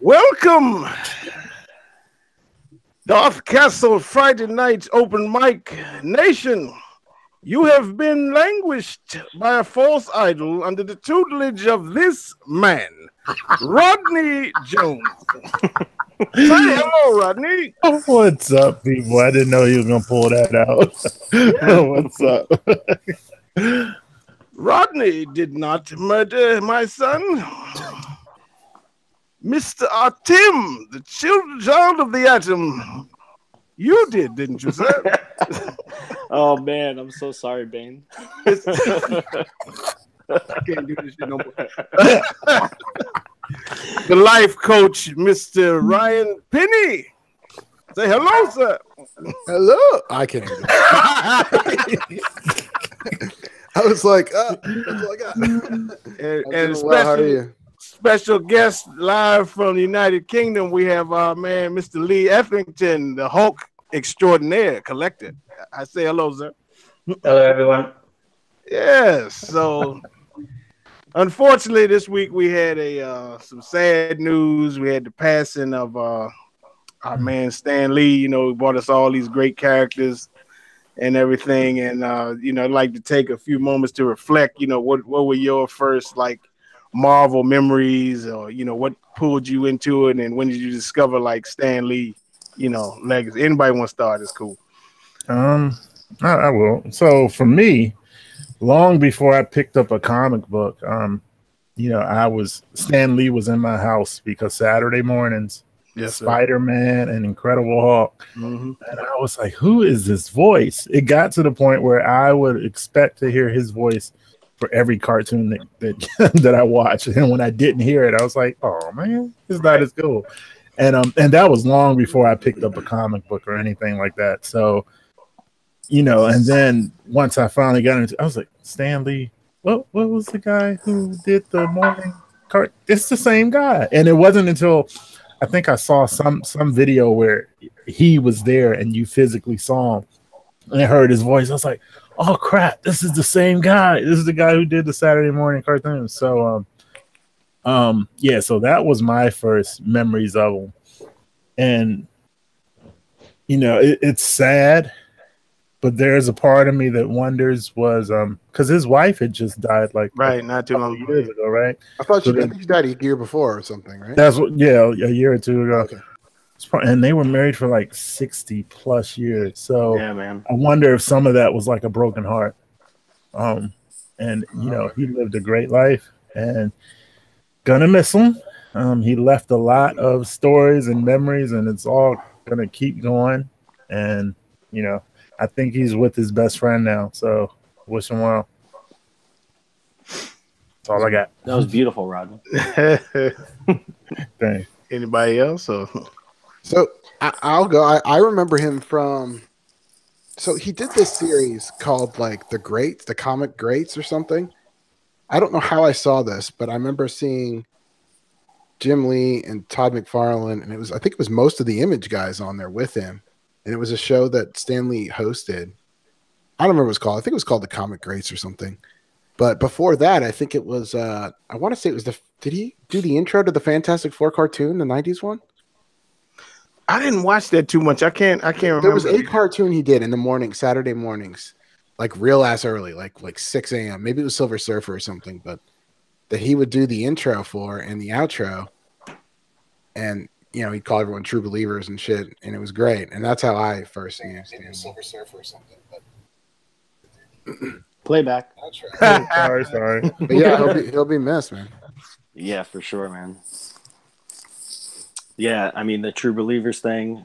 Welcome, Darth Castle Friday Night Open Mic Nation. You have been languished by a false idol under the tutelage of this man, Rodney Jones. Say hello, Rodney. What's up, people? I didn't know you were gonna pull that out. What's up? Rodney did not murder my son. Mr. Tim, the child of the atom. You did, didn't you, sir? Oh man, I'm so sorry, Bane. I can't do this shit no more. The life coach, Mr. Ryan Penny. Say hello, sir. Hello. I can't even do it. I was like, that's all I got. And special guest live from the United Kingdom, we have our man, Mr. Lee Effington, the Hulk extraordinaire collector. I say hello, sir. Hello, everyone. Yes. So, unfortunately, this week we had some sad news. We had the passing of our man Stan Lee. You know, he brought us all these great characters and everything. And I'd like to take a few moments to reflect. You know, what were your first Marvel memories, or what pulled you into it, and when did you discover Stan Lee, legacy? Anybody want to start? It's cool. I will. So for me, long before I picked up a comic book, Stan Lee was in my house because Saturday mornings, yes, Spider-Man and Incredible Hulk, and I was like, who is this voice? It got to the point where I would expect to hear his voice for every cartoon that that I watched, and when I didn't hear it, I was like, "Oh man, it's not as cool." And that was long before I picked up a comic book or anything like that. So, and then once I finally got into, I was like, Stan Lee. What was the guy who did the morning cart? It's the same guy, and it wasn't until I think I saw some video where he was there and you physically saw him and I heard his voice. I was like, oh crap, this is the same guy. This is the guy who did the Saturday morning cartoons. So so that was my first memories of him. And it's sad, but there's a part of me that wonders was because his wife had just died not too long years ago, right? I thought she died a year before or something, right? That's what, a year or two ago. Okay. And they were married for 60 plus years. So yeah, man. I wonder if some of that was like a broken heart. And he lived a great life and gonna miss him. He left a lot of stories and memories, and it's all gonna keep going. And I think he's with his best friend now. So wish him well. That's all I got. That was beautiful, Rodney. Thanks. Anybody else? So I'll go. I remember him from. So he did this series called the Comic Greats or something. I don't know how I saw this, but I remember seeing Jim Lee and Todd McFarlane, and I think it was most of the Image guys on there with him, and it was a show that Stan Lee hosted. I don't remember what it was called. I think it was called the Comic Greats or something. But before that, I think it was. I want to say it was Did he do the intro to the Fantastic Four cartoon, the '90s one? I didn't watch that too much. I can't remember. There was a cartoon he did in the morning, Saturday mornings, real ass early, like 6 a.m. Maybe it was Silver Surfer or something, but that he would do the intro for and the outro, and he'd call everyone true believers and shit, and it was great. And that's how I first seen him. Silver Surfer or something, but playback. Sorry. But yeah, he'll be missed, man. Yeah, for sure, man. Yeah, I mean the True Believers thing.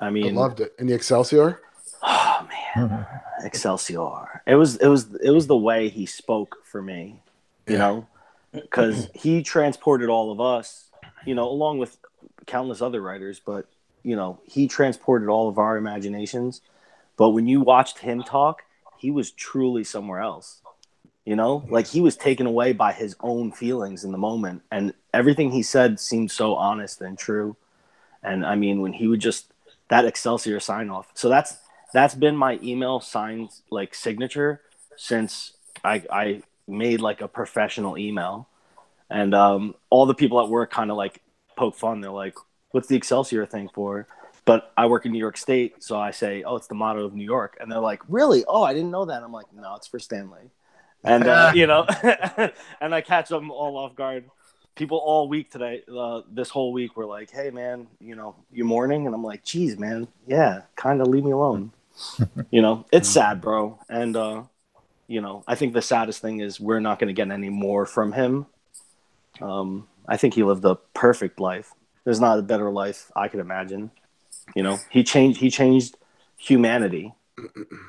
I loved it. And the Excelsior. Oh man, Excelsior. It was the way he spoke for me, because he transported all of us, along with countless other writers, but he transported all of our imaginations. But when you watched him talk, he was truly somewhere else. He was taken away by his own feelings in the moment, and everything he said seemed so honest and true. And I mean, when he would that Excelsior sign off. So that's been my email signed signature since I made a professional email. And all the people at work kind of like poke fun. They're like, "What's the Excelsior thing for?" But I work in New York State, so I say, "Oh, it's the motto of New York." And they're like, "Really? Oh, I didn't know that." I'm like, "No, it's for Stanley." And you know, and I catch them all off guard. People all week today, this whole week, were like, "Hey, man, you know, you mourning?" And I'm like, "Geez, man, yeah, kind of leave me alone." You know, it's sad, bro. And you know, I think the saddest thing is we're not going to get any more from him. I think he lived a perfect life. There's not a better life I could imagine. You know, he changed humanity.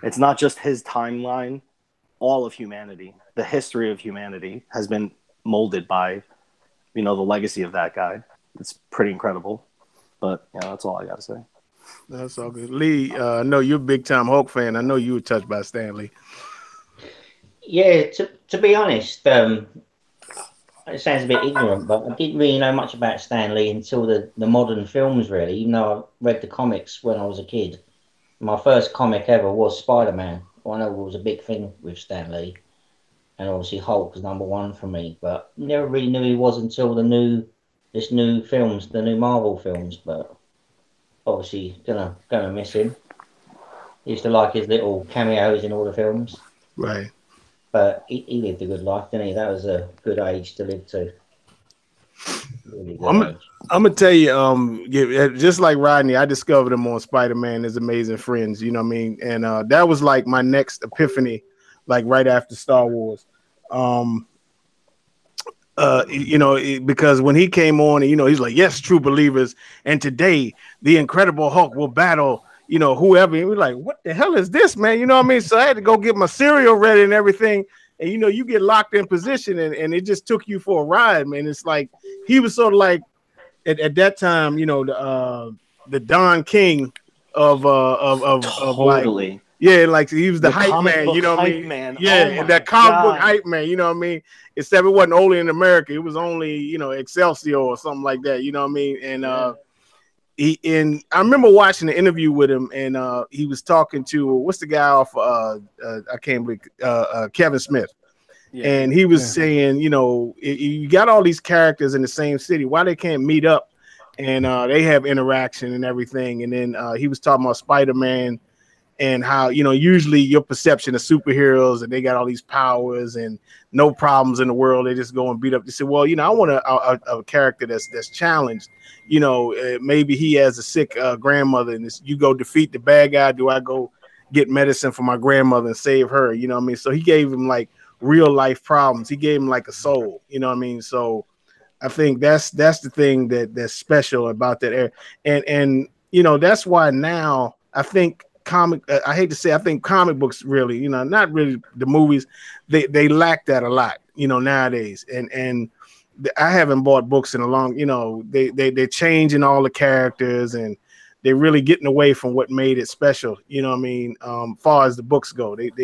It's not just his timeline. All of humanity, the history of humanity has been molded by, you know, the legacy of that guy. It's pretty incredible. But yeah, that's all I got to say. That's all good. Lee, I know you're a big time Hulk fan. I know you were touched by Stanley. Yeah, to be honest, it sounds a bit ignorant, but I didn't really know much about Stan Lee until the modern films, really, even though I read the comics when I was a kid. My first comic ever was Spider-Man. I know it was a big thing with Stan Lee, and obviously Hulk was number one for me, but never really knew he was until the new films, the new Marvel films, but obviously gonna miss him. Used to like his little cameos in all the films. Right. But he lived a good life, didn't he? That was a good age to live to. Really good age. I'm gonna tell you, just like Rodney, I discovered him on Spider-Man, His Amazing Friends. You know what I mean? And that was like my next epiphany, like right after Star Wars. You know, because when he came on, you know, he's like, "Yes, true believers, and today the Incredible Hulk will battle." You know, whoever. And we're like, what the hell is this, man? You know what I mean? So I had to go get my cereal ready and everything. And, you know, you get locked in position and it just took you for a ride, man. It's like he was sort of like at that time, you know, the Don King of Totally. like, yeah, like he was the hype comic man, book you know what I hype mean? man. Yeah, Oh and that my comic book God. hype man, you know what I mean? Except it wasn't only in America, it was only, you know, Excelsior or something like that, you know what I mean? And I remember watching the interview with him, and he was talking to what's the guy off I can't believe Kevin Smith. Yeah. And he was saying, you know, you got all these characters in the same city, why they can't meet up and they have interaction and everything. And then he was talking about Spider-Man and how, you know, usually your perception of superheroes and they got all these powers and no problems in the world, they just go and beat up. They say, well, you know, I want a character that's challenged. You know, maybe he has a sick grandmother and you go defeat the bad guy. Do I go get medicine for my grandmother and save her? You know what I mean? So he gave him like real life problems. He gave him like a soul, you know what I mean? So I think that's the thing that's special about that era. And you know, that's why now I think I hate to say, I think comic books really, you know, not really the movies, they lack that a lot, you know, nowadays. And I haven't bought books in a long, you know, they're changing all the characters and they're really getting away from what made it special, you know what I mean? Far as the books go, they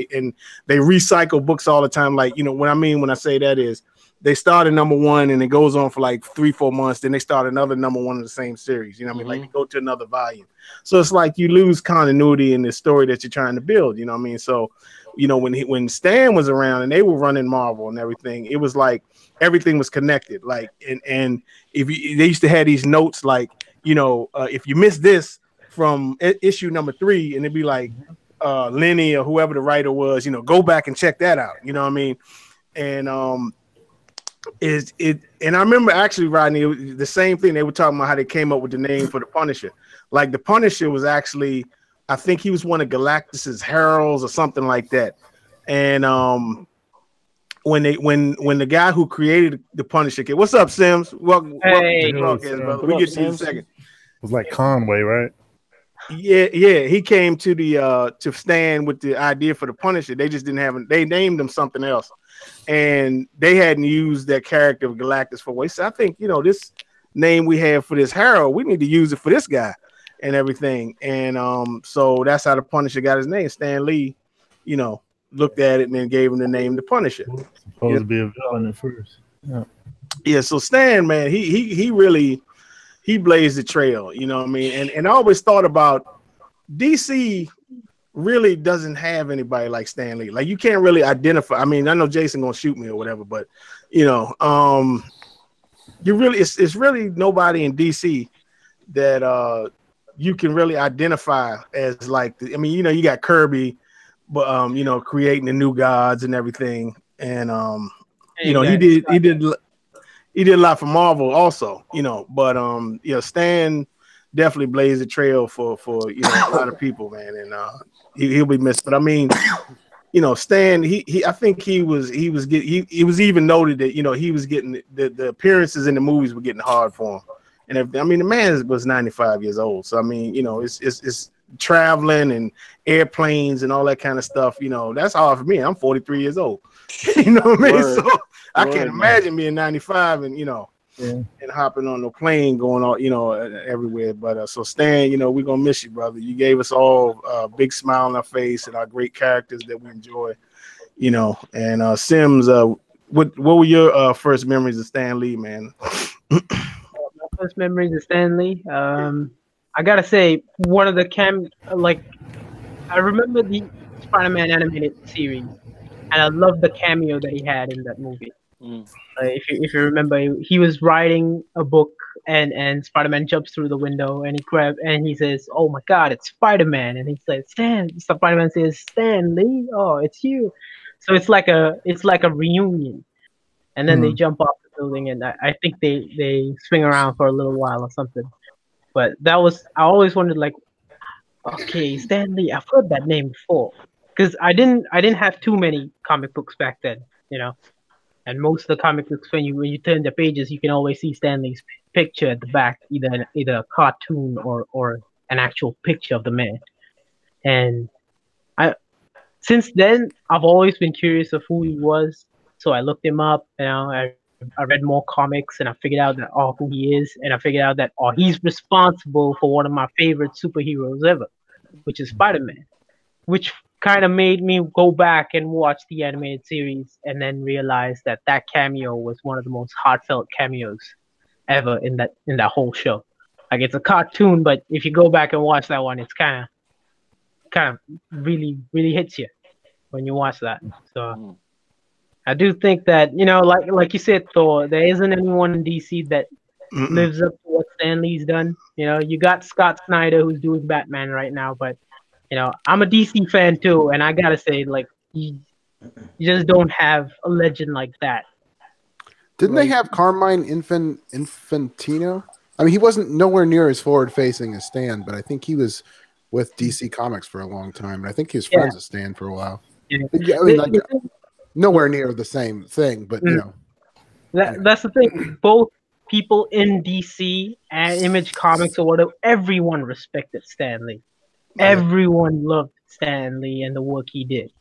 recycle books all the time. Like, you know, when I say that is they start at number one and it goes on for like 3-4 months. Then they start another number one in the same series. You know what I mean? Like they go to another volume. So it's like you lose continuity in the story that you're trying to build. You know what I mean? So, you know, when Stan was around and they were running Marvel and everything, it was like everything was connected. Like, and if they used to have these notes, like, you know, if you miss this from issue number 3, and it'd be like Lenny or whoever the writer was, you know, go back and check that out. You know what I mean? And and I remember actually, Rodney, the same thing. They were talking about how they came up with the name for the Punisher. Like the Punisher was actually, I think he was one of Galactus's heralds or something like that. And when the guy who created the Punisher came, what's up, Sims? Welcome to the broadcast, brother. We get to you in a second. It was like Conway, right? Yeah, he came to the to Stan with the idea for the Punisher. They just didn't have it. They named him something else, and they hadn't used that character of Galactus for a while. So I think, you know, this name we have for this Harold, we need to use it for this guy and everything. And so that's how the Punisher got his name. Stan Lee, you know, looked at it and then gave him the name the Punisher. Supposed to be a villain at first. Yeah. So Stan, man, he really. He blazed the trail, you know what I mean? And I always thought about DC really doesn't have anybody like Stan Lee. Like you can't really identify. I mean, I know Jason gonna shoot me or whatever, but you know, you really it's really nobody in DC that you can really identify as like I mean, you know, you got Kirby, but you know, creating the new gods and everything, and you know, he did a lot for Marvel also, you know, but you know, Stan definitely blazed the trail for you know a lot of people, man, and he'll be missed. But I mean, you know, Stan, he I think he was he was even noted that, you know, he was getting the appearances in the movies were getting hard for him. And if, I mean, the man was 95 years old, so I mean, you know, it's traveling and airplanes and all that kind of stuff. You know, that's hard for me. I'm 43 years old. You know what I mean? So I can't imagine being 95 and, you know, and hopping on the plane going all, you know, everywhere. But so Stan, you know, we're gonna miss you, brother. You gave us all a big smile on our face and our great characters that we enjoy, you know. And Sims, what were your first memories of Stan Lee, man? My first memories of Stan Lee. I gotta say, one of the like, I remember the Spider-Man animated series, and I love the cameo that he had in that movie. If you remember, he was writing a book, and Spider-Man jumps through the window, and he says, "Oh my God, it's Spider-Man!" And he says, Spider-Man says, "Stan Lee, oh, it's you." So it's like a reunion, and then they jump off the building, and I think they swing around for a little while or something. But I always wondered, like, okay, Stan Lee, I've heard that name before, because I didn't have too many comic books back then, you know. And most of the comic books, when you turn the pages, you can always see Stan Lee's picture at the back, either a cartoon or an actual picture of the man. And since then I've always been curious of who he was, so I looked him up. You know, I read more comics, and I figured out that who he is, and I figured out that he's responsible for one of my favorite superheroes ever, which is Spider-Man, which kind of made me go back and watch the animated series, and then realize that cameo was one of the most heartfelt cameos ever in that whole show. Like, it's a cartoon, but if you go back and watch that one, it's kind of really, really hits you when you watch that. So I do think that, you know, like you said, Thor, there isn't anyone in DC that lives up to what Stan Lee's done. You know, you got Scott Snyder, who's doing Batman right now, but you know, I'm a DC fan too, and I gotta say, like, you just don't have a legend like that. Didn't they have Carmine Infantino? I mean, he wasn't nowhere near as forward-facing as Stan, but I think he was with DC Comics for a long time, and I think he was friends with Stan for a while. Yeah, I mean, like, nowhere near the same thing, but you know. That's the thing. Both people in DC and Image Comics or whatever, everyone respected Stan Lee. Everyone loved Stan Lee and the work he did,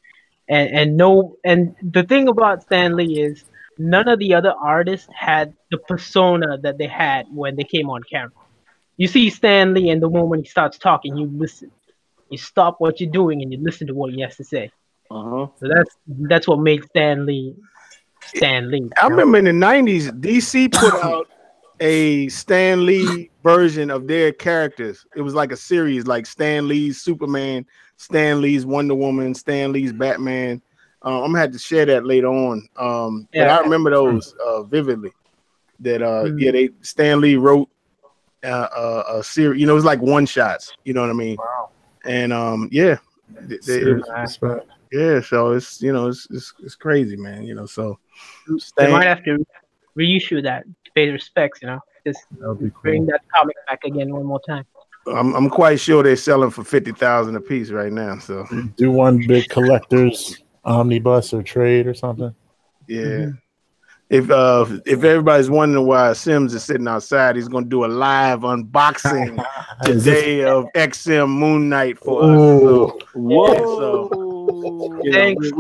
and the thing about Stan Lee is none of the other artists had the persona that they had when they came on camera. You see Stan Lee, and the moment he starts talking, you listen. You stop what you're doing and you listen to what he has to say. So that's what makes Stan Lee Stan Lee. I remember in the 90s, DC put out a Stan Lee version of their characters. It was like a series, like Stan Lee's Superman, Stan Lee's Wonder Woman, Stan Lee's Batman. I'm gonna have to share that later on. But I remember those vividly. That Stan Lee wrote a series. You know, it was like one shots. You know what I mean? Wow. And so it's, you know, it's crazy, man. You know, so they might have to reissue that to pay respects. You know, just bring that comic back again one more time. I'm quite sure they're selling for $50,000 a piece right now. So do one big collector's omnibus or trade or something. Yeah. If everybody's wondering why Sims is sitting outside, he's gonna do a live unboxing today of XM Moon Knight for us. So, Thanks.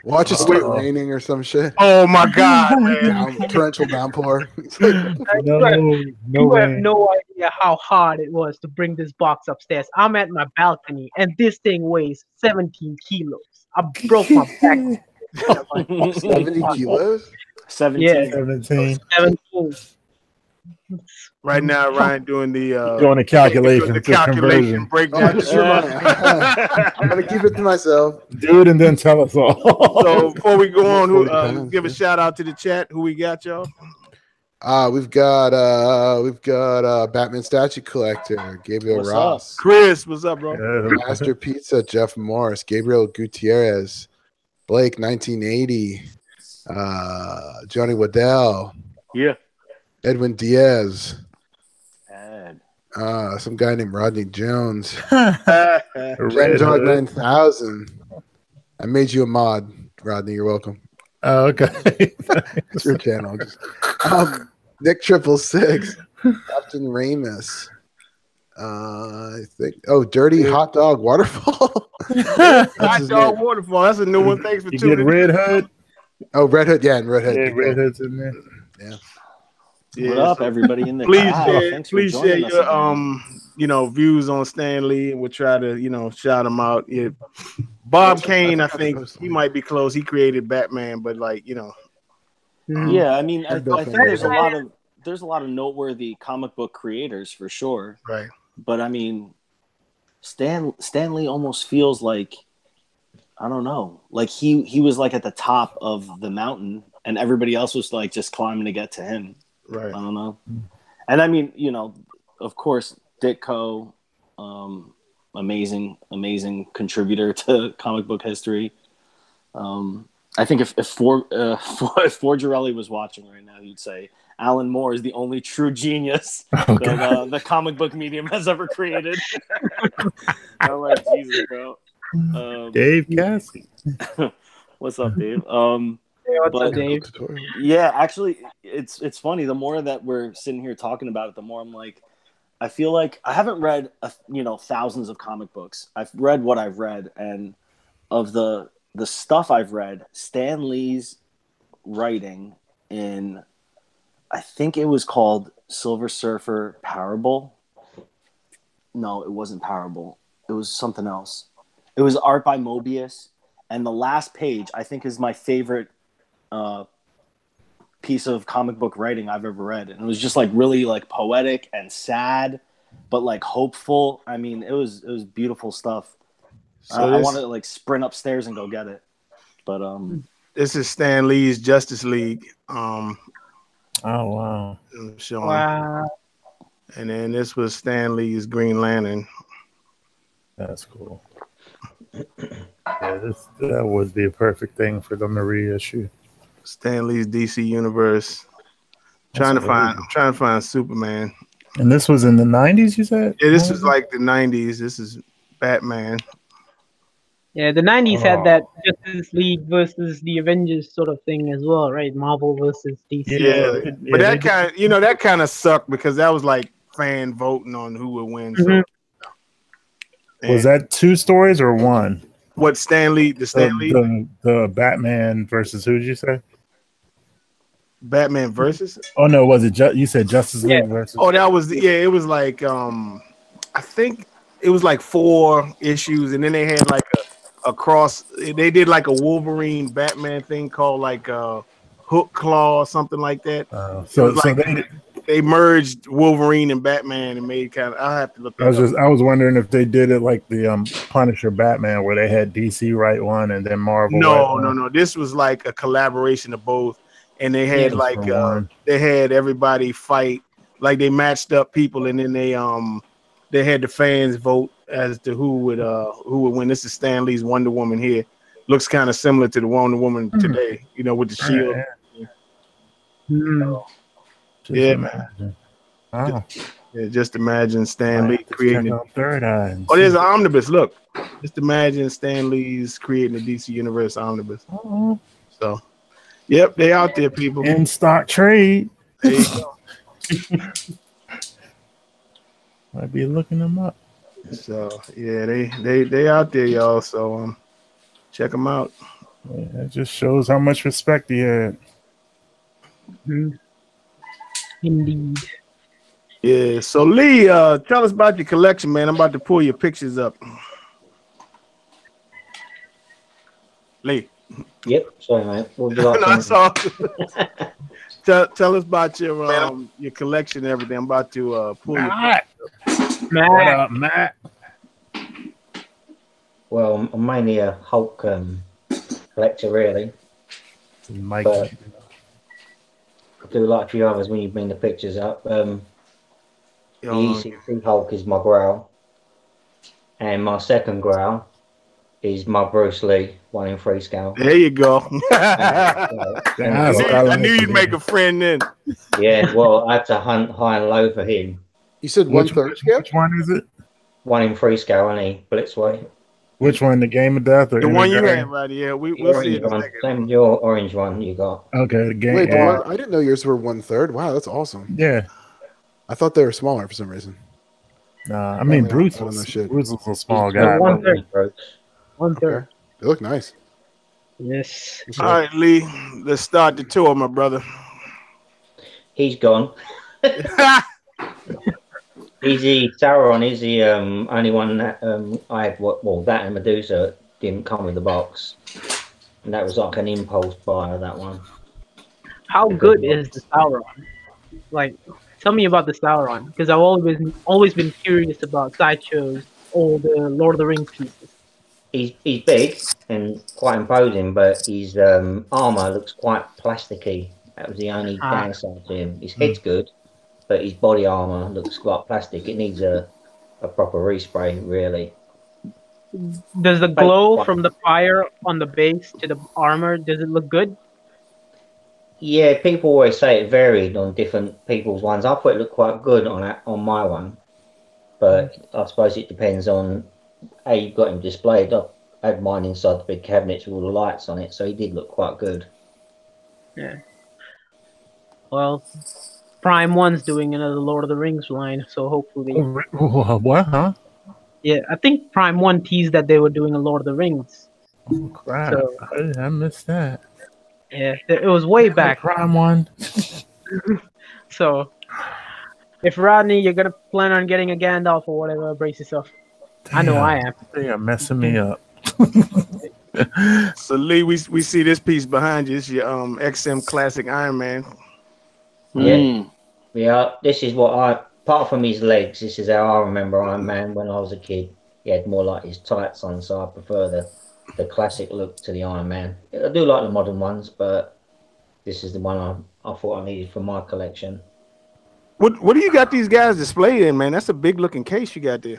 Watch it start raining or some shit. Oh my God, man. Torrential downpour. You have no idea how hard it was to bring this box upstairs. I'm at my balcony, and this thing weighs 17 kilos. I broke my back. 70 kilos? 17. Yeah. 17. Right now, Ryan doing the calculation, the calculation conversion. breakdown. Just remind me. I'm gonna keep it to myself. Do it and then tell us all. So before we go on, 40 pounds, give a shout out to the chat. Who we got, y'all? We've got Batman statue collector Gabriel What's Ross, Chris, what's up, bro? Master Pizza Jeff Morris, Gabriel Gutierrez, Blake 1980, Johnny Waddell, Yeah. Edwin Diaz, Ed. some guy named Rodney Jones, Red Jen Dog Hood. 9000. I made you a mod, Rodney. You're welcome. Oh, okay. It's your channel. Nick 666, Captain Ramus. I think. Oh, Dirty Hot Dog Waterfall. Hot Dog Waterfall. That's a new one. Thanks for You tuning get in. Red Hood. Oh, Red Hood. Yeah, and Red Hood. Yeah, Good Red call. Hood's in there. Yeah. What up, everybody in the Please chat? share, Thanks for please share joining us your again. views on Stan Lee, and we'll try to shout him out. Yeah. Bob Kane, I think he might be close. He created Batman, but Yeah, I mean, I Bill think Finger. there's a lot of noteworthy comic book creators for sure. right. But I mean, Stan Lee almost feels like, I don't know, like he was like at the top of the mountain, and everybody else was like just climbing to get to him. Right. I don't know. And I mean, of course, Ditko, amazing contributor to comic book history. I think if Forgerelli was watching right now, he'd say Alan Moore is the only true genius that the comic book medium has ever created. I'm like, Jesus, bro. Dave Cassie. What's up, Dave? What's up, Dave? Yeah, actually, it's funny. The more that we're sitting here talking about it, the more I'm like, I feel like I haven't read thousands of comic books. I've read what I've read, and of the stuff I've read, Stan Lee's writing in, I think it was called Silver Surfer Parable. No, it wasn't Parable. It was something else. It was art by Mobius, and the last page I think is my favorite piece of comic book writing I've ever read, and it was just like really like poetic and sad, but like hopeful. I mean, it was beautiful stuff. So I want to like sprint upstairs and go get it, but this is Stan Lee's Justice League. Oh wow! Showing. Wow. And then this was Stan Lee's Green Lantern. That's cool. Yeah, that would be a perfect thing for them to reissue. Stan Lee's DC Universe. I'm trying to find Superman. And this was in the 90s, you said? Yeah, this is like the 90s. This is Batman. Yeah, the 90s had that Justice League versus the Avengers sort of thing as well, right? Marvel versus DC. Yeah, but that kind of sucked because that was like fan voting on who would win. So. Was that two stories or one? What Stan Lee? The Batman versus who did you say? Batman versus? Oh no, was it you said Justice League versus? Oh, that was it was like I think it was like 4 issues, and then they had like a cross. They did like a Wolverine Batman thing called like Hook Claw or something like that. So they merged Wolverine and Batman and made kind of. I have to look. I was wondering if they did it like the Punisher Batman, where they had DC write one and then Marvel. No. This was like a collaboration of both, and they had they had everybody fight, like they matched up people, and then they had the fans vote as to who would win. This is Stan Lee's Wonder Woman here. Looks kind of similar to the Wonder Woman today, with the shield. Just imagine Stan Lee creating Third Eye. Oh, there's an omnibus. Look, just imagine Stan Lee's creating a DC Universe omnibus. So, yep, they out there, people. In stock trade. There you go. Might be looking them up. So yeah, they out there, y'all. So check them out. Yeah, it just shows how much respect he had. Indeed. Yeah. So Lee, tell us about your collection, man. I'm about to pull your pictures up. Lee. Yep. Sorry, mate. What would you like? No, I saw. Tell us about your collection and everything. I'm about to pull your. Matt. What Matt, up, Matt? Well, I'm mainly a Hulk collector, really, Mikey. but I do like a few others when you bring the pictures up. The Hold ECC Hulk is my growl, and my second growl is my Bruce Lee 1 in 3 scale. There you go. That's what I I like knew to you'd make hear. a friend then. Yeah, well, I had to hunt high and low for him. You said Which, 1/3 scale? which one is it? 1 in 3 scale, any Blitzway. Which one? The Game of Death or The one you Integrated? have right here. The We'll see orange in a one, second. same as your orange one you got. Okay, the game. Wait, the Yeah. one I didn't know yours were 1/3. Wow, that's awesome. Yeah. I thought they were smaller for some reason. I mean, I don't know shit. Bruce was a small He's guy. got one one third. 1/3. Okay. They look nice. Yes. All right, Lee. Let's start the tour, my brother. He's gone. Easy Sauron is the only one that I had. Well, that and Medusa didn't come with the box, and that was like an impulse buy of that one. How good is the Sauron? Like, tell me about the Sauron, because I've always been curious about Sideshow's old Lord of the Rings pieces. He's big and quite imposing, but his armor looks quite plasticky. That was the only downside to him. His head's good, but his body armor looks quite plastic. It needs a proper respray, really. Does the glow from the fire on the base to the armor, does it look good? Yeah, people always say it varied on different people's ones. I thought it looked quite good on my one, but I suppose it depends on how you got him displayed. I had mine inside the big cabinets with all the lights on it, so he did look quite good. Yeah. Well, Prime One's doing another Lord of the Rings line, so hopefully. What? Huh? Yeah, I think Prime One teased that they were doing a Lord of the Rings. Oh crap! So, I missed that. yeah, it was way back. Prime One. So, if Rodney, you're gonna plan on getting a Gandalf or whatever, brace yourself. I know I am. They are messing me up. So Lee, we see this piece behind you. It's your XM Classic Iron Man. Yeah. This is what apart from his legs, this is how I remember Iron Man when I was a kid. He had more like his tights on, so I prefer the classic look to the Iron Man. I do like the modern ones, but this is the one I thought I needed for my collection. What do you got these guys displayed in, man? That's a big looking case you got there.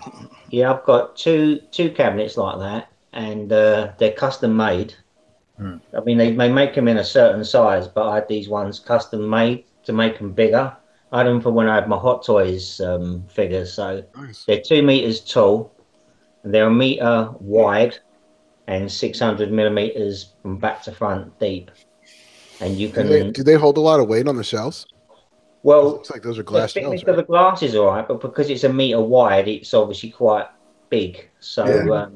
Yeah, I've got two cabinets like that, and they're custom made. I mean, they make them in a certain size, but I had these ones custom made to make them bigger. I had them for when I had my Hot Toys figures, so Nice. they're 2 meters tall, and they're 1 meter wide, and 600 millimeters from back to front deep. And you can. Do they hold a lot of weight on the shelves? Well, Looks like those are the glass thickness shelves, of the glass is all right, but because it's 1 meter wide, it's obviously quite big. So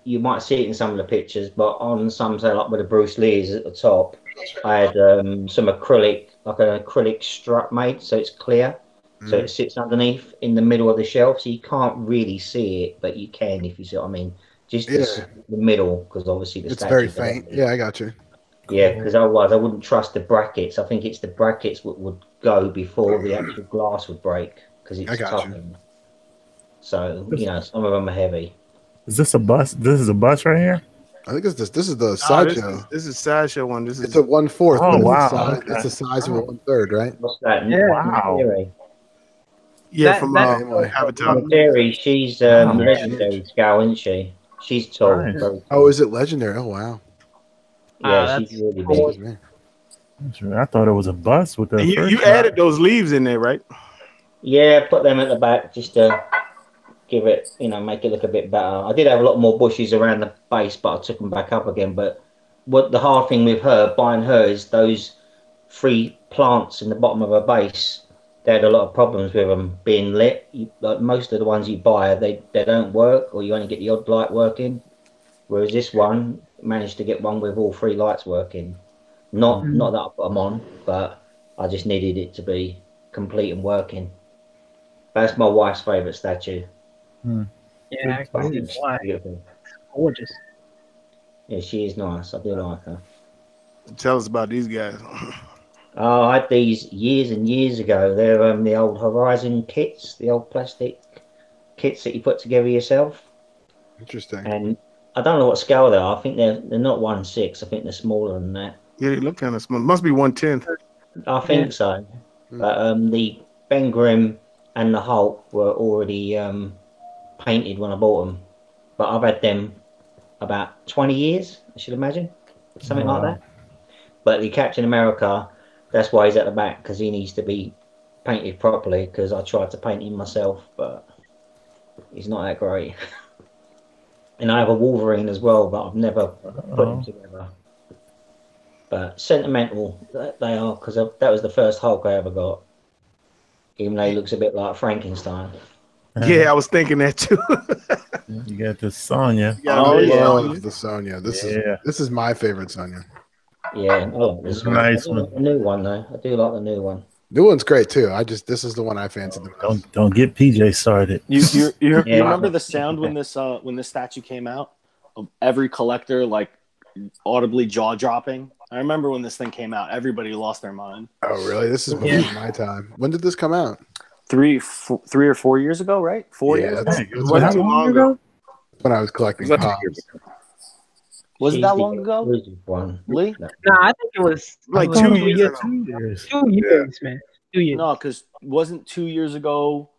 you might see it in some of the pictures, but on some, say like where the Bruce Lee is at the top, I had some acrylic, like an acrylic strut made, so it's clear. So it sits underneath in the middle of the shelf, so you can't really see it, but you can if you see what I mean. Just the middle, because obviously the It's statue very doesn't faint. need- Yeah, I got you. Yeah, because otherwise I wouldn't trust the brackets. I think it's the brackets that would go before the actual glass would break because it's I got you. toughened. So, some of them are heavy. Is this a bus? This is a bus right here. I think it's this. This is the Oh, sideshow. this is Sideshow one. This It's is a 1/4. Oh, but wow, It's the size of a Oh. 1/3, right? What's that? Yeah. Wow. from Avatar. Terry, she's Wow. legendary scale, isn't she? She's tall. Nice. Very Oh, tall. is it legendary? Oh, wow. Yeah, she's that's really cool. big. Excuse me. I thought it was a bus with the. And first you shot. added those leaves in there, right? Yeah, put them at the back just to give it, make it look a bit better. I did have a lot more bushes around the base, but I took them back up again. But what the hard thing with buying her is those 3 plants in the bottom of her base. They had a lot of problems with them being lit. Like most of the ones you buy, they don't work, or you only get the odd light working. Whereas this one managed to get one with all 3 lights working. Not that I put them on, but I just needed it to be complete and working. That's my wife's favourite statue. Yeah, I can see She's why. beautiful. Gorgeous. Yeah, she is nice. I do like her. Tell us about these guys. Oh, I had these years and years ago. They're the old Horizon kits, the old plastic kits that you put together yourself. Interesting. And I don't know what scale they are. I think they're not 1/6. I think they're smaller than that. Yeah, they look kind of small. Must be 1/10. I think so. But the Ben Grimm and the Hulk were already painted when I bought them. But I've had them about 20 years, I should imagine, something like that. But the Captain America, that's why he's at the back, because he needs to be painted properly, because I tried to paint him myself, but he's not that great. And I have a Wolverine as well, but I've never put them together. But sentimental they are, because that was the first Hulk I ever got. Even though he looks a bit like Frankenstein. Yeah, I was thinking that too. You got the Sonya. I love the Sonya. This is my favorite Sonya. Yeah, I like this one. Nice I do like the new one though. I do like the new one. New one's great too. This is the one I fancied the most. Don't get PJ started. You remember the sound when this statue came out of every collector like audibly jaw dropping? I remember when this thing came out, everybody lost their mind. Oh really? This is before my time. When did this come out? 3 or 4 years ago, right? 4 years ago? It wasn't too long ago. When I was collecting pops. Was it that long ago? One. Lee? Nah, I think it was Like 2 years. 2 years. 2 years, man. 2 years. No, because wasn't 2 years ago.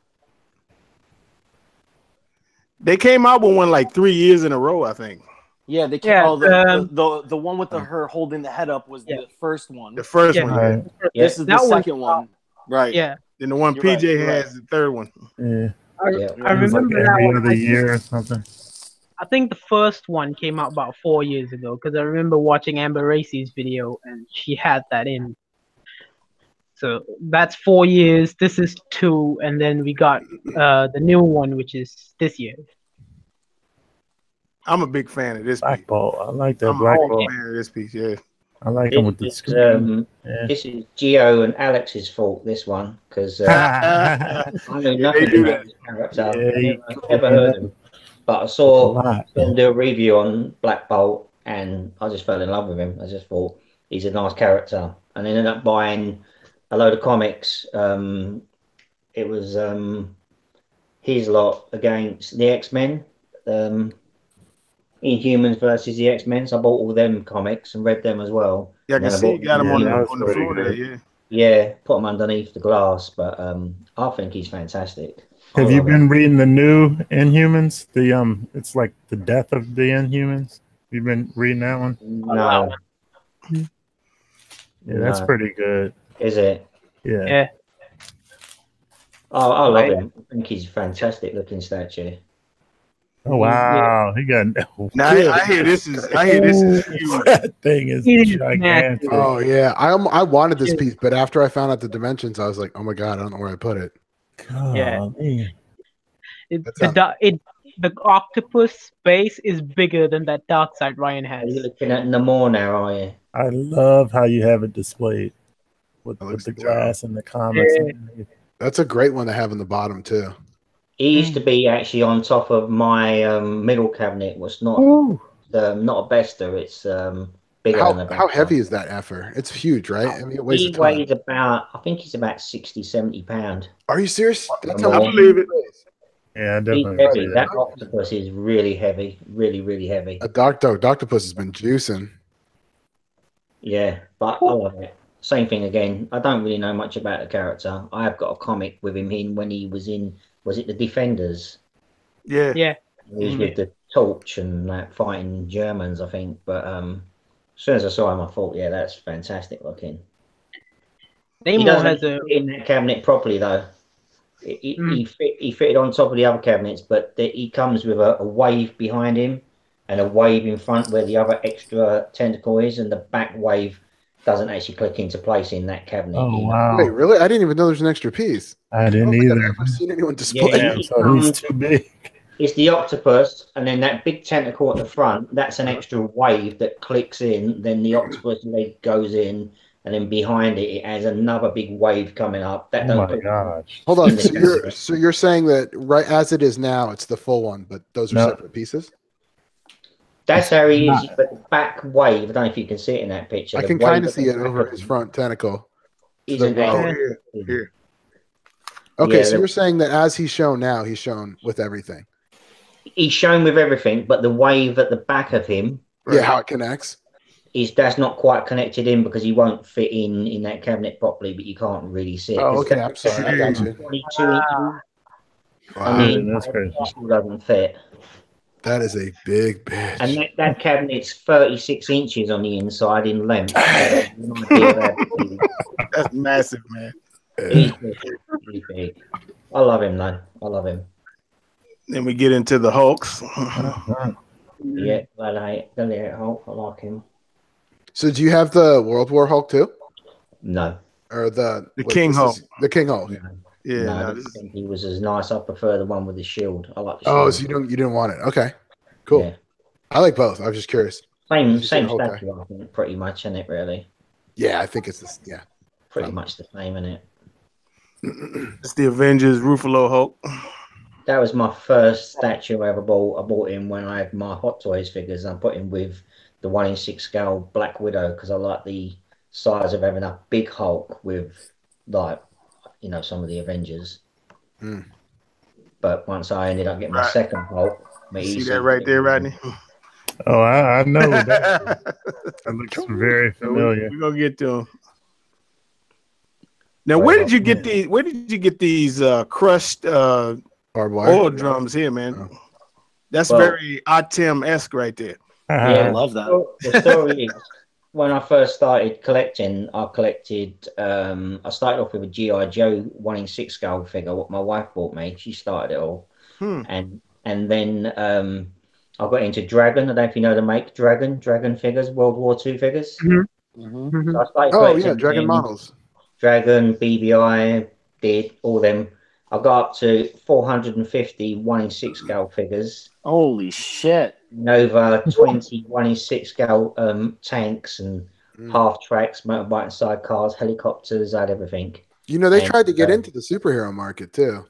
They came out with one like 3 years in a row, I think. Yeah, they came. The one with her holding the head up was the first one. The first one. Right. This is the second one. Right. Yeah. Then the one You're PJ right, has the third one. Yeah. I remember like that every one. other year or something. I think the first one came out about 4 years ago because I remember watching Amber Racy's video and she had that in. So that's 4 years. This is 2, and then we got the new one, which is this year. I'm a big fan of this Black piece. Ball. I like that I'm Black a Ball. big fan of this piece, yeah. I like him with the screen. This is Gio and Alex's fault, this one, because I knew nothing about this character. Yeah, Never heard of him. But I saw them do a review on Black Bolt, and I just fell in love with him. I just thought he's a nice character. And I ended up buying a load of comics. It was his lot against the X-Men. Inhumans versus the X-Men. So I bought all them comics and read them as well. Yeah, I can see you got him on the floor there, yeah. Yeah, put them underneath the glass, but I think he's fantastic. Have you been reading the new Inhumans? The it's like the death of the Inhumans. You've been reading that one? No. Yeah, that's pretty good. Is it? Yeah. Oh, I love him. I think he's a fantastic looking statue. Oh wow, he got. Now I hear this is huge. That thing is gigantic. Oh yeah, I wanted this piece, but after I found out the dimensions, I was like, oh my god, I don't know where I put it. God, man. The octopus base is bigger than that dark side Ryan Are has. you looking at Namor now, are you? I love how you have it displayed with the glass and the comics. Yeah. That's a great one to have in the bottom too. He used to be actually on top of my middle cabinet. Was not not a Bester. It's bigger than a Bester. How heavy is that effer? It's huge, right? I mean, it weighs he weighs about, I think he's about 60, 70 pounds. Are you serious? That's I believe it. Yeah, He's definitely. heavy. That octopus is really heavy. Really, really heavy. A Doctopus has been juicing. Yeah, but I love it. Same thing again. I don't really know much about the character. I have got a comic with him in when he was in, was it the Defenders? Yeah. Yeah. He was with the torch and like fighting Germans, I think. But as soon as I saw him, I thought, yeah, that's fantastic looking. He doesn't fit in that cabinet properly though. He fitted on top of the other cabinets, but he comes with a wave behind him and a wave in front where the other extra tentacle is, and the back wave doesn't actually click into place in that cabinet. Oh wow! Wait, really? I didn't even know there's an extra piece. I didn't either. I've never seen anyone display. Yeah, so he's too big. It's the octopus, and then that big tentacle at the front. That's an extra wave that clicks in. Then the octopus leg goes in, and then behind it, it has another big wave coming up. That Oh my gosh! Hold on. So you're saying that right as it is now, it's the full one, but those are separate pieces. That's how he is, but the back wave. I don't know if you can see it in that picture. I can kind of see it over his front tentacle. isn't right. Oh, out. here. Okay, Yeah, so you're saying that as he's shown now, he's shown with everything. he's shown with everything, but the wave at the back of him Yeah, how it connects. that's not quite connected in because he won't fit in that cabinet properly, but you can't really see it. Oh, 'Cause okay. I'm sorry. I got you. 22 inches on Wow, the That's inside, crazy. it still doesn't fit. that is a big And bitch. that cabinet's 36 inches on the inside in length. So that's an idea of how big it is. That's massive, man. He's big. He's big. I love him though. I love him. Then we get into the Hulks. Yeah, Gladiator Hulk. I like him. So do you have the World War Hulk too, No, or the King Hulk? The King Hulk. no, Yeah, no, I no, don't this is, think he was as nice. I prefer the one with the shield. I like the shield. Oh, so you didn't want it? Okay, cool. Yeah. I like both. I was just curious. Same Did you see the Hulk guy? statue, I think, pretty much, isn't it, really? Yeah, I think it's this. Yeah. Pretty much the same, isn't it? it's the Avengers Ruffalo Hulk. That was my first statue I ever bought. I bought him when I had my Hot Toys figures. I put him with the 1/6 scale Black Widow because I like the size of having a big Hulk with, like, some of the Avengers. Mm. But once I ended up getting my Right. second Hulk, my See EC that right there, Rodney? Oh, I know that. That looks very familiar. We're gonna get to him. Now, where did you get these? Where did you get these crushed Barbed wire. oil drums here, man? Oh. That's Well- very Atem-esque right there. I love that. The story is, when I first started collecting, I started off with a G.I. Joe 1/6 scale figure, what my wife bought me. She started it all. And then I got into Dragon. I don't know if you know the make Dragon figures, World War II figures. Mhm. So I started Oh collecting yeah, Dragon them. models. Dragon, BBI, did all them. I got up to 450 1/6 scale figures, Holy shit. and over 20 1/6 scale tanks and half tracks, motorbike and sidecars, helicopters. I had everything. You know, they And, tried to get into the superhero market too.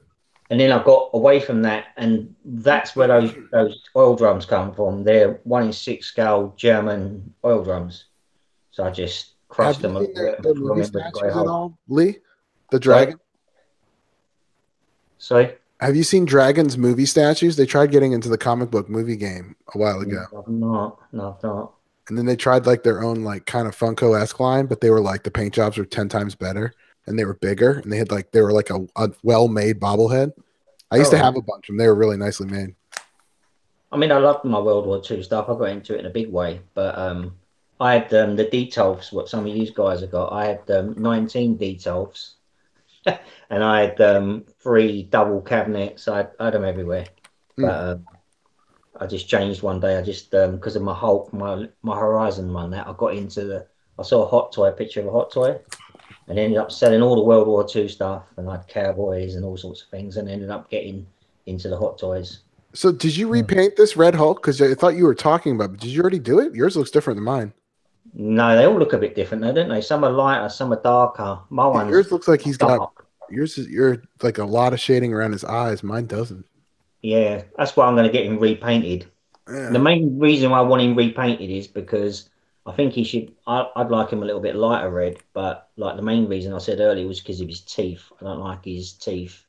And then I got away from that, and that's where those oil drums come from. They're 1/6 scale German oil drums. So I just crushed Have them. you seen their movie statues at all, Lee? The Sorry? dragon. Sorry? Have you seen Dragon's movie statues? They tried getting into the comic book movie game a while ago, I've not. No, I've not. and then they tried like their own like kind of Funko-esque line, but they were like the paint jobs were 10 times better, and they were bigger, and they were like a well-made bobblehead. I used to have a bunch of them. They were really nicely made. I mean, I loved my World War II stuff. I got into it in a big way, but I had the details, what some of you guys have got. I had 19 details, and I had 3 double cabinets. I had them everywhere. But I just changed one day. I just because of my Hulk, my Horizon one. That I got into I saw a picture of a hot toy, and ended up selling all the World War II stuff, and I had cowboys and all sorts of things, and ended up getting into the hot toys. So did you repaint this Red Hulk? Because I thought you were talking about, but did you already do it? Yours looks different than mine. No, they all look a bit different, though, don't they? Some are lighter, some are darker. My one, Yours looks like he's dark. got you're like a lot of shading around his eyes. Mine doesn't. Yeah, that's why I'm going to get him repainted. Yeah. The main reason why I want him repainted is because I think he should. I'd like him a little bit lighter red, but like the main reason I said earlier was because of his teeth. I don't like his teeth,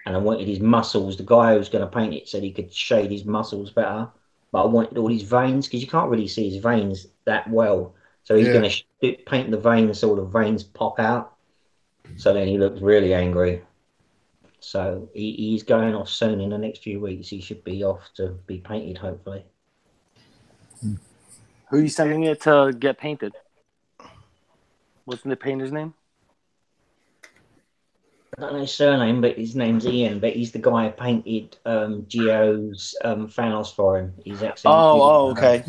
and I wanted his muscles. The guy who was going to paint it said he could shade his muscles better, but I wanted all his veins because you can't really see his veins that well. So he's going to paint the veins so the veins pop out. So then he looks really angry. So he's going off soon in the next few weeks. He should be off to be painted, hopefully. Who are you sending it to get painted? What's the painter's name? I don't know his surname, but his name's Ian. But he's the guy who painted Geo's Thanos for him. He's actually Okay.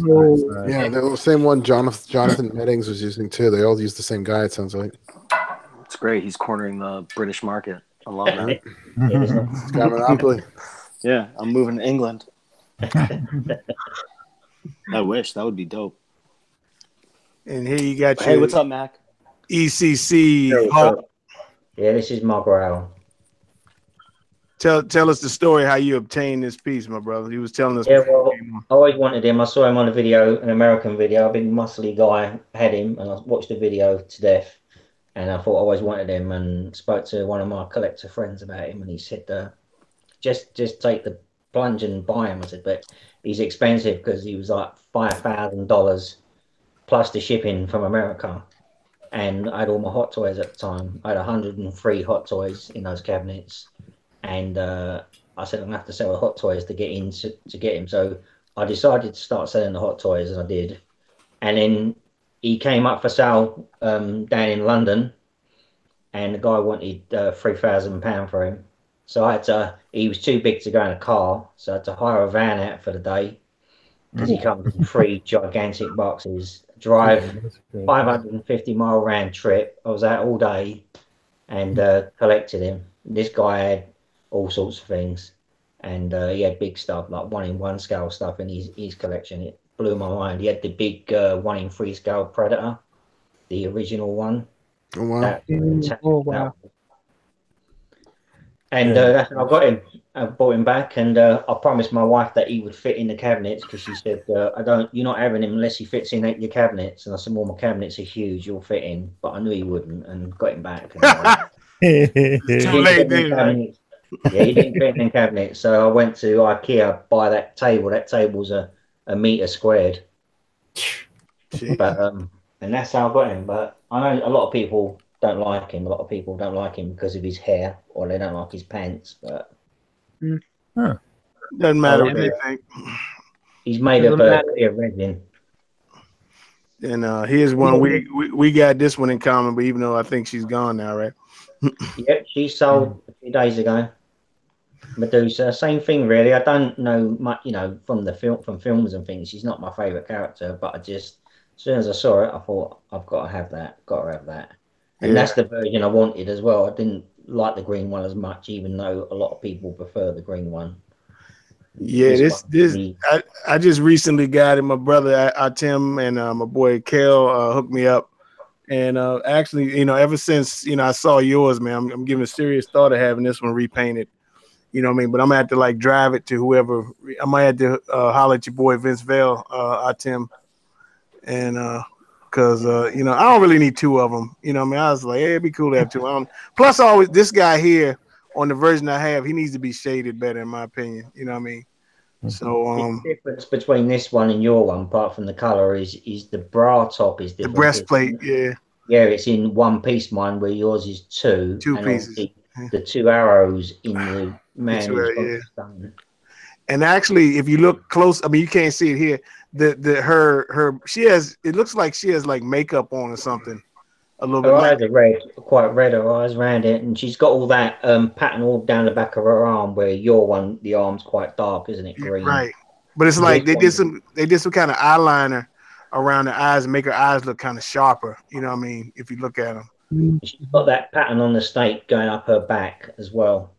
Yeah, the same one Jonathan Meddings was using too. They all use the same guy, it sounds like. It's great. He's cornering the British market. I love that. It's got a monopoly. Yeah, I'm moving to England. I wish. That would be dope. And here you got Hey, your what's up, Mac? ECC Hulk. Yeah, this is my growl. Tell us the story how you obtained this piece, my brother. He was telling us. Yeah, before well, he came on. I always wanted him. I saw him on a video, an American video. A big muscly guy had him, and I watched the video to death. and I thought I always wanted him, and spoke to one of my collector friends about him, and he said, just take the plunge and buy him. I said, but he's expensive because he was like $5,000 plus the shipping from America. And I had all my Hot Toys at the time. I had 103 Hot Toys in those cabinets, and I said I'm gonna have to sell the Hot Toys to get in to get him. So I decided to start selling the Hot Toys, and I did. And then he came up for sale down in London, and the guy wanted £3,000 for him. So I had to. He was too big to go in a car, so I had to hire a van out for the day because he comes in 3 gigantic boxes. Drive 550-mile round trip. I was out all day and collected him. This guy had all sorts of things, and he had big stuff like 1-in-1 scale stuff in his collection. It blew my mind. He had the big 1-in-3 scale Predator, the original one. Oh, wow. Wow. And that's how I got him. I brought him back, and I promised my wife that he would fit in the cabinets because she said, you're not having him unless he fits in your cabinets." And I said, "Well, my cabinets are huge, you'll fit in." But I knew he wouldn't, and got him back. Too late, then. Yeah, he didn't fit in the cabinet. So I went to IKEA, buy that table. That table's a meter squared. But and that's how I got him. But I know a lot of people don't like him. A lot of people don't like him because of his hair, or they don't like his pants. But doesn't matter what they think. He's made of clear resin. And here's one we got this one in common, but even though I think she's gone now, right? Yep, she sold a few days ago. Medusa, same thing really. I don't know much, from films and things. She's not my favorite character, but as soon as I saw it, I thought I've got to have that. And that's the version I wanted as well. I didn't like the green one as much, even though a lot of people prefer the green one. Yeah, I just recently got it. My brother Tim and my boy Kel hooked me up, and actually, ever since I saw yours, man, I'm giving a serious thought of having this one repainted. You know what I mean? But I'm gonna have to drive it to whoever. I might have to holler at your boy Vince Vale, Tim, and because I don't really need 2 of them. You know what I mean? I was like, hey, it'd be cool to have 2. Plus, always this guy here on the version I have, he needs to be shaded better, in my opinion. You know what I mean? So the difference between this one and your one, apart from the color, is the bra top is different. The breastplate, yeah, it's in 1 piece. Mine, where yours is 2 pieces. The 2 arrows in the man. And actually, if you look close, I mean, you can't see it here. She has. It looks like she has makeup on or something. A little bit. Her eyes are red, quite red. Her eyes around it, and she's got all that pattern all down the back of her arm. Where your one, the arm's quite dark, isn't it? Green. Right. But it's like they did some kind of eyeliner around the eyes and make her eyes look kind of sharper. You know what I mean? If you look at them. She's got that pattern on the snake going up her back as well.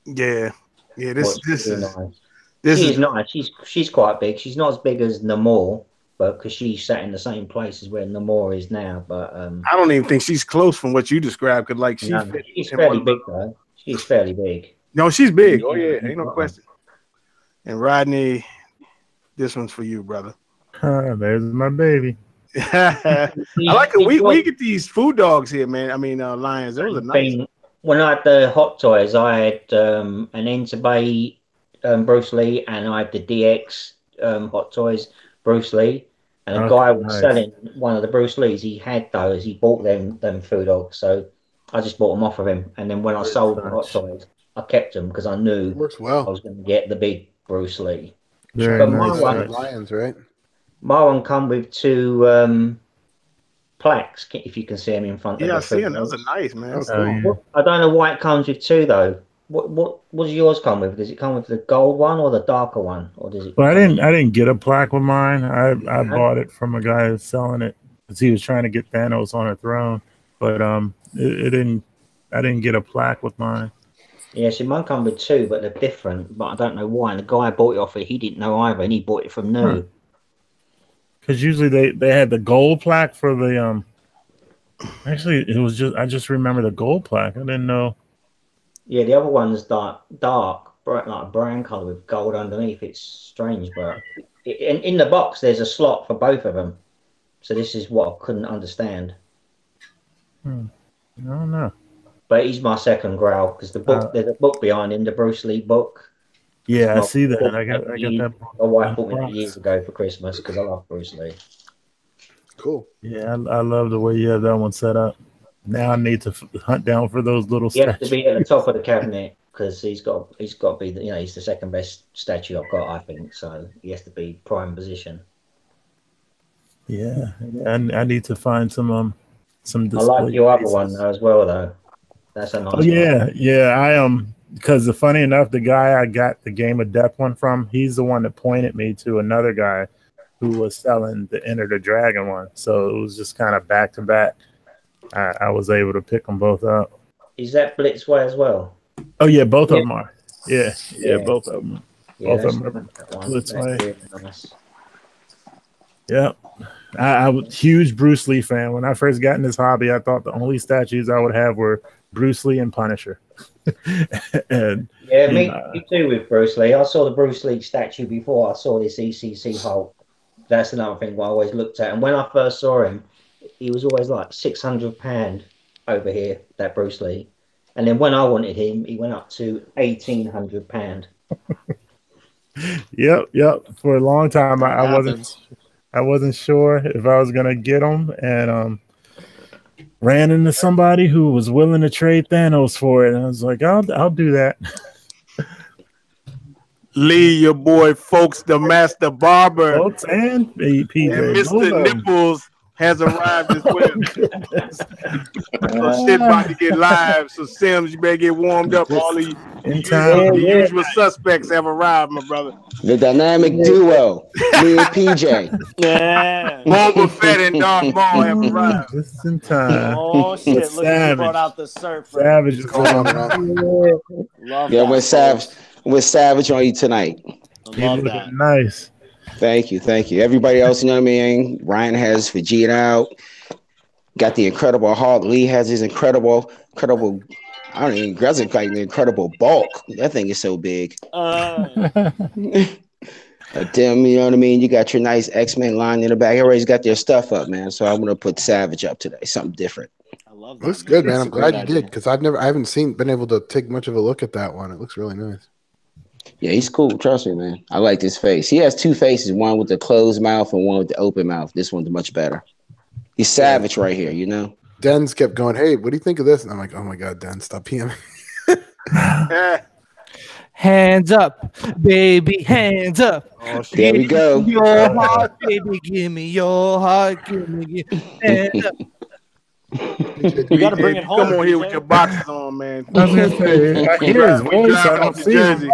Yeah. This is nice. She's nice. She's quite big. She's not as big as Namor, but because she's sat in the same place as where Namor is now. But I don't even think she's close from what you described. Because she's fairly big though. She's fairly big. No, she's big. Oh yeah, ain't no question. And Rodney, this one's for you, brother. There's my baby. I like it. We get these food dogs here, man. I mean, lions. Those are nice. When I had the Hot Toys, I had an Enter Bruce Lee, and I had the DX Hot Toys Bruce Lee. And a guy was selling one of the Bruce Lees. He had those. He bought them food dogs. So I just bought them off of him. And then when I sold the Hot Toys, I kept them because I knew I was going to get the big Bruce Lee. But lions, right? My one come with 2 plaques, if you can see them in front of you. Yeah, I see them. Those are nice, man. I don't know why it comes with 2 though. What does yours come with? Does it come with the gold one or the darker one, or does it? Well, I didn't get a plaque with mine. I bought it from a guy who's selling it because he was trying to get Thanos on a throne, but it didn't. I didn't get a plaque with mine. Yeah, see, mine come with 2, but they're different. But I don't know why. And the guy I bought it off of, he didn't know either, and he bought it from new. Because usually they had the gold plaque for the Actually, it was I just remember the gold plaque. I didn't know. Yeah, the other one's dark, bright, like a brown color with gold underneath. It's strange, but in the box there's a slot for both of them. So this is what I couldn't understand. I don't know. But he's my second Growl because there's a book behind him, the Bruce Lee book. Yeah, I see that. I got that. My wife bought me that years ago for Christmas because I love Bruce Lee. Cool. Yeah, I love the way you have that one set up. Now I need to hunt down for those little He has to statues. be at the top of the cabinet because he's got to be he's the second best statue I've got, I think. So he has to be prime position. Yeah, I need to find some display. I like your other pieces. one though as well though. That's a nice one. Yeah. I am because funny enough, the guy I got the Game of Death one from, he's the one that pointed me to another guy who was selling the Enter the Dragon one. So it was just kind of back to back. I was able to pick them both up. Is that Blitzway as well? Oh yeah, both of them are. Yeah, both of them. Yeah, Both of them are Blitzway. Really nice. Yeah. I was a huge Bruce Lee fan. When I first got in this hobby, I thought the only statues I would have were Bruce Lee and Punisher. And me too with Bruce Lee. I saw the Bruce Lee statue before I saw this ECC Hulk. That's another thing I always looked at. And when I first saw him, he was always like £600 over here, that Bruce Lee. And then when I wanted him, he went up to £1,800. Yep. For a long time, I wasn't sure if I was gonna get him, and ran into somebody who was willing to trade Thanos for it, and I was like, I'll do that. Lee, your boy, folks, the master barber, Folks and PJ, and Mr. Nipples has arrived as well. So shit about to get live. So Sims, you better get warmed up. All the usual suspects have arrived, my brother. The dynamic duo, me and PJ. Yeah. Boba Fett and Darth Maul have arrived. Just in time. Oh shit! Look, you brought out the surf. Savage is going on. Love Yeah, that. we're savage on you tonight. Love that. Nice. Thank you. Everybody else, you know what I mean? Ryan has Vegeta out. Got the Incredible Hulk. Lee has his incredible. I don't even like the Incredible Bulk. That thing is so big. Tim, you know what I mean? You got your nice X-Men line in the back. Everybody's got their stuff up, man. So I'm gonna put Savage up today. Something different. I love that. Looks good, man. I'm glad you did because I haven't been able to take much of a look at that one. It looks really nice. Yeah, he's cool. Trust me, man. I like this face. He has two faces, one with the closed mouth and one with the open mouth. This one's much better. He's savage right here, you know? Den's kept going, hey, what do you think of this? And I'm like, oh my God, Den, stop PMing. Hands up, baby, hands up. Oh, shit. There we go. Your heart, baby, give me your heart, give me hands up. You got to bring it home. Come on here with your boxes on, man. I was gonna say, I hear his voice. I don't see him.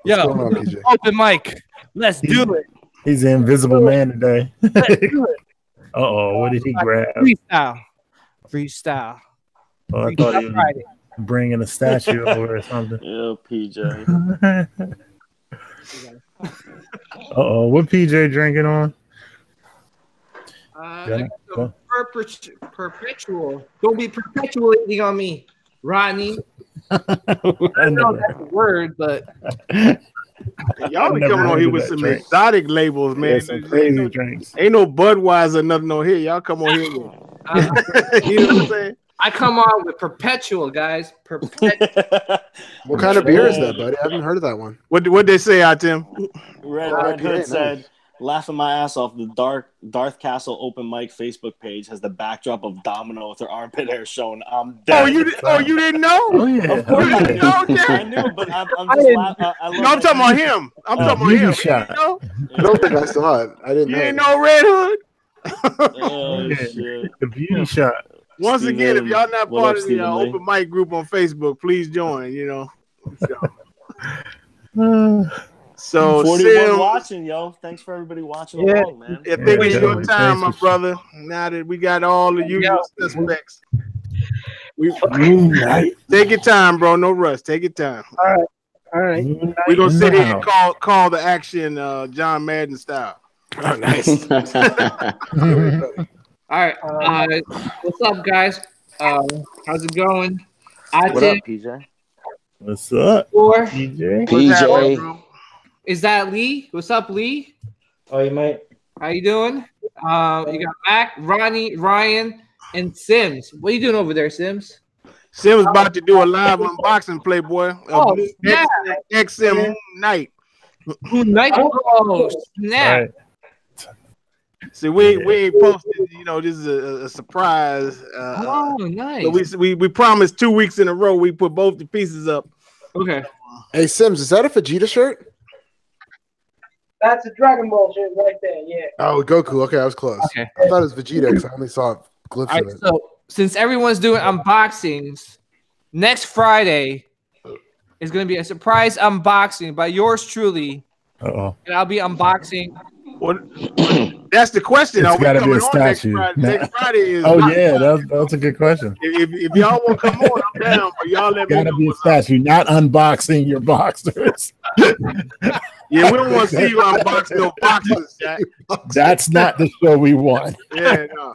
Yo, going on, PJ? open mic. Let's do it. He's the invisible man today. Let's do it. What did he grab? Freestyle. Oh, I thought he was bringing a statue over or something. Yeah, PJ. What PJ drinking on? I got some perpetual. Don't be perpetuating on me, Rodney. I know that's a word, but Y'all be coming on here with some exotic labels, man. Yeah, some crazy drinks. Ain't no Budweiser, nothing on here. Y'all come on here. You know what I'm saying? I come on with perpetual, guys. What kind of beer is that, buddy? I haven't heard of that one. What they say out, Tim? Red Hood said, laughing my ass off, the Darth Castle open mic Facebook page has the backdrop of Domino with her armpit hair showing. I'm dead. Oh, you didn't know? Oh yeah. Of course You didn't know, I Tim? knew, but I'm just laughing. No, I'm talking about him. I'm talking about him. shot. You didn't know? I don't think I saw it. I didn't You know. ain't know Red Hood? Oh, shit. The beauty shot. Once Steven, again, if y'all not what part up, of the Stephen Lee? open mic group on Facebook, please join. You know. So 41 Sim, watching, yo. Thanks for everybody watching Yeah. along, man. I think it's your Yeah, time, my thanks. brother. Now that we got all the usual suspects, take your time, bro. No rush. Take your time. All right. We're gonna sit here and call the action John Madden style. Oh, nice. All right. What's up, guys? How's it going? What up, PJ? What's up, Four. PJ? PJ. Is that Lee? What's up, Lee? Oh, you mate. How you doing? You got Mac, Ronnie, Ryan, and Sims. What are you doing over there, Sims? Sim was about to do a live unboxing, Playboy. Oh, snap. XM Night. Night. Oh, snap. Right. See, we ain't posted. You know, this is a surprise. Oh, nice. So we promised 2 weeks in a row. We put both the pieces up. Okay. Hey Sims, is that a Vegeta shirt? That's a Dragon Ball shirt right there. Yeah. Oh, Goku. Okay, I was close. Okay. I thought it was Vegeta because I only saw clips All of right, it. so since everyone's doing unboxings, next Friday is going to be a surprise unboxing by yours truly, Uh-oh. and I'll be unboxing. Well, that's the question. It's Are we gotta be coming a on next statue. Friday? Next Friday is. Oh yeah, that's a good question. If y'all want to come on, I'm down. But y'all let me Gotta know be a what's up. statue, not unboxing your boxers. Yeah, we don't want to see you unbox no boxes, Jack. That's not the show we want. Yeah, no.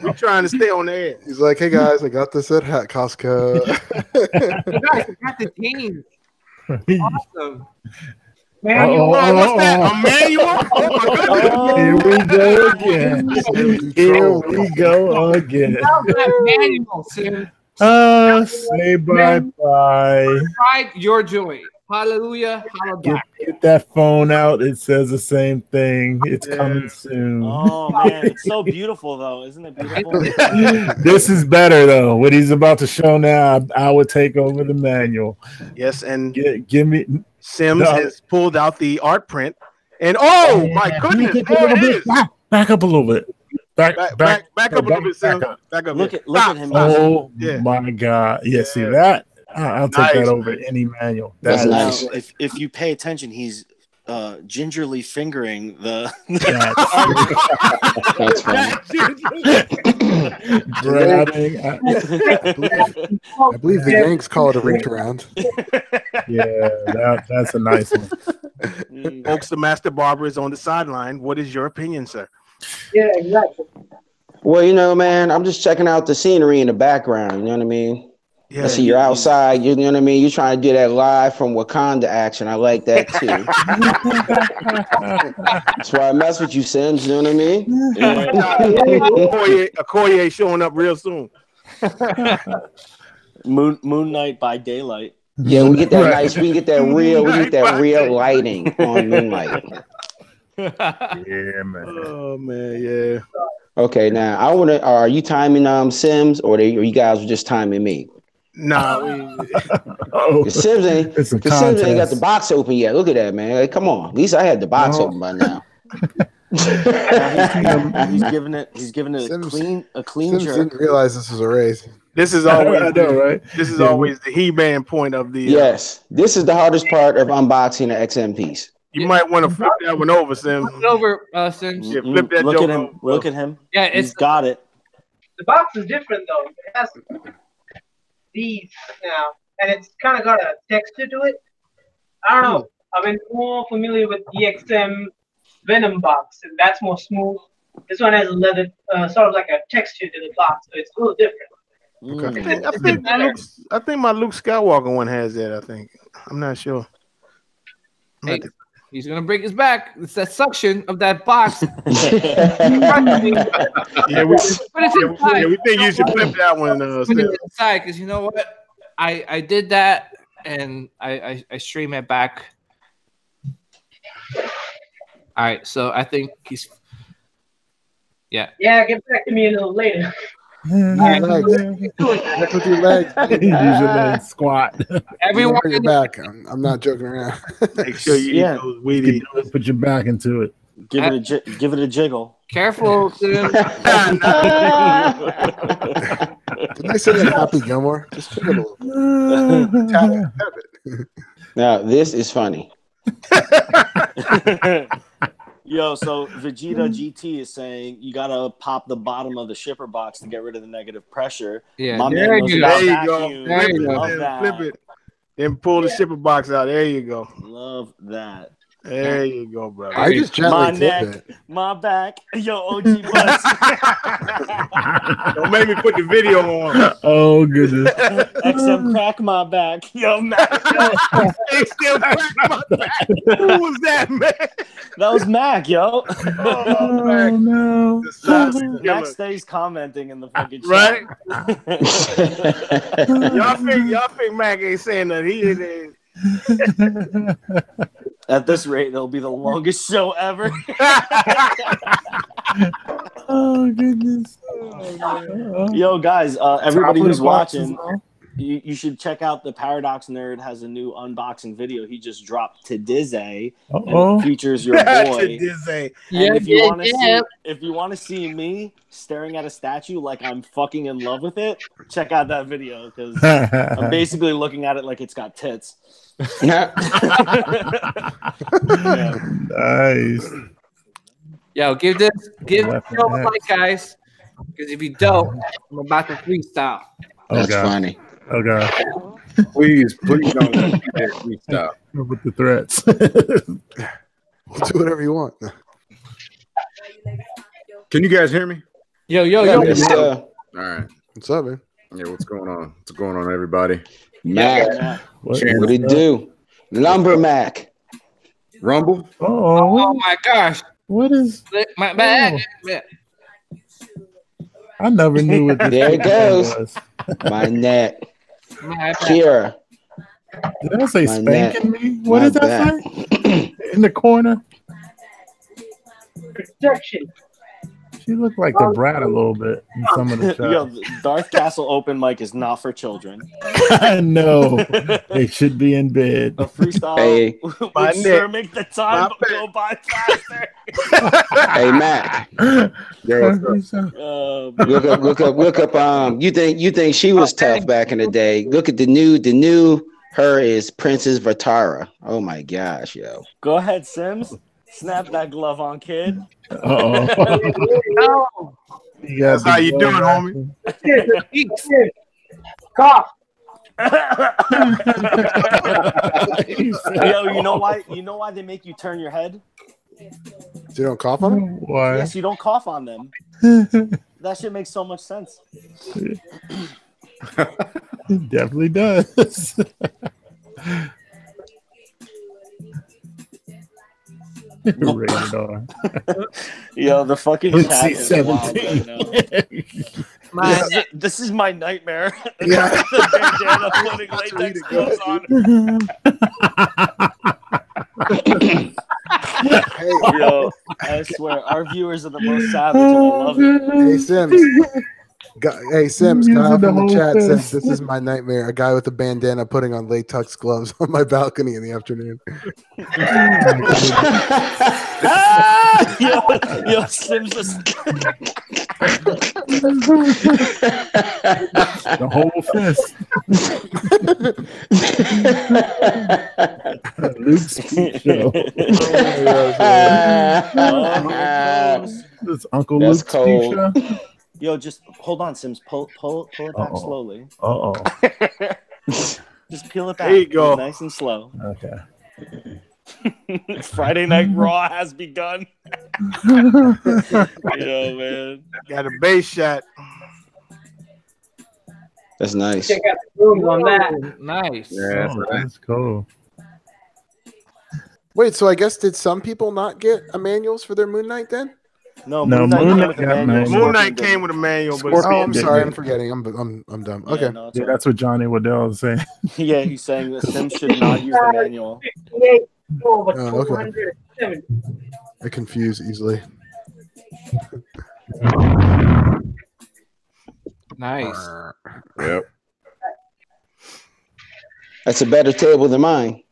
We're trying to stay on the air. He's like, "Hey guys, I got this at Costco." You guys, I got the team. Awesome. Manual? What's that? A manual? Oh my goodness. Here we go again. Here we go again. Manual, Sim. Say bye-bye. Pride your joy. Hallelujah. Hallelujah. Get that phone out. It says the same thing. It's coming soon. Oh man, it's so beautiful though, isn't it beautiful? This is better though. What he's about to show now, I would take over the manual. Yes, and give me. Sims has pulled out the art print, and oh my goodness, there it is. Back up a little bit. Back up a little bit, Sims. Back up. Look at him. Oh my God! Yeah, see that? I'll take that over any manual. That's nice. If you pay attention, he's gingerly fingering the. That's funny. I believe the Yanks call it a reach around. Yeah, that's a nice one. Folks, the master barber is on the sideline. What is your opinion, sir? Yeah, exactly. Well, you know, man, I'm just checking out the scenery in the background. You know what I mean? Yeah, I see you're outside. You know what I mean? You're trying to do that live from Wakanda action. I like that too. That's why I mess with you, Sims. You know what I mean? Yeah. Okoye showing up real soon. Moon Knight by daylight. Yeah, we get that nice. We get that real. We get that real lighting on Moonlight. Yeah, man. Oh man, yeah. Okay, now I want to. Are you timing Sims, or you guys were just timing me? Nah, Sims ain't got the box open yet. Look at that, man. Like, come on. At least I had the box open by now. He's giving it Sims, a clean Sims jerk. didn't realize this was a race. This is always I know, right? This is always the He-Man point of the. Yes, this is the hardest part of unboxing an XM piece. You might want to flip that one over, Sims. Flip it over, Sims. Yeah, flip that. Look at him. over. Look at him. Yeah, He's got it. The box is different though. It has these now, and it's kind of got a texture to it. I don't know. I've been more familiar with DXM Venom box, and that's more smooth. This one has a leather, sort of like a texture to the box, so it's a little different. Okay. I think my Luke Skywalker one has that. I think. I'm not sure. Hey, he's gonna break his back. It's that suction of that box. we think you should flip that one. Put it inside, because you know what? I did that, and I stream it back. All right, so I think he's. Yeah. Yeah, get back to me a little later. Back with your legs. Use your legs, squat. Everyone your back. I'm not joking around. Make sure you eat those Wheaties. Put your back into it. Give it a jiggle. Careful, Tim. Didn't I say that Happy Gilmore? Just check it a little. Tap it. Now this is funny. Yo, so Vegeta GT is saying you gotta pop the bottom of the shipper box to get rid of the negative pressure. Yeah, My there man knows you about go. vacuum. There you go. Love that. Flip it. Then pull the shipper box out. There you go. Love that. There you go, brother. I just My gently tip neck, it. my back, yo, OG butts. Don't make me put the video on. Oh goodness. XM crack my back, yo, Mac. They still crack my back. Who was that, man? That was Mac, yo. Oh, Oh no. The silent Mac killer. stays commenting in the fucking chat. Right? Y'all think Mac ain't saying nothing. He is. At this rate, it'll be the longest show ever. Oh goodness. Yo, guys, everybody Top of who's the box watching, is on. you should check out the Paradox Nerd has a new unboxing video he just dropped to Dizzy, and Uh-oh. it features your boy. Dizzy. And if you want to see me staring at a statue like I'm fucking in love with it, check out that video because I'm basically looking at it like it's got tits. Yeah. Nice. Yo, give this Weapon show a X. like, guys. Because if you don't, I'm about to freestyle. Oh That's god. funny. Oh god. Please don't stop. With the threats. We'll do whatever you want. Can you guys hear me? Yo. Yes, sir. All right. What's up, man? Yeah, what's going on? What's going on, everybody? Mac, What what it do? Lumber Mac. Rumble? Oh my gosh. What is? My bad. I never knew what this There it goes. was. My neck. My bad. Kira. Did I say My spanking neck. me? What My did that say? In the corner. Protection. She looked like the brat a little bit in some of the Yo, shots. Darth Castle open mic is not for children. I know. They should be in bed. A freestyle Hey. My would sure neck. make the time My go by faster. Hey, Mac. Yeah, what's up? Look up. You think she was tough back in the day? Look at the new her is Princess Vatara. Oh my gosh, yo. Go ahead, Sims. Snap that glove on, kid. Uh-oh. You got That's how the you doing, homie. Cough. Yo, you know why? You know why they make you turn your head? So you don't cough on him? Why? Yes, you don't cough on them. That shit makes so much sense. It definitely does. Rated R. Yo, the fucking chat is wild right NC-17. now. This is my nightmare. Yeah. The bandana putting latex gloves on. Hey, Yo, I swear, our viewers are the most savage, and I love it. hey, Sims. Hey, Sims, Using guy the from the whole chat fist. says this is my nightmare. A guy with a bandana putting on latex gloves on my balcony in the afternoon. Ah! Yo, Sims just The whole fist. Luke's show. This Uncle That's Luke's cold. show. Yo, just hold on, Sims. Pull it back slowly. Uh-oh. Just peel it back. There you go. Nice and slow. Okay. Friday Night Raw has begun. Yo, man. Got a base shot. That's nice. Check out the rooms on that. Nice. Yeah, that's Oh, right. that's cool. Wait, so I guess did some people not get a manuals for their Moon Knight then? No, No, Moon Moon Knight came with a Knight got manual. manual. Moon Scorpion Knight didn't. came with a manual, but Scorpion Oh, I'm did sorry, it. I'm forgetting. I'm dumb. Yeah, Okay. no, it's Yeah, all that's what Johnny Waddell is saying. right. Yeah, he's saying that Sims should not use the manual. 68 over Oh, okay. 207. I confuse easily. Nice. Yep. That's a better table than mine.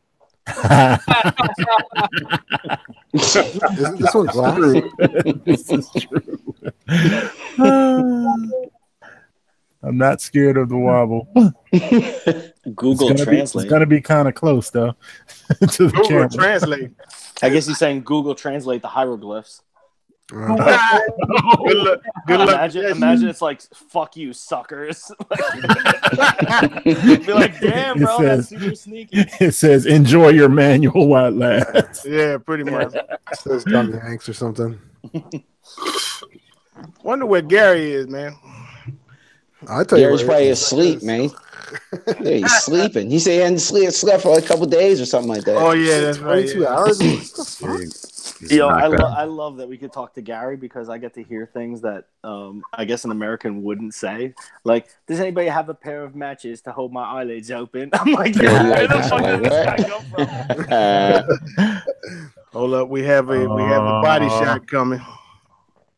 Isn't this one glass? This is true. I'm not scared of the wobble. Google It's Translate. gonna be kind of close though to the Google camera. Translate. I guess he's saying Google Translate the hieroglyphs. Good luck. Good luck. Imagine it's like, fuck you, suckers. Be like, damn, bro, that's super sneaky. It says, enjoy your manual while it lasts. Yeah, pretty much. It says Tommy Hanks or something. Wonder where Gary is, man. I tell you, Gary's probably asleep, man. Yeah, he's sleeping. He said he hadn't slept for like a couple days or something like that. Oh yeah, that's right. 22 hours. Yo, I love that we could talk to Gary because I get to hear things that I guess an American wouldn't say. Like, does anybody have a pair of matches to hold my eyelids open? I'm like, where the fuck did this guy come from? Hold up, we have a body shot coming.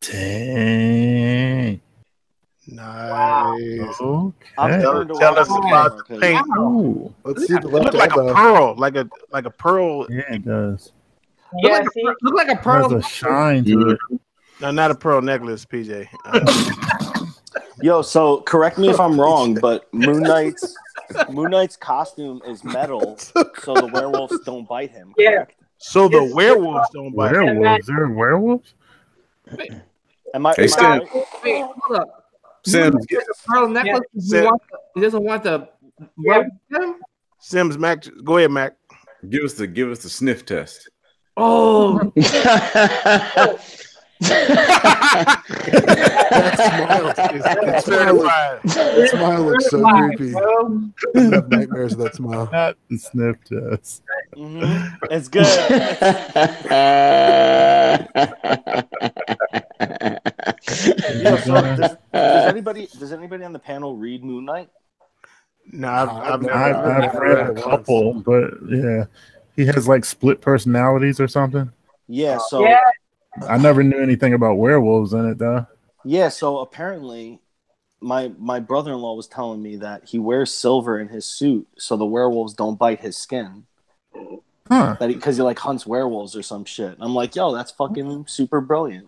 Dang. Nice. Okay. Tell us about the paint. Ooh. Let's see the It looks like a pearl, like a pearl. Yeah, it does. Yeah, look like a pearl. There's a shine to it. No, not a pearl necklace, PJ. Yo, so correct me if I'm wrong, but Moon Knight's costume is metal, so the werewolves don't bite him. Correct? So the werewolves don't bite him. Werewolves? There are werewolves? Am I? Hey, Sam. Wait, hold up. Sam, He has a pearl necklace. He doesn't want the. Sims, Mac, go ahead, Mac. give us the sniff test. Oh. That smile looks so creepy. I have nightmares of that smile. Not the sniff test. Mm-hmm. It's good. Yo, so does anybody on the panel read Moon Knight? No, I've I've read a couple, but yeah, he has like split personalities or something. Yeah, so I never knew anything about werewolves in it though. Yeah, so apparently my brother-in-law was telling me that he wears silver in his suit so the werewolves don't bite his skin. Huh. Because he like hunts werewolves or some shit. I'm like, yo, that's fucking super brilliant.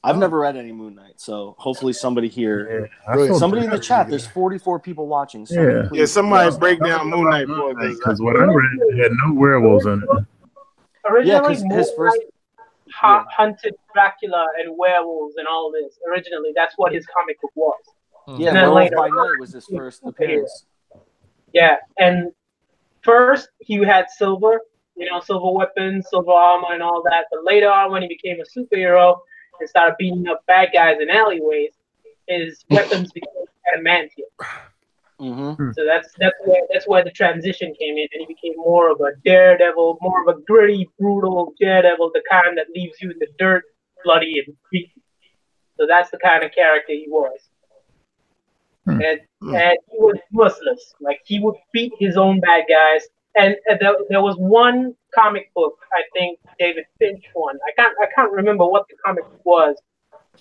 I've never read any Moon Knight, so hopefully somebody here, somebody in the chat. There's 44 people watching. So somebody break down Moon Knight for us. Because what I read, he had no werewolves in it. Originally, Yeah, his first hunted Dracula and werewolves and all this. Originally, that's what his comic book was. Yeah, Werewolf by Night was his first appearance. Yeah, and first he had silver, silver weapons, silver armor, and all that. But later on, when he became a superhero and started beating up bad guys in alleyways, his weapons became adamantium. Mm-hmm. So that's where the transition came in, and he became more of a daredevil, more of a gritty, brutal daredevil, the kind that leaves you in the dirt, bloody and beaten. So that's the kind of character he was. And he was merciless. Like, he would beat his own bad guys. And there was one comic book, I think David Finch one. I can't remember what the comic was,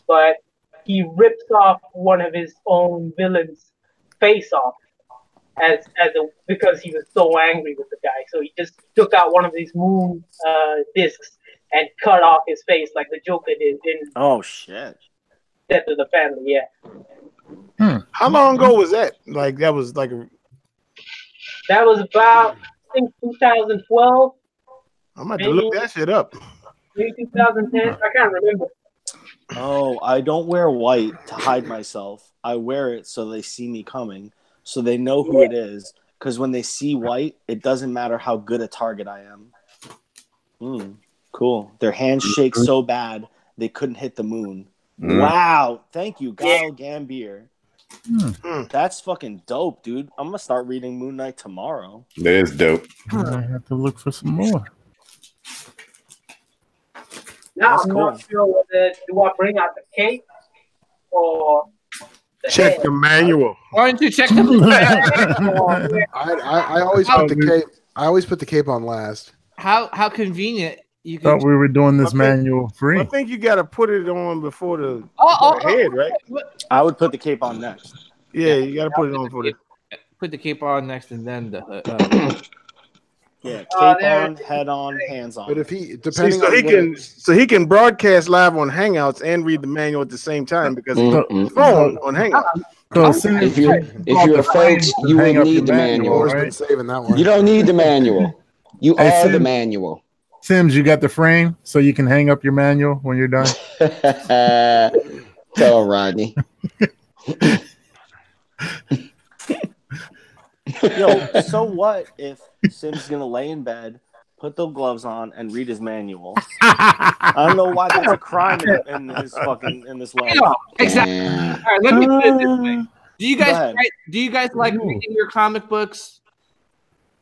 but he rips off one of his own villains' face off because he was so angry with the guy. So he just took out one of these moon discs and cut off his face like the Joker did in Oh shit. Death of the Family. Yeah. How long ago was that? Like, that was like that was about, I think, 2012. I'm about to look that shit up. Maybe 2010. I can't remember. Oh, I don't wear white to hide myself. I wear it so they see me coming, so they know who it is. Because when they see white, it doesn't matter how good a target I am. Cool. Their hands shake so bad they couldn't hit the moon. Wow. Thank you, Guile Gambier. That's fucking dope, dude. I'm gonna start reading Moon Knight tomorrow. That is dope. I have to look for some more. Now That's I'm cool. not sure whether do I bring out the cape or the Check head. the manual. Why don't you check the I always put the cape. I always put the cape on last. How convenient you Thought can. we were doing this I think- manual free. I think you got to put it on before the head, right? I would put the cape on next. Yeah, you got to put it on for the. Put the cape on next, and then the. Yeah, cape there on, head on, hands on. But if he See, depending so on he what- can broadcast live on Hangouts and read the manual at the same time because he's on the phone on Hangouts. So since If you're folks, you hang won't up need your the manual, manual. Laura's been right? saving that one. You don't need the manual. You Hey, are the Sim. manual. Sims, you got the frame so you can hang up your manual when you're done. Tell Rodney. Yo, so what if Sim's gonna lay in bed, put the gloves on, and read his manual? I don't know why that's a crime in this life. Yeah, exactly. Yeah. All right, let me put it this way. Do you Go guys ahead. like reading your comic books?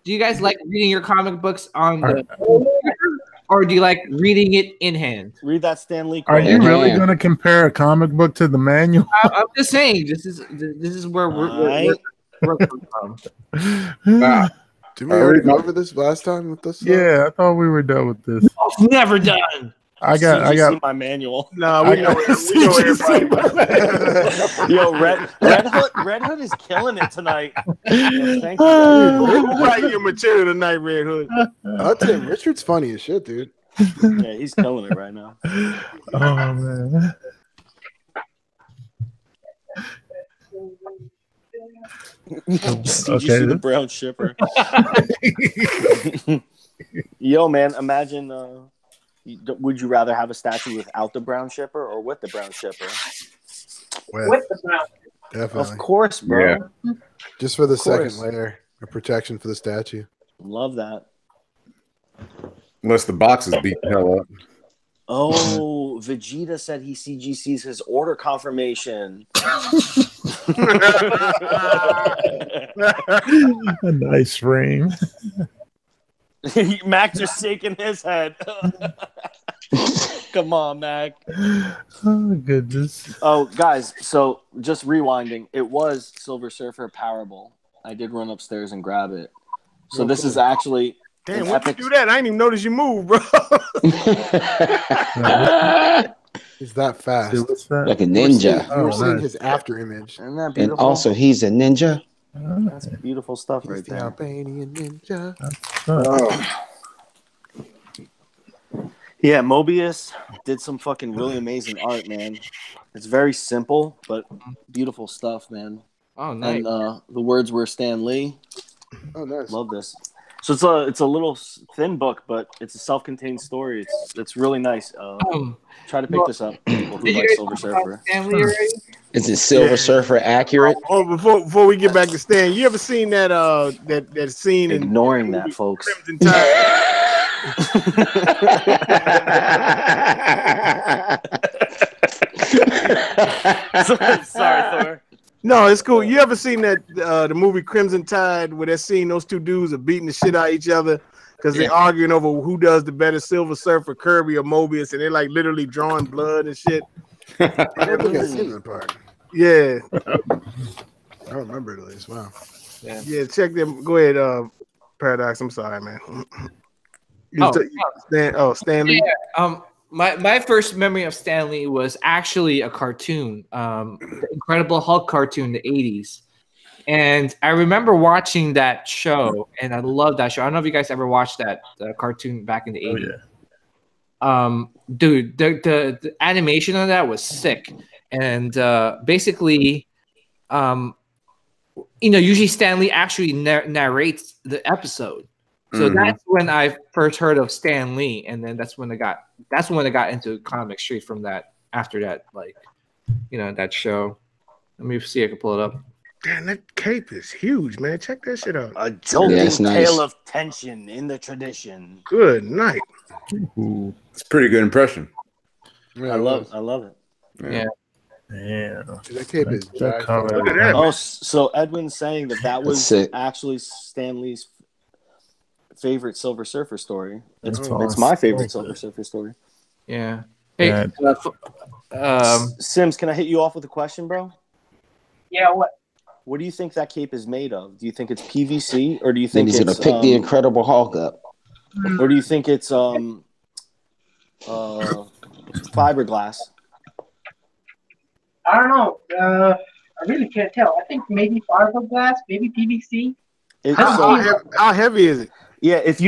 Do you guys like reading your comic books on the computer, or do you like reading it in hand? Read that Stan Lee Are quote. you really going to compare a comic book to the manual? I'm just saying this is where we're from. Did we already read my- go over this last time with this? Yeah, I thought we were done with this. Never done. I got my manual. No, we know everybody. Yo, Red Hood is killing it tonight. Yo, thank you. Guys. Who write your material tonight, Red Hood? I'll tell you, Richard's funny as shit, dude. Yeah, he's killing it right now. Oh man. CGC the brown shipper. Yo, man, imagine. Would you rather have a statue without the brown shipper or with the brown shipper? With the brown. Definitely. Of course, bro. Yeah. Just for the Of course. second layer of protection for the statue. Love that. Unless the box is beat the hell up. Oh, Vegeta said he CGC's his order confirmation. A nice frame. Mac just shaking his head. Come on, Mac. Oh goodness. Oh, guys, so just rewinding. It was Silver Surfer Parable. I did run upstairs and grab it. So this is actually Damn, an when epic. you do that? I didn't even notice you move, bro. He's that fast. Dude, what's that? Like a ninja. You were Oh, seeing nice. his after image. Isn't that And beautiful? also, he's a ninja. That's beautiful stuff He's right the there. Albanian ninja. Yeah, Mobius did some fucking really amazing art, man. It's very simple, but beautiful stuff, man. Oh, nice. And the words were Stan Lee. Oh, nice. Love this. So it's a little thin book, but it's a self-contained story. It's really nice. Try to pick this up, people who Did you like guys Silver talk about Surfer. Stanley already? Is it Silver Surfer accurate? Oh, before we get back to Stan, you ever seen that that scene in Ignoring that, folks. Crimson Tide? Sorry, Thor. No, it's cool. You ever seen that the movie Crimson Tide, where they're seeing those two dudes are beating the shit out of each other because they're arguing over who does the better, Silver Surfer, Kirby, or Mobius, and they're like literally drawing blood and shit. I don't think I've seen that part. Yeah, I remember it at least. Wow. yeah. Check them. Go ahead, Paradox. I'm sorry, man. Stan Lee. Yeah. My first memory of Stanley was actually a cartoon, the Incredible Hulk cartoon in the 80s. And I remember watching that show, and I love that show. I don't know if you guys ever watched that cartoon back in the 80s. Oh, yeah. Dude, the animation on that was sick. And basically, usually Stanley actually narrates the episode. So that's when I first heard of Stan Lee, and then that's when I got into comics straight from that. After that, that show. Let me see if I can pull it up. Damn, that cape is huge, man. Check that shit out. A jolting it's nice. tale of tension in the tradition. Good night. Ooh. It's a pretty good impression. Yeah, I love it. Yeah. Yeah. That cape is That jacked cover. up. Look at that. Oh, so Edwin's saying that was sick. actually Stan Lee's favorite Silver Surfer story. It's That's my awesome. favorite Silver Surfer story. Yeah. Hey, Sims, can I hit you off with a question, bro? Yeah, what? What do you think that cape is made of? Do you think it's PVC, or do you Then think he's gonna it's pick the Incredible Hulk up. or do you think it's fiberglass? I don't know. I really can't tell. I think maybe fiberglass, maybe PVC. It's, How heavy is it? yeah, if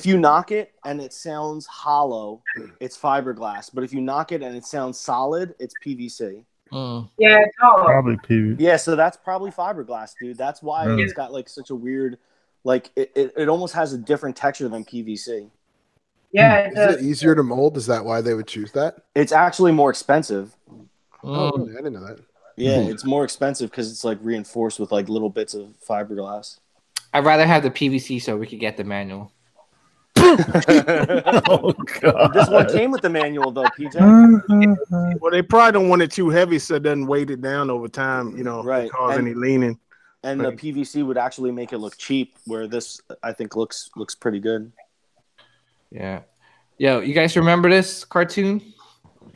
you knock it and it sounds hollow, it's fiberglass. But if you knock it and it sounds solid, it's PVC. Yeah, it's hollow. Probably PV. Yeah, so that's probably fiberglass, dude. That's why it's got like such a weird, like it almost has a different texture than PVC. Yeah, Is it easier to mold? Is that why they would choose that? It's actually more expensive. Oh, really? I didn't know that. Yeah, it's more expensive because it's like reinforced with like little bits of fiberglass. I'd rather have the PVC so we could get the manual. Oh, God. This one came with the manual though, PJ. Well, they probably don't want it too heavy so it doesn't weight it down over time, Right. cause any leaning. And the PVC would actually make it look cheap, where this I think looks pretty good. Yeah. Yo, you guys remember this cartoon?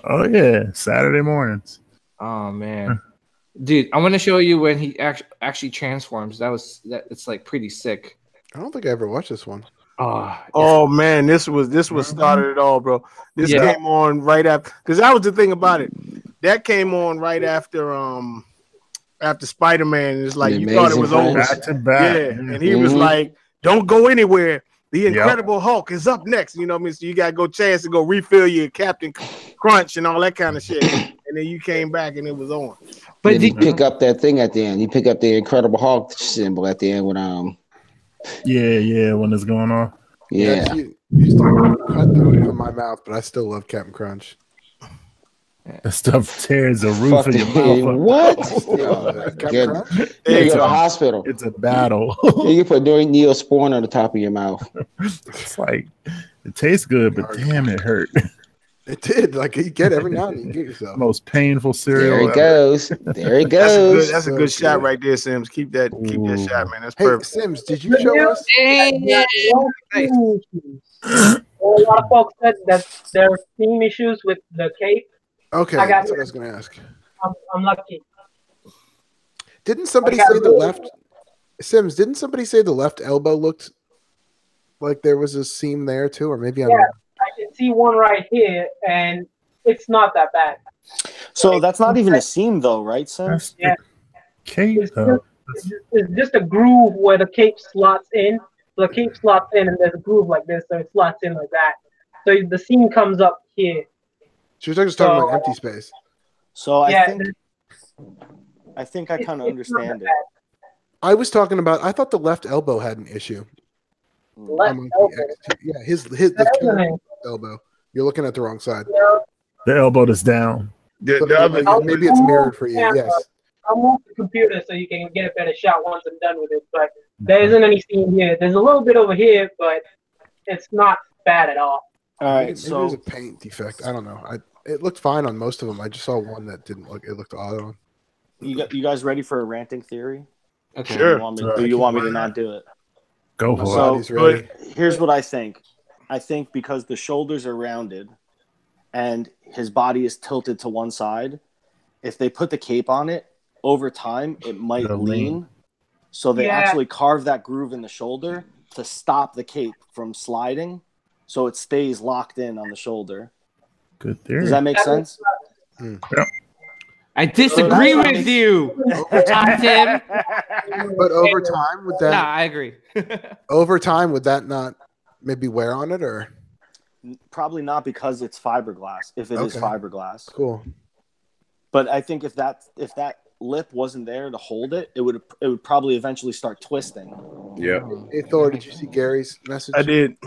Oh, yeah. Saturday mornings. Oh man. Dude, I want to show you when he actually transforms. It's like pretty sick. I don't think I ever watched this one. Oh man, this was started it all, bro. This came on right after, because that was the thing about it. That came on right after Spider-Man. It's like The you thought it Amazing was over. Back to back. Yeah, and he was like, "Don't go anywhere. The Incredible Hulk is up next." You know what I mean? So you gotta go chance to go refill your Captain Crunch and all that kind of shit. And then you came back and it was on. But did you pick up that thing at the end? You pick up the Incredible Hulk symbol at the end with Yeah, when it's going on. Yeah. You started to cut through it from my mouth, but I still love Captain Crunch. That stuff tears the roof of your mouth up. What? Captain Crunch? You go to the hospital. It's a battle. You put Neosporin on the top of your mouth. It's like it tastes good, but damn, it hurt. It did. Like you get every now and then you get yourself. Most painful cereal. There it goes. There it goes. That's a good shot right there, Sims. Keep that shot, man. That's Hey, perfect. Sims, did you show us? A lot of folks said that there are theme issues with the cape. Okay, I got that's what I was going to ask. I'm lucky. Didn't somebody say the left? Sims, didn't somebody say the left elbow looked like there was a seam there too, or maybe I'm Yeah, I can see one right here, and it's not that bad. So that's not even a seam though, right, Sims? Yeah. Cape, It's just a groove where the cape slots in. The cape slots in, and there's a groove like this, so it slots in like that. So the seam comes up here. She was just talking about empty space. So Yeah, I think I kind of understand it. I was talking about. I thought the left elbow had an issue. Left Among the elbow. X2. Yeah, the killing elbow. You're looking at the wrong side. the elbow that's down. Maybe it's mirrored for you. Yes. I'll move the computer so you can get a better shot once I'm done with it. But there isn't any seam here. There's a little bit over here, but it's not bad at all. All right, Maybe so there's a paint defect. I don't know. It looked fine on most of them. I just saw one that didn't look. It looked odd on. you guys ready for a ranting theory? Okay. Sure. Do you want me to not do it? Go for So Body's ready. here's what I think. I think because the shoulders are rounded and his body is tilted to one side, if they put the cape on it, over time it might It'll lean. lean. So they Yeah. actually carve that groove in the shoulder to stop the cape from sliding, so it stays locked in on the shoulder. Good theory. Does that make sense? I disagree with you, Tim. But over time, would Nah, that I agree. would that not maybe wear on it or Probably not, because it's fiberglass. If it is Okay. fiberglass, cool? but I think if that lip wasn't there to hold it, it would probably eventually start twisting. Yeah. Hey Thor, did you see Gary's message? I did.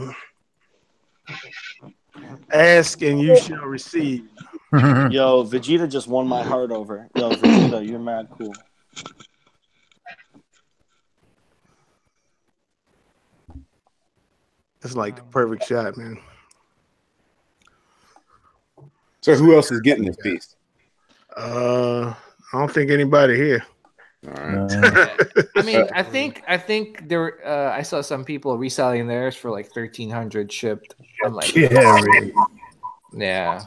Ask and you shall receive. Yo, Vegeta just won my heart over. Yo, Vegeta, you're mad cool. It's like the perfect shot, man. So who else is getting this piece? I don't think anybody here. All right. I mean, I think there were, I saw some people reselling theirs for like 1,300 shipped. I'm like, Gary. yeah.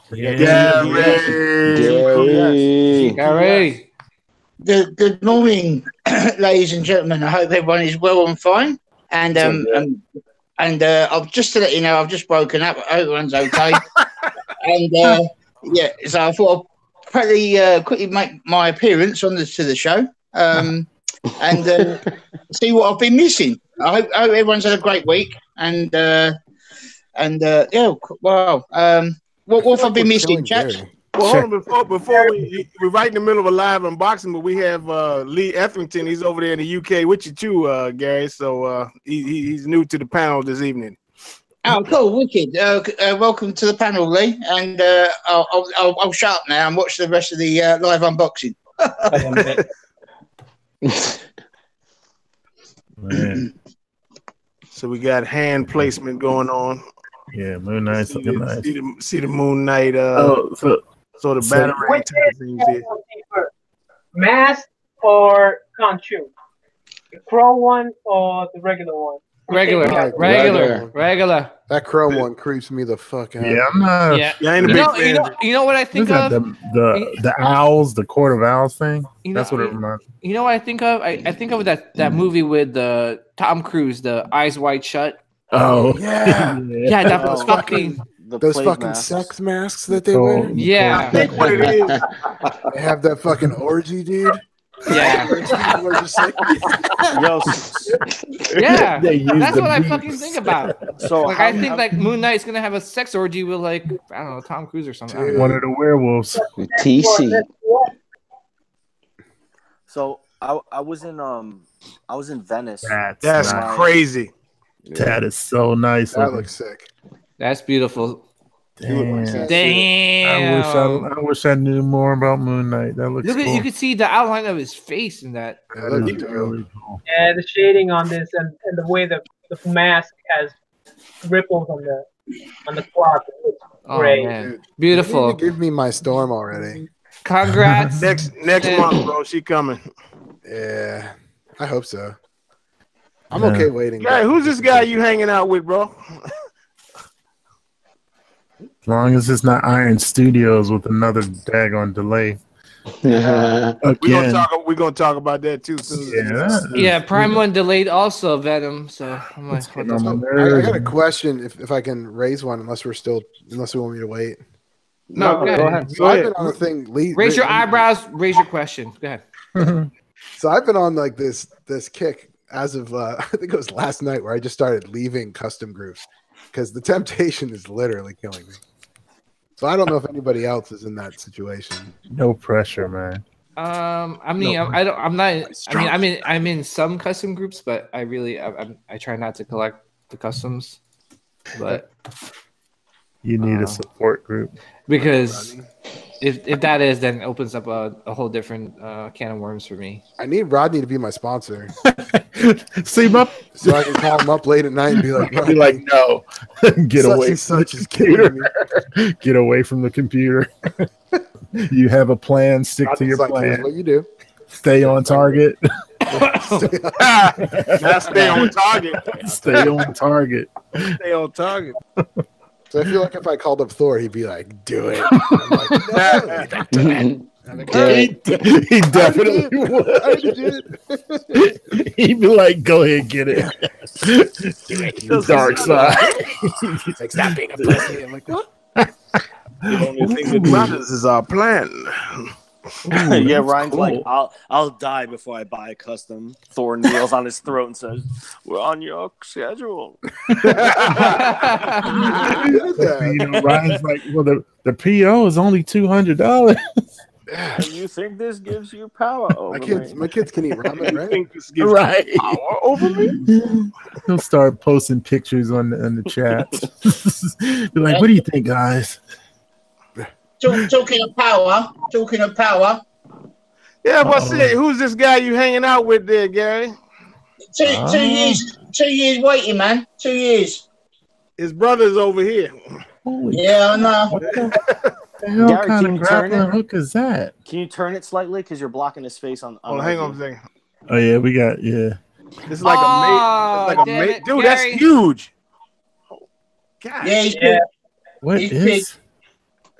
Gary. Good morning, ladies and gentlemen. I hope everyone is well and fine. And I've just to let you know, I've just woken up. Everyone's okay. And yeah, so I thought I'd probably quickly make my appearance to the show. And see what I've been missing. I hope everyone's had a great week. And yeah, wow. What have I been missing, chaps? Well, hold on, before we're right in the middle of a live unboxing, but we have Lee Etherington. He's over there in the UK with you too, Gary. So he's new to the panel this evening. Oh, cool, wicked. Welcome to the panel, Lee. And I'll shut up now and watch the rest of the live unboxing. Man. So we got hand placement going on. Yeah, Moon Knight's looking nice. See the Moon Knight. So the so- battery Which type things here. Mask or Conchu? The chrome one or the regular one? Regular. That chrome one creeps me the fuck out. Yeah, I'm not. Yeah. Yeah, I ain't a big fan. You know what I What's think that? of? The owls, the Court of Owls thing. That's what it reminds me. You know what I think of? I think of that movie with Tom Cruise, the Eyes Wide Shut. Oh Yeah. Yeah, that was fucking. Those fucking sex masks that they wear. Yeah. I think what it is. They have that fucking orgy, dude. Yeah. People are just like, Yeah. They use That's the what I beats. fucking think about. So Like I think like Moon Knight's gonna have a sex orgy with like I don't know Tom Cruise or something. I don't know. One of the werewolves. TC. So I was in Venice. That's nice. crazy. That is so nice. that looks sick. That's beautiful. Damn. Damn. I wish I knew more about Moon Knight. That looks Look at cool. you could see the outline of his face in that. That is really cool. Yeah, the shading on this and the way the mask has ripples on the cloth. It's Oh great. man, Dude, beautiful. You need to give me my storm already. Congrats. Next Yeah. month, bro. She coming. Yeah, I hope so. I'm Yeah. okay waiting. Guy, who's this guy you hanging out with, bro? As long as it's not Iron Studios with another daggone delay. Again. We're gonna talk about that too soon. Yeah, Prime One delayed also Venom, so I'm like, what the on my fuck? nerves. I got a question if I can raise one unless we want me to wait. No, go ahead. So I've been on a thing. Raise your eyebrows. Raise your question. Go ahead. So I've been on like this kick as of I think it was last night where I just started leaving custom groups because the temptation is literally killing me. So I don't know if anybody else is in that situation. No pressure, man. I mean, I'm not. I mean, I'm in some custom groups, but I really, I try not to collect the customs. But You need a support group. because if that is, then it opens up a whole different can of worms for me. I need Rodney to be my sponsor See him up. so I can call him up late at night and be like, Be like, no, get such away and from the such is killing me. computer. Get away from the computer. You have a plan. Stick to your Rodney's like, here's plan. what you do. Stay on target. Now stay on target. Stay on target. Stay on target. So I feel like if I called up Thor, he'd be like, do it. I'm like, no, don't do it. I'm like, He definitely I would. already did. He'd be like, go ahead, get it. Dark side. It's like, stop being a pussy. I'm like, what? The only thing that matters is our plan. Yeah, Ryan's like, I'll die before I buy a custom. Thor kneels on his throat and says, "We're on your schedule." Ryan's like, well, the PO is only $200. And you think this gives you power over me? My kids can eat ramen, You right? think this gives Right. you power over me? He'll start posting pictures on the chat. Be like, what do you think, guys? Talking of power. Yeah, what's it? Who's this guy you hanging out with there, Gary? Two years waiting, man. 2 years. His brother's over here. Holy Yeah, I know. what the hell Gary, kind can of you turn grappling it? hook is that? Can you turn it slightly because you're blocking his face on? Oh, hang on a second. Oh yeah, we got This is like Oh, a mate. It's like a damn mate. it, Dude, Gary. that's huge. Oh, God. Yeah, he's big. what He's is?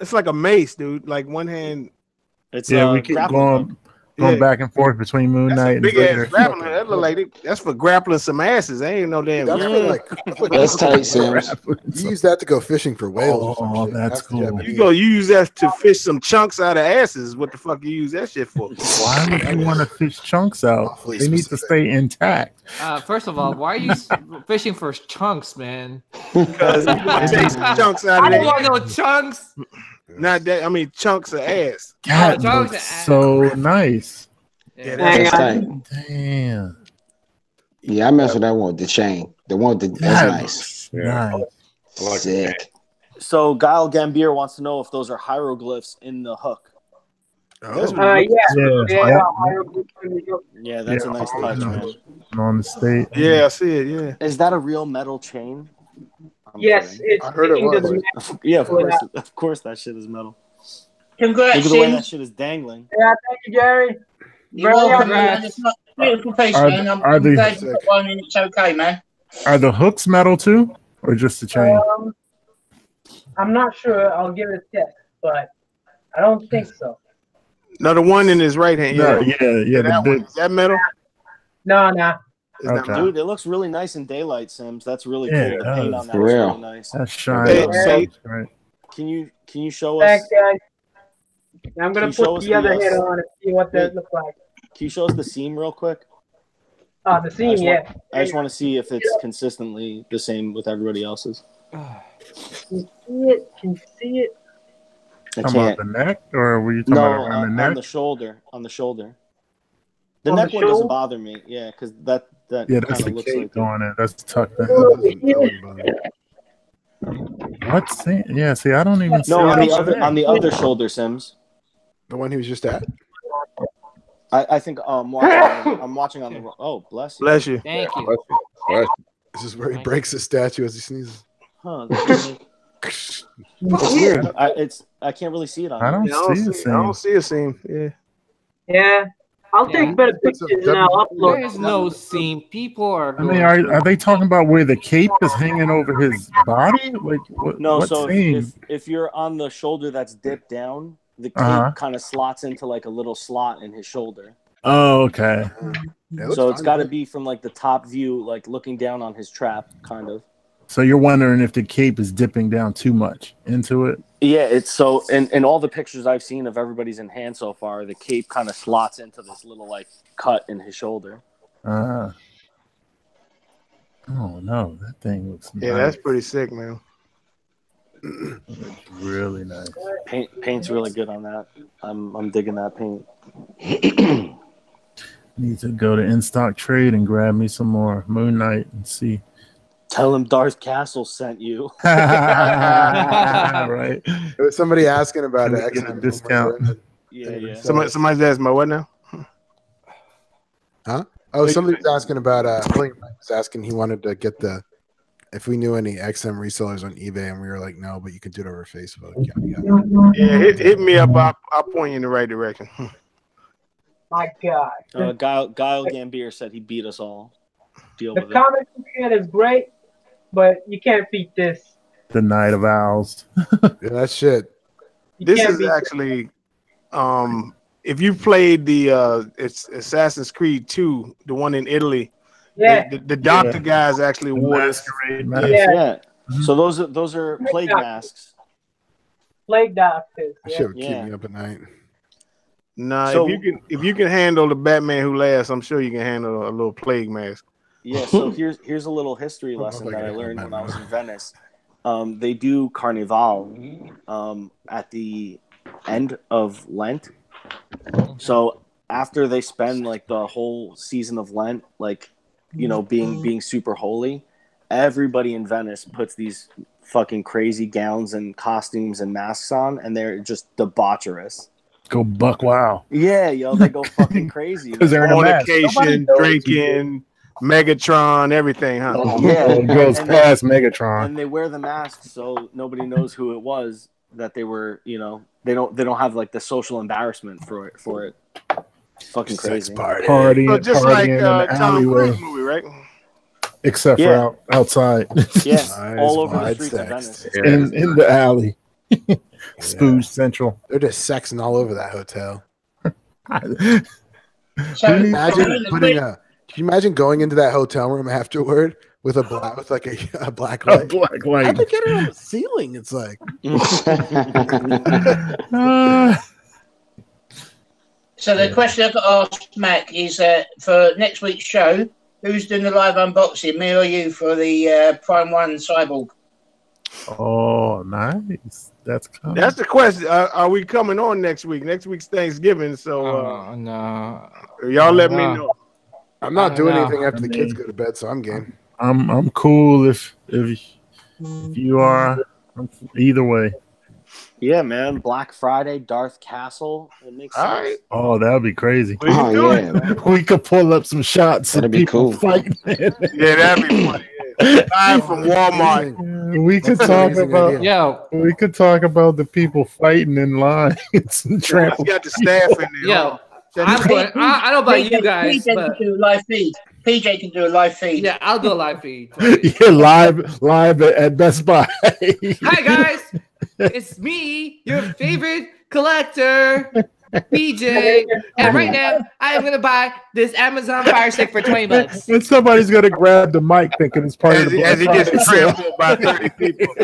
It's like a mace, dude. Like one hand. It's Yeah, we keep grappling hook. Yeah. going back and forth between Moon That's Knight a and big Vader. ass grappling hook. That look like that's for grappling some asses. Ain't no damn. That's for That's tight, Sims. You use that to go fishing for whales. or some Oh, shit. that's cool. Japanese. You use that to fish some chunks out of asses. What the fuck you use that shit for? Why would you want to fish chunks out? Awfully They need to specific. stay intact. First of all, why are you fishing for chunks, man? Because you want to take some chunks out I of don't there. want no chunks. Not that. I mean chunks of ass. God, chunks looks are- so nice. Yeah, That's that's tight. Damn. Yeah, I mess with that one with the chain. The one with the, that's nice. Nice. like Sick. So Guile Gambier wants to know if those are hieroglyphs in the hook. That's what Yeah, it looks like. Yeah, that's a nice touch, man. On the state. Yeah, I see it. Yeah. Is that a real metal chain? I'm Yes, kidding. it's I heard it sticking to was. the Yeah, of course that shit is metal. Congrats, Look at the way that Sims. shit is dangling. Yeah, thank you, Jerry. You're Very welcome, man. congrats. It's not a beautiful piece, Are- man. I'm are the- glad you got one and it's okay, man. Are the hooks metal too, or just the chain? I'm not sure. I'll give it a check, but I don't think so. No, the one in his right hand. No, Yeah, yeah, the that big. one. Is that metal? No. Is that Okay. metal? Dude, it looks really nice in daylight, Sims. That's really Yeah, cool. it The paint does. on that For is real. really nice. That's shiny. Hey, That's right. Can you show Thanks, us? guys. I'm Can gonna you show put us the other the, head on and see what wait. that looks like. Can you show us the seam real quick? The seam, yeah. I just want to see if it's consistently the same with everybody else's. Can you see it? I Talking about can't. the neck, or were you talking No, about around the neck? on the shoulder. On the shoulder. The On neck the one doesn't shoulder? bother me. Yeah, because that Yeah, kind that's of the looks cape like on it. That's tucked in. That wouldn't bother me. What seam? Yeah, see, I don't even see no on it the other neck. on the other shoulder, Sims. The one he was just at. I think I'm watching on the. Oh, bless you. Bless you. Thank you. This is where he breaks the statue as he sneezes. Huh? It's weird. I can't really see it on. I here. don't see a I seam. don't see a seam. Yeah. Yeah. I'll take better pictures and I'll upload. There is no seam. People are. I mean, are they talking about where the cape is hanging over his body? Like, No, what so seam? if you're on the shoulder that's dipped down, the cape kind of slots into like a little slot in his shoulder. Oh, okay. So it's got to be from like the top view, like looking down on his trap, kind of. So you're wondering if the cape is dipping down too much into it? Yeah, it's so in all the pictures I've seen of everybody's in hand so far, the cape kind of slots into this little like cut in his shoulder. Oh no, that thing looks Yeah, nice. that's pretty sick, man. It's really nice. Paint's really good on that. I'm digging that paint. Need to go to In Stock Trade and grab me some more Moon Knight and see. Tell him Darth Castle sent you. Right. There was somebody asking about it. Get a discount. Yeah. Somebody's asking about what now? Huh? Oh, somebody was asking about. William was asking. He wanted to get if we knew any XM resellers on eBay, and we were like, no, but you can do it over Facebook. Yeah, hit me up. I'll point you in the right direction. My God. Guile Gambier said he beat us all. Deal The with it. comic book head is great, but you can't beat this. The Night of Owls. Yeah, that shit. This is actually, if you played the it's Assassin's Creed 2, the one in Italy, Yeah. the doctor guys actually wore this. Yeah. So those are plague masks. Plague doctors. That shit would keep me up at night. Nah, So- if you can handle the Batman Who Laughs, I'm sure you can handle a little plague mask. Yeah, so here's a little history lesson that I learned when I was in Venice. They do Carnival at the end of Lent. So after they spend like the whole season of Lent, like, you know, being super holy, everybody in Venice puts these fucking crazy gowns and costumes and masks on, and they're just debaucherous. Go buck wow. Yeah, yo, they go fucking crazy. Because they're in a mask. Fornication, drinking, Megatron, everything, huh? Yeah, It goes and past Megatron. and they wear the masks so nobody knows who it was that they were. You know, they don't have like the social embarrassment for it. Fucking crazy. Party, So just partying like in the Tom alleyway. Cruise movie, right? Except Yeah. for outside. Yeah, Nice all over the wide streets of sex. Venice. in the alley. Spooge Central. They're just sexing all over that hotel. So, Can you imagine can you imagine going into that hotel room afterward with a black A light? black How'd light. they get it on the ceiling? It's like So the question I've got to ask Mac is for next week's show, who's doing the live unboxing, me or you, for the Prime 1 Cyborg? Oh, nice. That's coming. That's the question. Are we coming on next week? Next week's Thanksgiving, so Oh no. y'all let me know. I'm not doing know. anything after the I kids mean- go to bed, so I'm game. I'm cool if If you are, either way. Yeah, man. Black Friday, Darth Castle. It makes All sense. right. Oh, that would be crazy. We can do it. yeah, We could pull up some shots That'd of be people cool. fighting. Yeah, that'd be funny. Yeah. Live from Walmart. Amazing. We could That's an talk amazing about. idea. Yo, We could talk about the people fighting in lines and Let's trample. got the staff in there. yo, Hold on. I'm going. I don't know about you guys, PJ but can do a live feed. PJ can do a live feed. yeah, I'll do a live feed. Yeah, live at Best Buy. Hi guys, it's me, your favorite collector, PJ, and right now I am gonna buy this Amazon Fire Stick for $20. And somebody's gonna grab the mic thinking it's part of the As he gets Black Friday trampled by 30 people.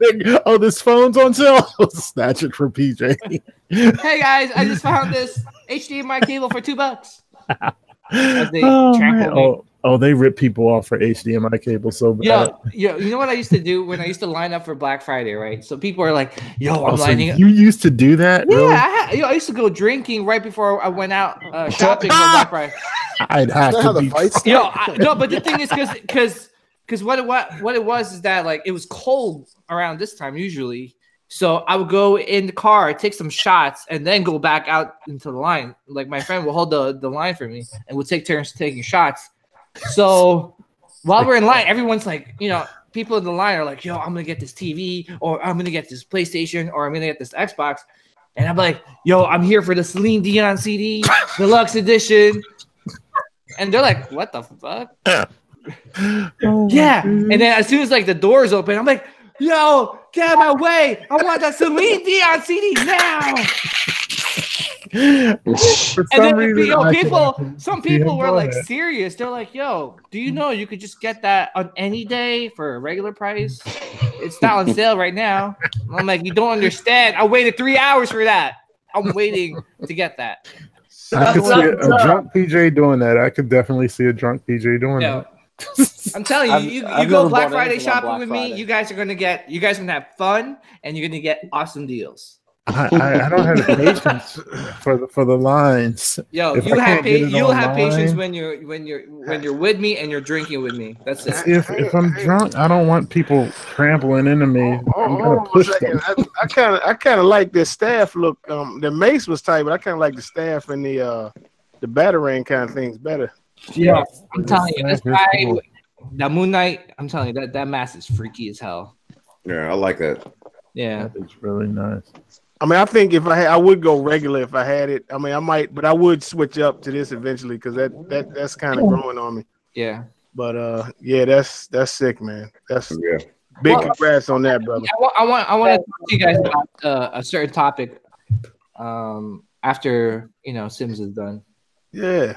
sale. Oh, this phone's on sale. Snatch it from PJ. Hey guys, I just found this HDMI cable for $2. As they Oh, trample man. me. Oh, they rip people off for HDMI cable so bad. Yo, you know what I used to do when I used to line up for Black Friday, right? So people are like, "Yo, I'm Oh, so lining up." you used to do that? Yeah, Really? I used to go drinking right before I went out shopping for Black Friday. I'd have Is that how to the be. fights Yo, start? no, but the thing is, because what it was is that like it was cold around this time usually, so I would go in the car, take some shots, and then go back out into the line. Like my friend will hold the line for me, and we'll take turns taking shots. So while we're in line, everyone's like, people in the line are like, "Yo, I'm gonna get this TV, or I'm gonna get this PlayStation, or I'm gonna get this Xbox," and I'm like, "Yo, I'm here for the Celine Dion CD, deluxe edition," and they're like, "What the fuck?" Yeah, and then as soon as like the doors open, I'm like, "Yo, get out of my way! I want that Celine Dion CD now!" For And then reason, some see him people were doing like that. serious. They're like, "Yo, do you know you could just get that on any day for a regular price? It's not on sale right now." I'm like, "You don't understand. I waited 3 hours for that. I'm waiting to get that." I could see a drunk PJ doing that. I could definitely see a drunk PJ doing Yo, that. I'm telling you, I've you go never Black bought Friday anything on shopping Black with me. Friday. You guys are gonna have fun, and you're gonna get awesome deals. I don't have the patience for the lines. Yo, If you I have can't get it you'll have patience online- when you're with me and you're drinking with me. That's it. If I'm drunk, I don't want people trampling into me. I'm Hold gonna on a push second. them. I kind of like this staff look. The mace was tight, but I kind of like the staff and the batarang kind of things better. Yeah, I'm telling you, this That's guy, cool. that Moon Knight. I'm telling you that mask is freaky as hell. Yeah, I like that. Yeah, It's really nice. I mean, I think if I would go regular if I had it. I mean, I might, but I would switch up to this eventually because that's kind of growing on me. yeah. But yeah, that's sick, man. That's Yeah. big. Well, Congrats on that, brother. I want to talk to you guys about a certain topic. After Sims is done. Yeah,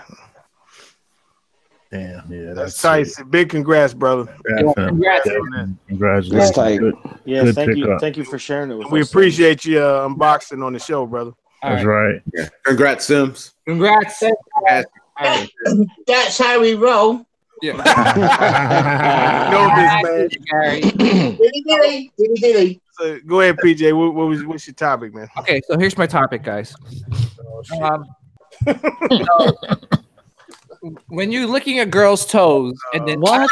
Damn, yeah, that's tight. Big congrats, brother. Definitely. Congrats. Definitely. Congratulations. That's tight. Good. Yeah, Good thank you, pickup. thank you for sharing it with We us. appreciate you unboxing on the show, brother. All That's right. right. Yeah. Congrats, Sims. Congrats. All right. That's how we roll. Yeah. Know this, man. Gary. Dilly dilly. So, go ahead, PJ. What's your topic, man? Okay, so here's my topic, guys. When you're licking a girl's toes, and then What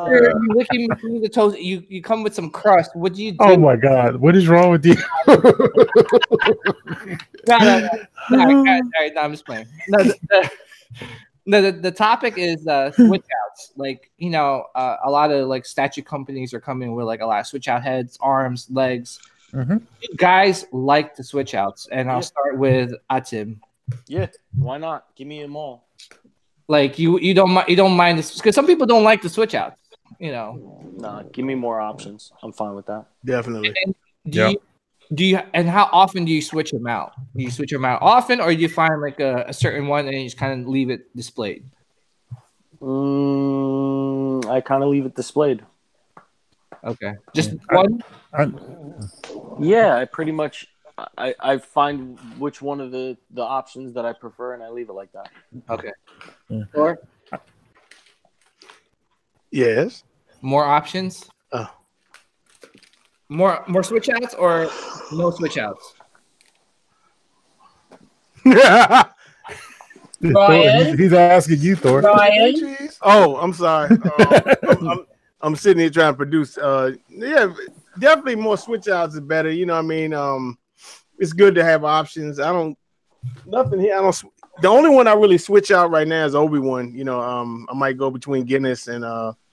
you're licking between the toes, you come with some crust. What do you do? Oh my God, what is wrong with you? No, I'm just playing. The topic is switch outs. Like, a lot of like statue companies are coming with like a lot of switch out heads, arms, legs. Mhm. You guys like the switch outs, and I'll start with Atim. Yeah, why not? Give me them all. Like you don't mind this because some people don't like the switch outs. Nah, give me more options. I'm fine with that. Definitely. And do you and how often do you switch them out? Do you switch them out often, or do you find like a certain one and you just kind of leave it displayed? I kind of leave it displayed. Okay, just one. Yeah, I pretty much I find which one of the options that I prefer and I leave it like that. Okay. Yeah. Or Yes. more options? Oh. More switch outs or no switch outs? Ryan? He's asking you, Thor. Ryan? Oh, I'm sorry. I'm sitting here trying to produce. Yeah, definitely more switch outs is better. You know what I mean? It's good to have options. I don't nothing here. I don't. The only one I really switch out right now is Obi-Wan. You know, I might go between Guinness and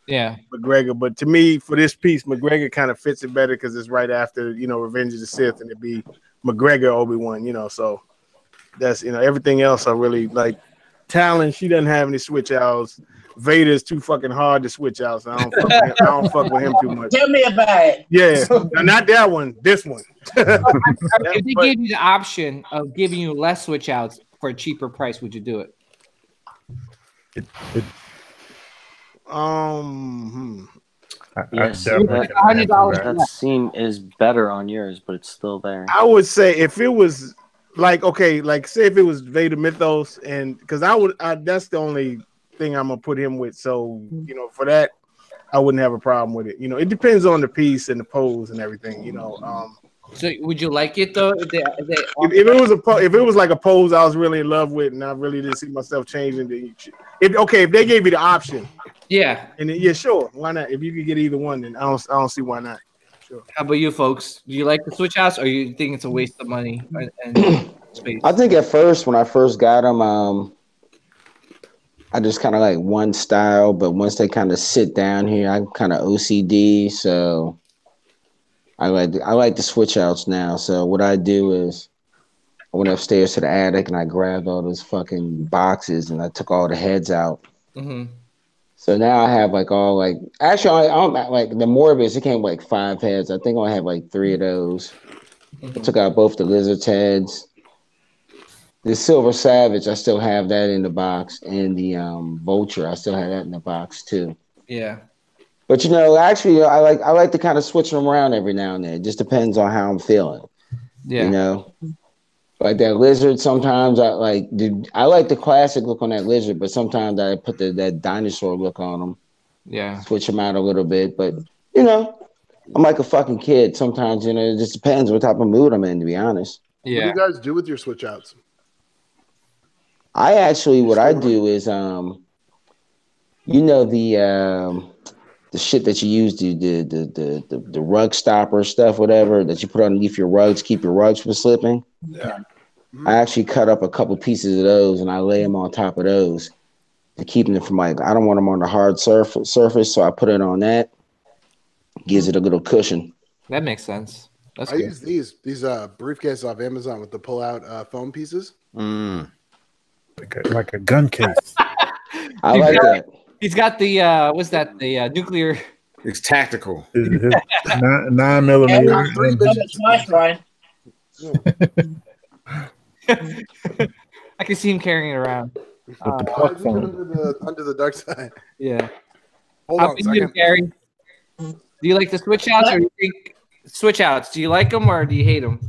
Yeah. McGregor, but to me, for this piece, McGregor kind of fits it better because it's right after Revenge of the Sith, and it'd be McGregor Obi-Wan. So that's everything else I really like. Talon, she doesn't have any switch outs. Vader's too fucking hard to switch out, so I don't fuck with him. I don't fuck with him too much. Tell me about it. Yeah, no, not that one. This one. If they gave you the option of giving you less switch outs for a cheaper price, would you do it? Yes, $100 seam is better on yours, but it's still there. I would say if it was say if it was Vader Mythos, and because that's the only thing I'm gonna put him with. So for that, I wouldn't have a problem with it. It depends on the piece and the pose and everything. So would you like it though? If it was like a pose I was really in love with, and I really didn't see myself changing, if they gave you the option, yeah, and then, sure, why not? If you could get either one, then I don't see why not. Sure. How about you folks? Do you like the switch outs, or you think it's a waste of money and space? I think at first, when I first got them, I just kind of like one style, but once they kind of sit down here, I'm kind of OCD, so I like the switch outs now. So what I do is I went upstairs to the attic and I grabbed all those fucking boxes and I took all the heads out. Mm-hmm. So now I have actually I don't like the Morbius. It came with 5 heads. I think I have 3 of those. Mm-hmm. I took out both the lizard's heads. The Silver Savage, I still have that in the box, and the Vulture, I still have that in the box too. Yeah. But actually, I like to kind of switch them around every now and then. It just depends on how I'm feeling. Yeah. Like that lizard. Sometimes I like the classic look on that lizard, but sometimes I put that dinosaur look on them. Yeah. Switch them out a little bit, but I'm like a fucking kid. Sometimes it just depends what type of mood I'm in. To be honest. Yeah. What do you guys do with your switch outs? I actually, what I do is, the shit that you use, the rug stopper stuff, whatever that you put underneath your rugs, keep your rugs from slipping. Yeah. I actually cut up a couple pieces of those and I lay them on top of those to keep them from I don't want them on the hard surface, so I put it on that. Gives it a little cushion. That makes sense. I use these briefcases off Amazon with the pull-out foam pieces. Like a gun case. I like that. He's got the what's that? The nuclear. It's tactical. 9mm. That's nice, Ryan. I can see him carrying it around. Under the dark side. Yeah. Hold on a second. Gary? Do you like the switch outs, or do you think switch outs? Do you like them or do you hate them?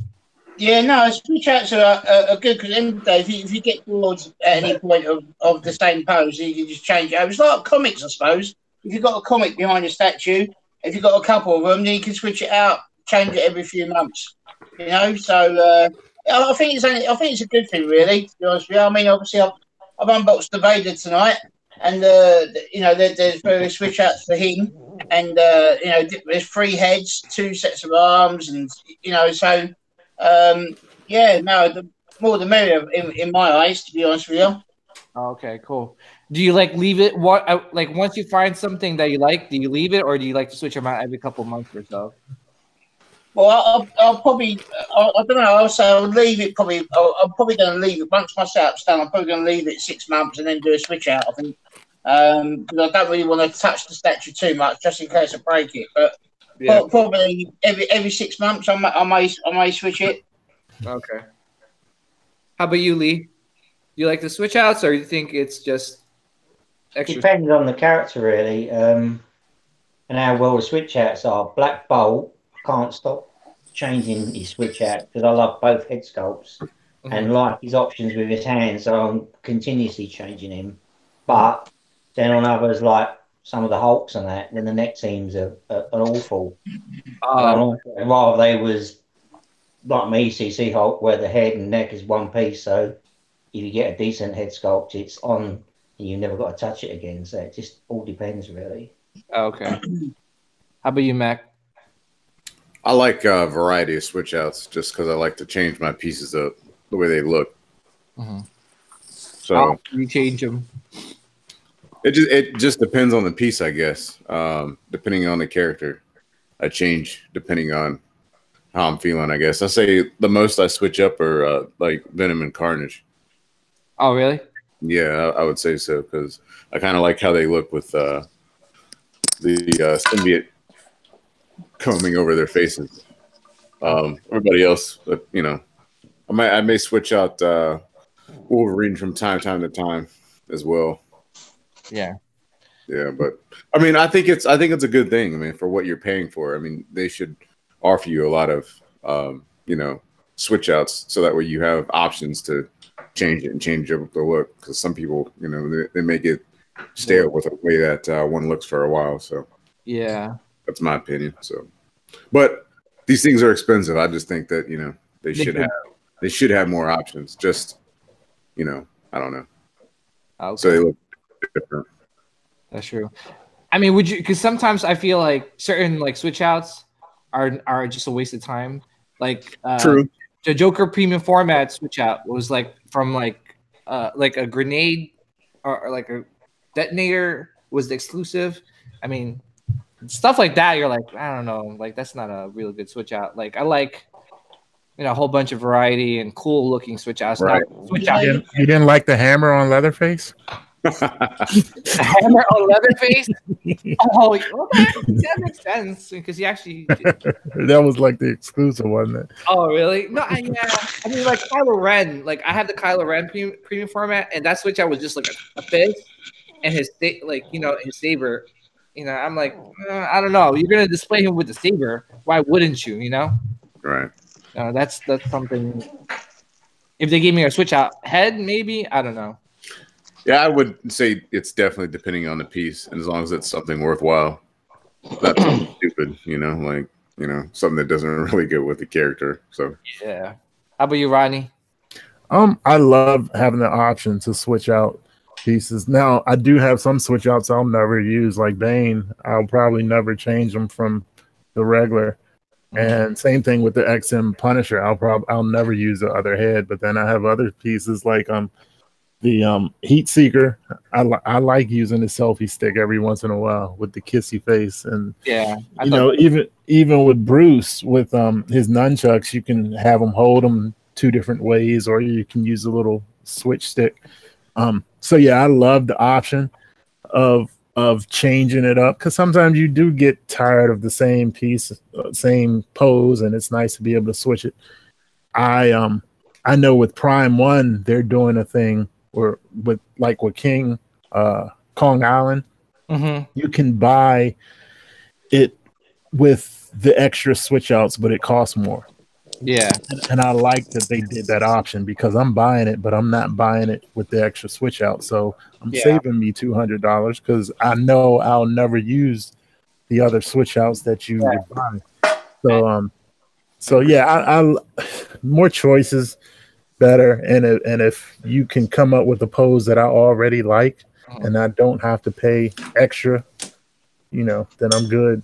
Yeah, no, switch outs are good because in the day, if you get towards at any point of the same pose, you can just change it. It's like comics, I suppose. If you've got a comic behind a statue, if you've got a couple of them, then you can switch it out, change it every few months. So I think it's a good thing, really. To be honest with you, I mean, obviously, I've unboxed the Vader tonight, and there's various switch outs for him, and there's 3 heads, 2 sets of arms, and so. The more the merrier in my eyes, to be honest with you. Okay, cool. Do you leave it? Once you find something that you like, do you leave it, or do you like to switch them out every couple months or so? Well, I'll probably, I don't know. I'll say I'll leave it. I'm probably going to leave it once my setup's done. I'm probably going to leave it 6 months and then do a switch out. I think because I don't really want to touch the statue too much, just in case I break it. But probably every 6 months, I may switch it. Okay. How about you, Lee? You like the switch outs, or you think it's just extra? Depends on the character, really, and how well the switch outs are. Black Bolt, I can't stop changing his switch out because I love both head sculpts and like his options with his hands, so I'm continuously changing him. But then on others, like some of the Hulks and that, then the neck seams are awful. Rather they was like me, CC Hulk, where the head and neck is one piece. So if you get a decent head sculpt, it's on you never got to touch it again. So it just all depends, really. Okay. How about you, Mac? I like a variety of switch outs just because I like to change my pieces up the way they look. So you change them. it just depends on the piece, I guess. Depending on the character, I change depending on how I'm feeling. I guess I say the most I switch up are like Venom and Carnage. Oh, really? Yeah, I would say so because I kind of like how they look with the symbiote combing over their faces. Everybody else, you know, I may switch out Wolverine from time to time as well. Yeah. Yeah, but I mean, I think it's a good thing. I mean, for what you're paying for, I mean, they should offer you a lot of you know, switch outs so that way you have options to change it and change up the look. Because some people, you know, they may get stale with the way that one looks for a while. So yeah, that's my opinion. So, but these things are expensive. I just think that, you know, they should have more options. Just, you know, I don't know. Okay. So they look different. That's true. I mean, would you? Because sometimes I feel like certain like switch outs are just a waste of time. Like True. The Joker premium format switch out was like from like a grenade or like a detonator was the exclusive. I mean, stuff like that. You're like, I don't know, like that's not a really good switch out. Like I like, you know, a whole bunch of variety and cool looking switch outs. Right. Not switch out. You didn't like the hammer on Leatherface? The hammer on Leatherface. Oh, okay, that makes sense because he actually. That was like the exclusive, wasn't it? Oh, really? No, I mean, like Kylo Ren. Like I have the Kylo Ren premium format, and that switch out was just like a fist and his like you know his saber. You know, I'm like, I don't know. You're gonna display him with the saber. Why wouldn't you? You know. Right. That's something. If they gave me a switch out head, maybe I don't know. Yeah, I would say it's definitely depending on the piece, and as long as it's something worthwhile, not something stupid, you know, like, you know, something that doesn't really go with the character. So yeah. How about you, Rodney? I love having the option to switch out pieces. Now, I do have some switch outs I'll never use, like Bane. I'll probably never change them from the regular. And same thing with the XM Punisher. I'll never use the other head, but then I have other pieces like the Heat Seeker. I like using the selfie stick every once in a while with the kissy face, and yeah, you know, even with Bruce with his nunchucks, you can have him hold them two different ways, or you can use a little switch stick. So yeah, I love the option of changing it up because sometimes you do get tired of the same piece, same pose, and it's nice to be able to switch it. I know with Prime 1 they're doing a thing or with King Kong Island, you can buy it with the extra switch outs, but it costs more. Yeah. And I like that they did that option because I'm buying it, but I'm not buying it with the extra switch out. So I'm saving me $200 because I know I'll never use the other switch outs that you would buy. So yeah, I more choices, better. And if you can come up with a pose that I already like and I don't have to pay extra, you know, then I'm good.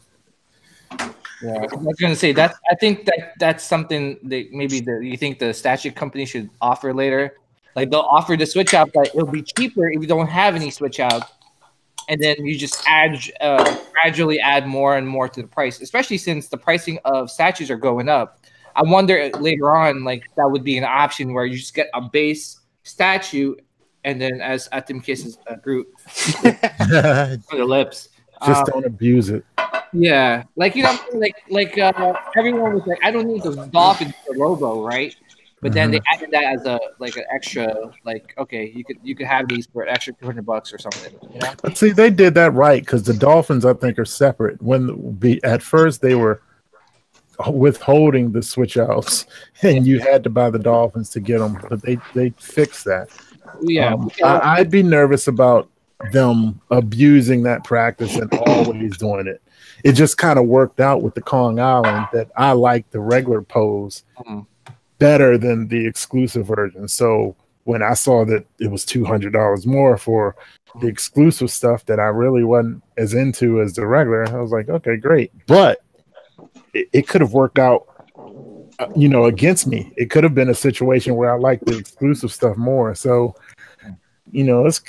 Yeah, I was gonna say that. I think that's something that maybe you think the statue company should offer later. Like they'll offer the switch out, but it'll be cheaper if you don't have any switch out, and then you just gradually add more and more to the price. Especially since the pricing of statues are going up. I wonder later on, like that would be an option where you just get a base statue, and then as Atim kisses Groot for the lips. Just don't abuse it. Yeah, like you know, like everyone was like, I don't need the dolphin for Robo, right? But then they added that as an extra, like okay, you could have these for an extra $200 or something. You know? But see, they did that right because the dolphins, I think, are separate. At first they were withholding the switch outs, and you had to buy the dolphins to get them, but they fixed that. Yeah, I'd be nervous about them abusing that practice and always doing it. It just kind of worked out with the Kong Island that I like the regular pose better than the exclusive version. So when I saw that it was $200 more for the exclusive stuff that I really wasn't as into as the regular, I was like, okay, great. But it could have worked out, against me. It could have been a situation where I like the exclusive stuff more. So, there's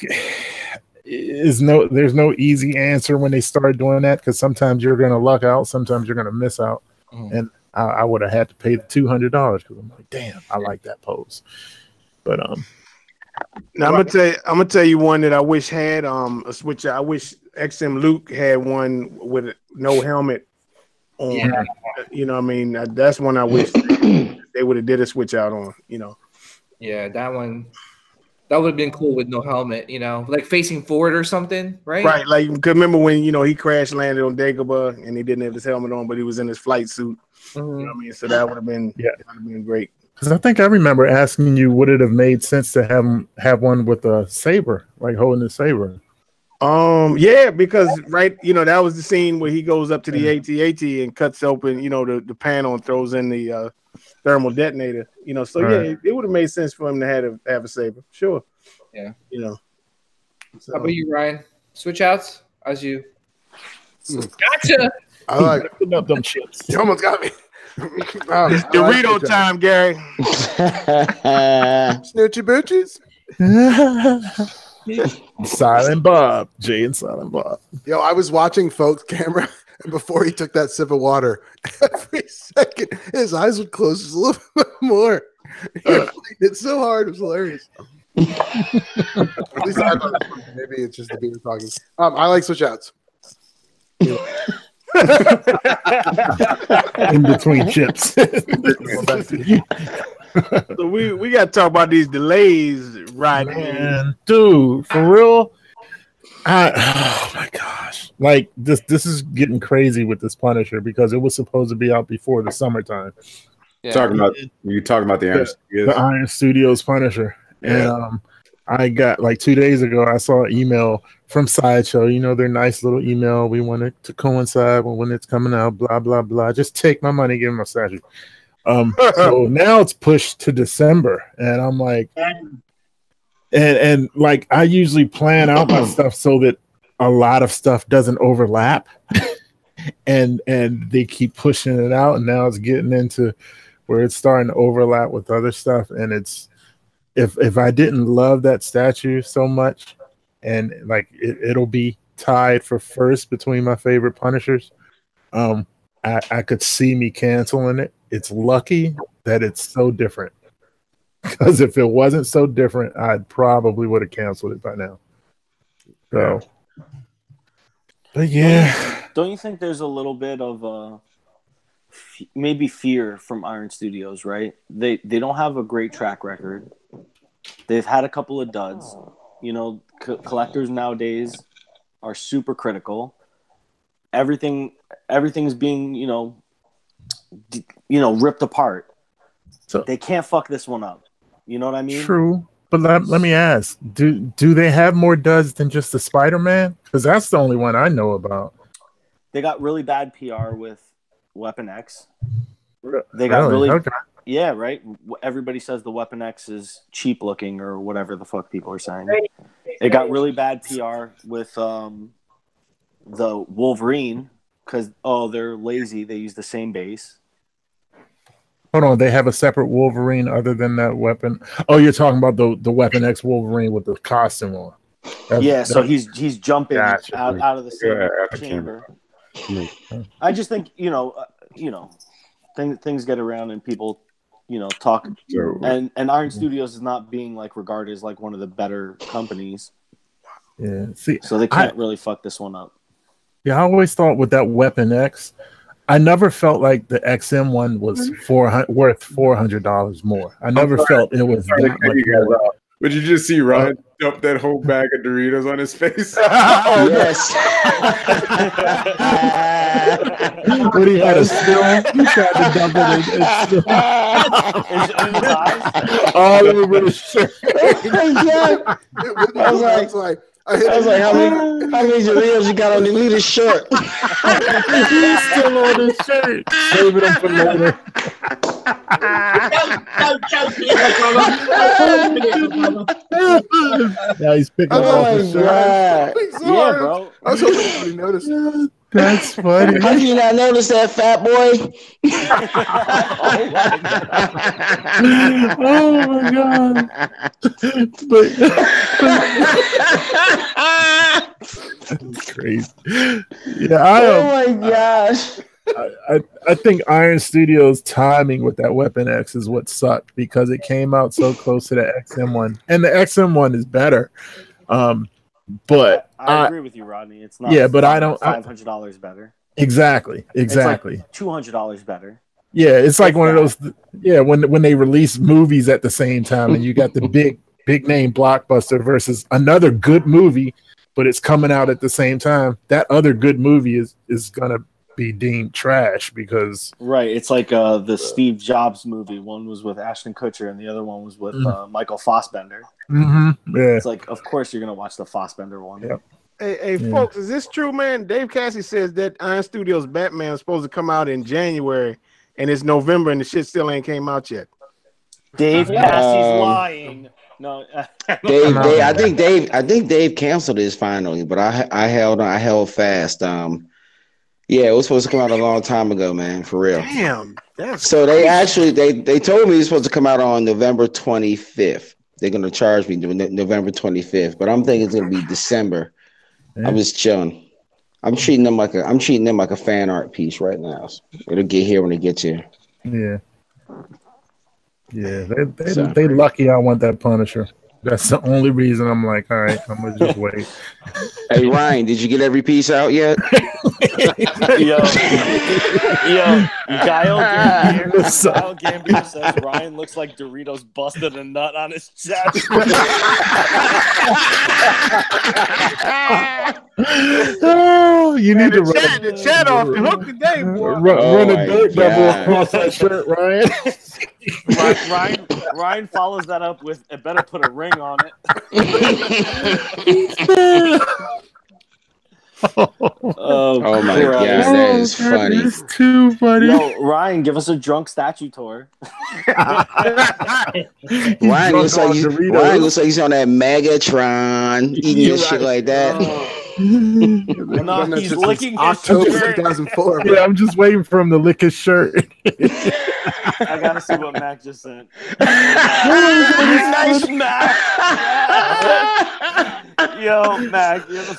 no easy answer when they start doing that, because sometimes you're going to luck out, sometimes you're going to miss out. And I would have had to pay the $200 because I'm like, damn, I like that pose. But now I'm gonna tell you one that I wish had a switch. I wish XM Luke had one with no helmet on. Yeah. You know what I mean? That's one I wish they would have did a switch out on. Yeah, that one. That would have been cool with no helmet, like facing forward or something, right? Right. Like, remember when, he crash landed on Dagobah and he didn't have his helmet on, but he was in his flight suit. You know what I mean? So that would have been, great. Because I think I remember asking you, would it have made sense to have one with a saber, like holding the saber? Yeah, because that was the scene where he goes up to the AT-AT and cuts open, the panel and throws in the thermal detonator. So Right. it would have made sense for him to have a saber. Sure. Yeah. So. How about you, Ryan? Switch outs as you. Gotcha. I like putting up them chips. You almost got me. It's Dorito time, Gary. Snoochie boochies. Silent Bob, Jay and Silent Bob. Yo, I was watching folks' camera, and before he took that sip of water, every second his eyes would close just a little bit more. It's so hard. It was hilarious. At least I thought it was funny. Maybe it's just the beer talking. I like switch outs. In between chips. So we got to talk about these delays, right? Man, dude, for real. Oh my gosh! Like this is getting crazy with this Punisher because it was supposed to be out before the summertime. Yeah. Talking about the Iron Studios. The Iron Studios Punisher, and I got like 2 days ago. I saw an email from Sideshow. Their nice little email. We want it to coincide with when it's coming out. Blah blah blah. Just take my money, give me my statue. So now it's pushed to December, and I'm like, and like I usually plan out my stuff so that a lot of stuff doesn't overlap, and they keep pushing it out, and now it's getting into where it's starting to overlap with other stuff, and it's if I didn't love that statue so much, and like it'll be tied for first between my favorite Punishers, I could see me canceling it. It's lucky that it's so different, because if it wasn't so different, I probably would have canceled it by now. So, but yeah, don't you think there's a little bit of maybe fear from Iron Studios, right? They don't have a great track record. They've had a couple of duds. Collectors nowadays are super critical. Everything's being ripped apart. So they can't fuck this one up. You know what I mean? True. But let me ask, do they have more duds than just the Spider-Man? Because that's the only one I know about. They got really bad PR with Weapon X. They got yeah, right. Everybody says the Weapon X is cheap looking or whatever the fuck people are saying. It got really bad PR with the Wolverine because they're lazy. They use the same base. Hold on, they have a separate Wolverine other than that weapon. Oh, you're talking about the Weapon X Wolverine with the costume on. So he's jumping out of the same chamber. I just think things get around and people talk, and Iron Studios is not being like regarded as like one of the better companies. Yeah, so they can't really fuck this one up. Yeah, I always thought with that Weapon X, I never felt like the XM one was worth $400 more. I never felt it was that much more. Would you just see Ryan dump that whole bag of Doritos on his face? Yes. When he had a still, he tried to dump it. All over the shirt. I was like, I was like, how many Doritos you got on the leader's shirt? He's still on his shirt. Saving them for later. Don't choke me, brother. Now he's picking Oh off my his shirt. god! Yeah, bro. I was hoping somebody noticed. That's funny. How did you not notice that, fat boy? Oh my god! That's crazy. Yeah, Oh my gosh! I think Iron Studios' timing with that Weapon X is what sucked because it came out so close to the XM1, and the XM1 is better. But I agree with you, Rodney. It's not. Yeah, but I don't. $500 better. Exactly. It's like $200 better. Yeah, it's like one of those. Yeah, when they release movies at the same time, and you got the big name blockbuster versus another good movie, but it's coming out at the same time. That other good movie is gonna be deemed trash because it's like the Steve Jobs movie. One was with Ashton Kutcher, and the other one was with Michael Fassbender. Mm-hmm. Yeah, it's like, of course, you're gonna watch the Fassbender one. Yep. Hey, folks, is this true, man? Dave Cassie says that Iron Studios Batman is supposed to come out in January, and it's November, and the shit still ain't came out yet. Dave Cassie's lying. No, Dave. I think Dave canceled his finally, but I held fast. Yeah, it was supposed to come out a long time ago, man. For real. Damn. So they actually they told me it's supposed to come out on November 25th. They're gonna charge me November 25th, but I'm thinking it's gonna be December. Yeah. I'm just chilling. I'm treating them like a fan art piece right now. It'll get here when it gets here. Yeah. Yeah, they lucky I want that Punisher. That's the only reason I'm like, all right, I'm gonna just wait. Hey Ryan, did you get every piece out yet? Yo, Kyle Gambier says Ryan looks like Doritos busted a nut on his chest. Oh, you need to run the chat off the hook today, boy. Run a dirt double across that shirt, Ryan. Ryan follows that up with, "It better put a ring on it." Oh my god, that is funny. It's too funny. Yo, Ryan, give us a drunk statue tour. Ryan looks like he's on that Megatron eating your shit like that. No, he's licking October 2004. Yeah, I'm just waiting for him to lick his shirt. I gotta see what Mac just sent. Nice, Mac. Yo, Mac, you're the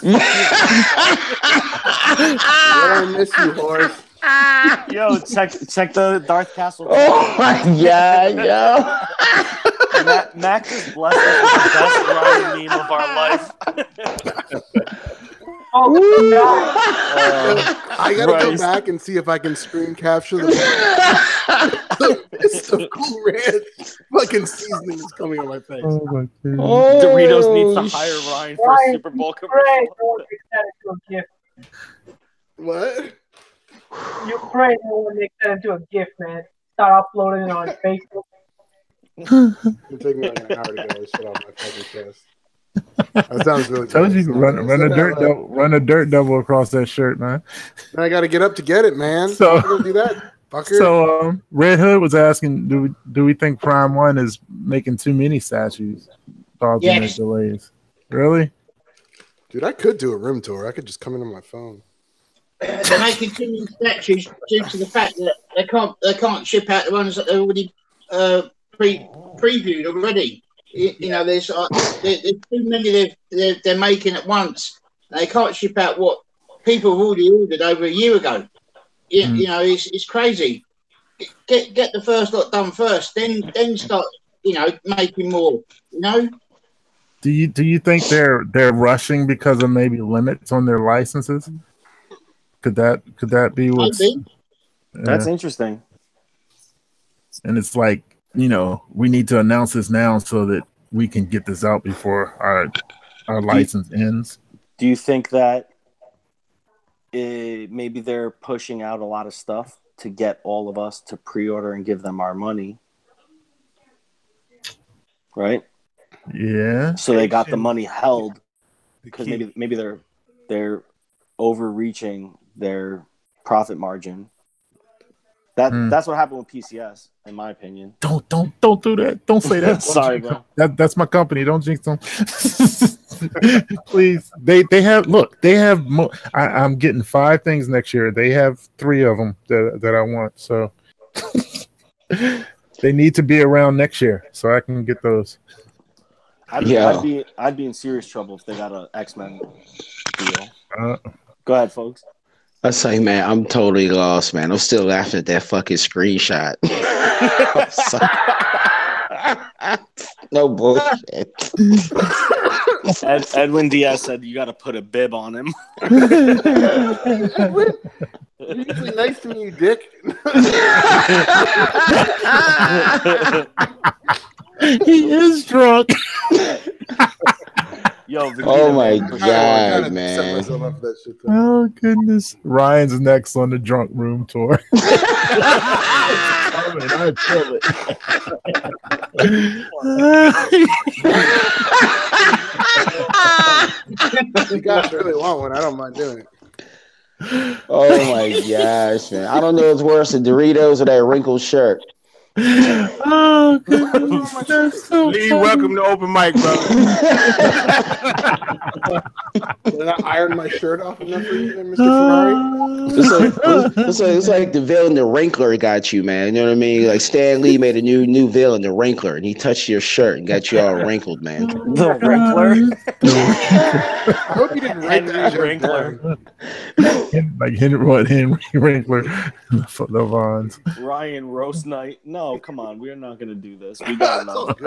I miss you, horse. Yo, check the Darth Castle. Oh my god, yo. Mac just blessed us with the best Ryan meme of our life. I gotta go back and see if I can screen capture it's the Cool Ranch fucking seasoning is coming on my face. Oh my god. Doritos needs to hire Ryan for a Super Bowl commercial. What? You pray no one makes that into a gift, man. Start uploading it on Facebook. It'll take me like an hour to get all this shit off my fucking chest. That sounds really good. Told you run a dirt double across that shirt, man. I got to get up to get it, man. So do that, fucker. So Red Hood was asking, do we think Prime 1 is making too many statues, causing the delays? Really? Dude, I could do a room tour. I could just come in on my phone. They're making too many statues due to the fact that they can't ship out the ones that they're already previewed already. You know, there's too many they're making at once. They can't ship out what people have already ordered over a year ago. You know, it's crazy. Get the first lot done first, then start, you know, making more. You know. Do you think they're rushing because of maybe limits on their licenses? Could that be what's? That's interesting. And it's like, you know, we need to announce this now so that we can get this out before our license ends. Do you think that maybe they're pushing out a lot of stuff to get all of us to pre-order and give them our money? Right? Yeah. So they got the money held because maybe they're overreaching their profit margin. That's what happened with PCS, in my opinion. Don't do that. Don't say that. Sorry, bro. That's my company. Don't jinx them. Please. They have I'm getting 5 things next year. They have 3 of them that I want. So they need to be around next year so I can get those. I'd be in serious trouble if they got an X-Men deal. Go ahead, folks. I say, man, I'm totally lost, man. I'm still laughing at that fucking screenshot. No bullshit. Edwin Diaz said you got to put a bib on him. Edwin, you're usually nice to me, you dick. He is drunk. Yo, Vegeta, oh my man, god, man! Oh goodness! Ryan's next on the drunk room tour. I feel it. You guys really want one? I don't mind doing it. Oh my gosh, man! I don't know what's worse, the Doritos or that wrinkled shirt. Oh goodness! That's so Lee, funny. welcome to open mic, brother. Did I iron my shirt off enough for you, Mr. Ferrari? It's like the villain, the Wrinkler, got you, man. You know what I mean? Like Stan Lee made a new villain, the Wrinkler, and he touched your shirt and got you all wrinkled, man. The Wrinkler. I hope you didn't write that Wrinkler. Like Henry Wrinkler, the Vons. Ryan roast night. No, come on. We're not gonna do this. We got enough.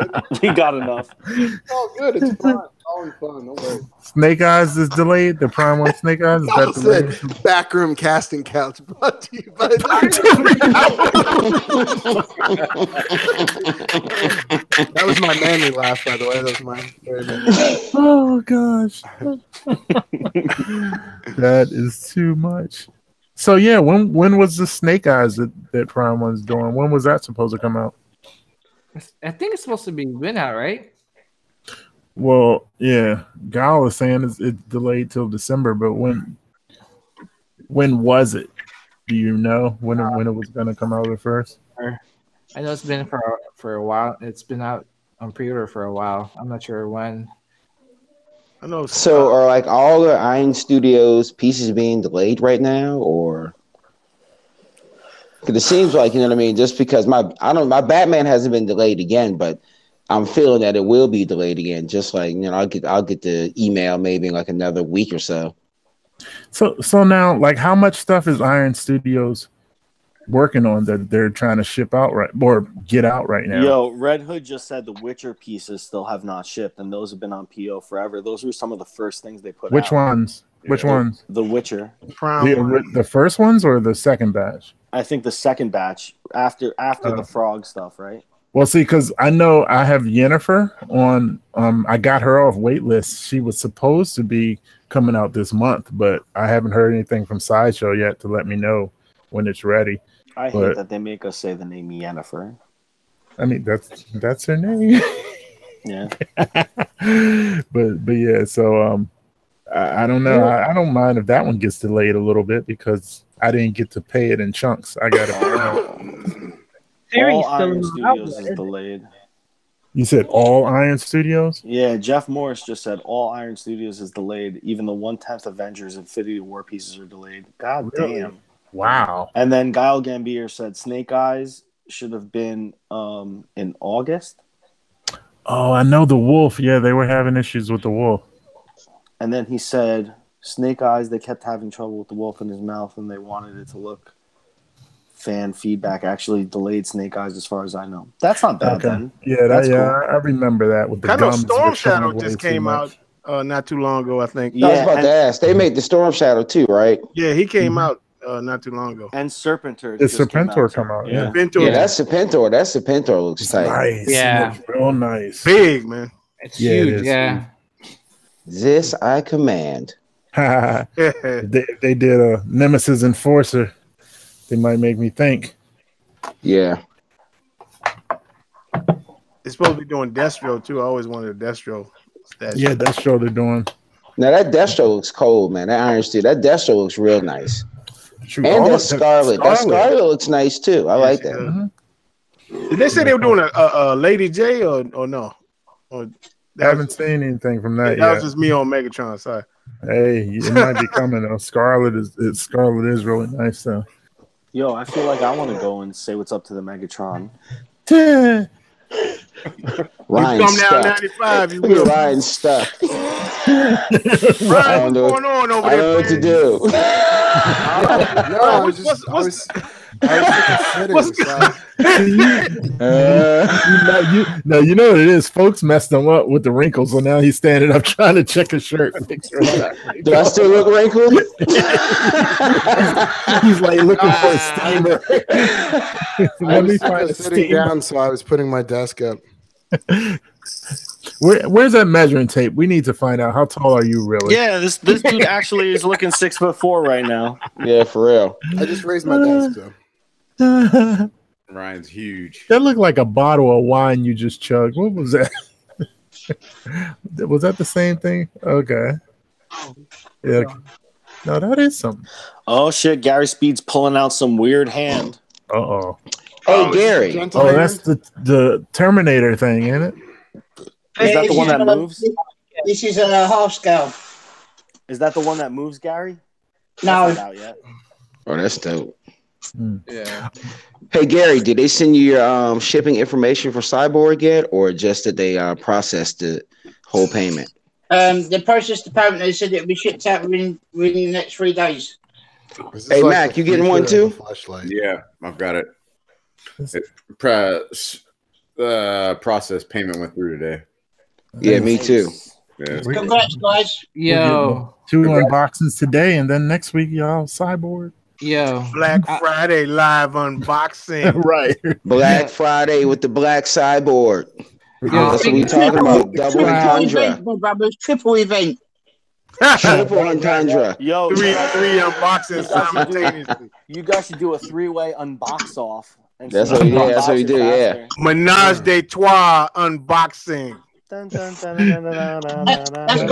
We got enough. It's all good. It's fun. It's always fun. Don't worry. Snake Eyes is delayed. The Prime One Snake Eyes is that delayed? Backroom casting couch brought to you by That was my manly laugh, by the way. That was mine. Oh gosh, that is too much. So yeah, when was the Snake Eyes that Prime One's doing? When was that supposed to come out? I think it's supposed to be been out, right? Well, yeah, Gal is saying it's delayed till December, but when was it? Do you know when it was going to come out at first? I know it's been for a while. It's been out on pre-order for a while. I'm not sure when. I know. So are like all the Iron Studios pieces being delayed right now, or? Because it seems like, you know what I mean, just because my Batman hasn't been delayed again, but I'm feeling that it will be delayed again. Just like, you know, I'll get the email maybe in like another week or so. So now, like, how much stuff is Iron Studios working on that they're trying to ship out or get out right now? Yo, Red Hood just said the Witcher pieces still have not shipped, and those have been on PO forever. Those were some of the first things they put out. Which ones? Which ones? The Witcher. The first ones or the second batch? I think the second batch after the frog stuff, right? Well, see, because I know I have Yennefer on. I got her off waitlist. She was supposed to be coming out this month, but I haven't heard anything from Sideshow yet to let me know when it's ready. I hate that they make us say the name Yennefer. I mean, that's her name. Yeah. but yeah, so I don't know. I don't mind if that one gets delayed a little bit because I didn't get to pay it in chunks. I got it. All Iron Studios is delayed. You said all Iron Studios? Yeah, Jeff Morris just said all Iron Studios is delayed. Even the 1/10 Avengers Infinity War pieces are delayed. God damn. Wow. And then Guile Gambier said Snake Eyes should have been in August. Oh, I know the Wolf. Yeah, they were having issues with the Wolf. And then he said Snake Eyes, they kept having trouble with the wolf in his mouth and they wanted it to look fan feedback actually delayed Snake Eyes as far as I know. That's not bad then. Yeah, that's cool. I remember that with the I know gums. Storm Shadow just came out not too long ago, I think. I was about to ask. They made the Storm Shadow too, right? Yeah, he came out not too long ago. And Serpentor. Did Serpentor come out? Yeah. Yeah, that's Serpentor. That Serpentor looks tight. Nice. Yeah. It looks real nice. Big, man. It's huge. Yeah. This I command. they did a Nemesis Enforcer. They might make me think. Yeah. It's supposed to be doing Destro too. I always wanted a Destro statue. Yeah, Destro they're doing. Now that Destro looks cold, man. That Iron Steel, that Destro looks real nice. True. And that Scarlet. That Scarlet looks nice too. I like that. Mm-hmm. Did they say they were doing a Lady J or no? Or I haven't seen anything from that that yet. was just me on Megatron. Sorry. Hey, it might be coming though. Scarlet is really nice though. Yo, I feel like I want to go and say what's up to the Megatron. Ryan come down stuck. 95. You Look at will. Ryan stuck. Ryan, what's going on over I there? don't know what to do. No, I was just you know what it is. Folks messed him up with the wrinkles, so now he's standing up trying to check his shirt. Do I still look wrinkled? He's like looking for a steamer. I was sitting down, so I was putting my desk up. Where's that measuring tape? We need to find out how tall are you really. Yeah, this dude actually is looking 6'4" right now. Yeah, for real. I just raised my desk though. Ryan's huge. That looked like a bottle of wine you just chugged. What was that? Was that the same thing? Okay. Yeah. No, that is something. Oh shit, Gary Speed's pulling out some weird hand. Uh-oh. Hey, Gary. Oh, that's the Terminator thing, ain't it? Is that the one that moves? This is a half scale. Is that the one that moves, Gary? No. Not out yet. Oh, that's dope. Yeah. Hey, Gary, did they send you your shipping information for Cyborg yet, or just that they processed the whole payment? They processed the payment. They said it'll be shipped out within the next 3 days. Hey, Mac, you getting one too? Yeah, I've got it. Process payment went through today. Yeah, me too. Yeah. Congrats, guys. Yo. 2 unboxings today, and then next week, y'all, Cyborg. Yo. Black Friday live unboxing. Right. Black Friday with the Black Cyborg. That's what we talking about. Double entendre. Triple event. Triple entendre. Yo, three unboxings simultaneously. You guys should do a 3-way unbox off. That's what we do. That's what we do. Yeah. Menage de trois unboxing. That's got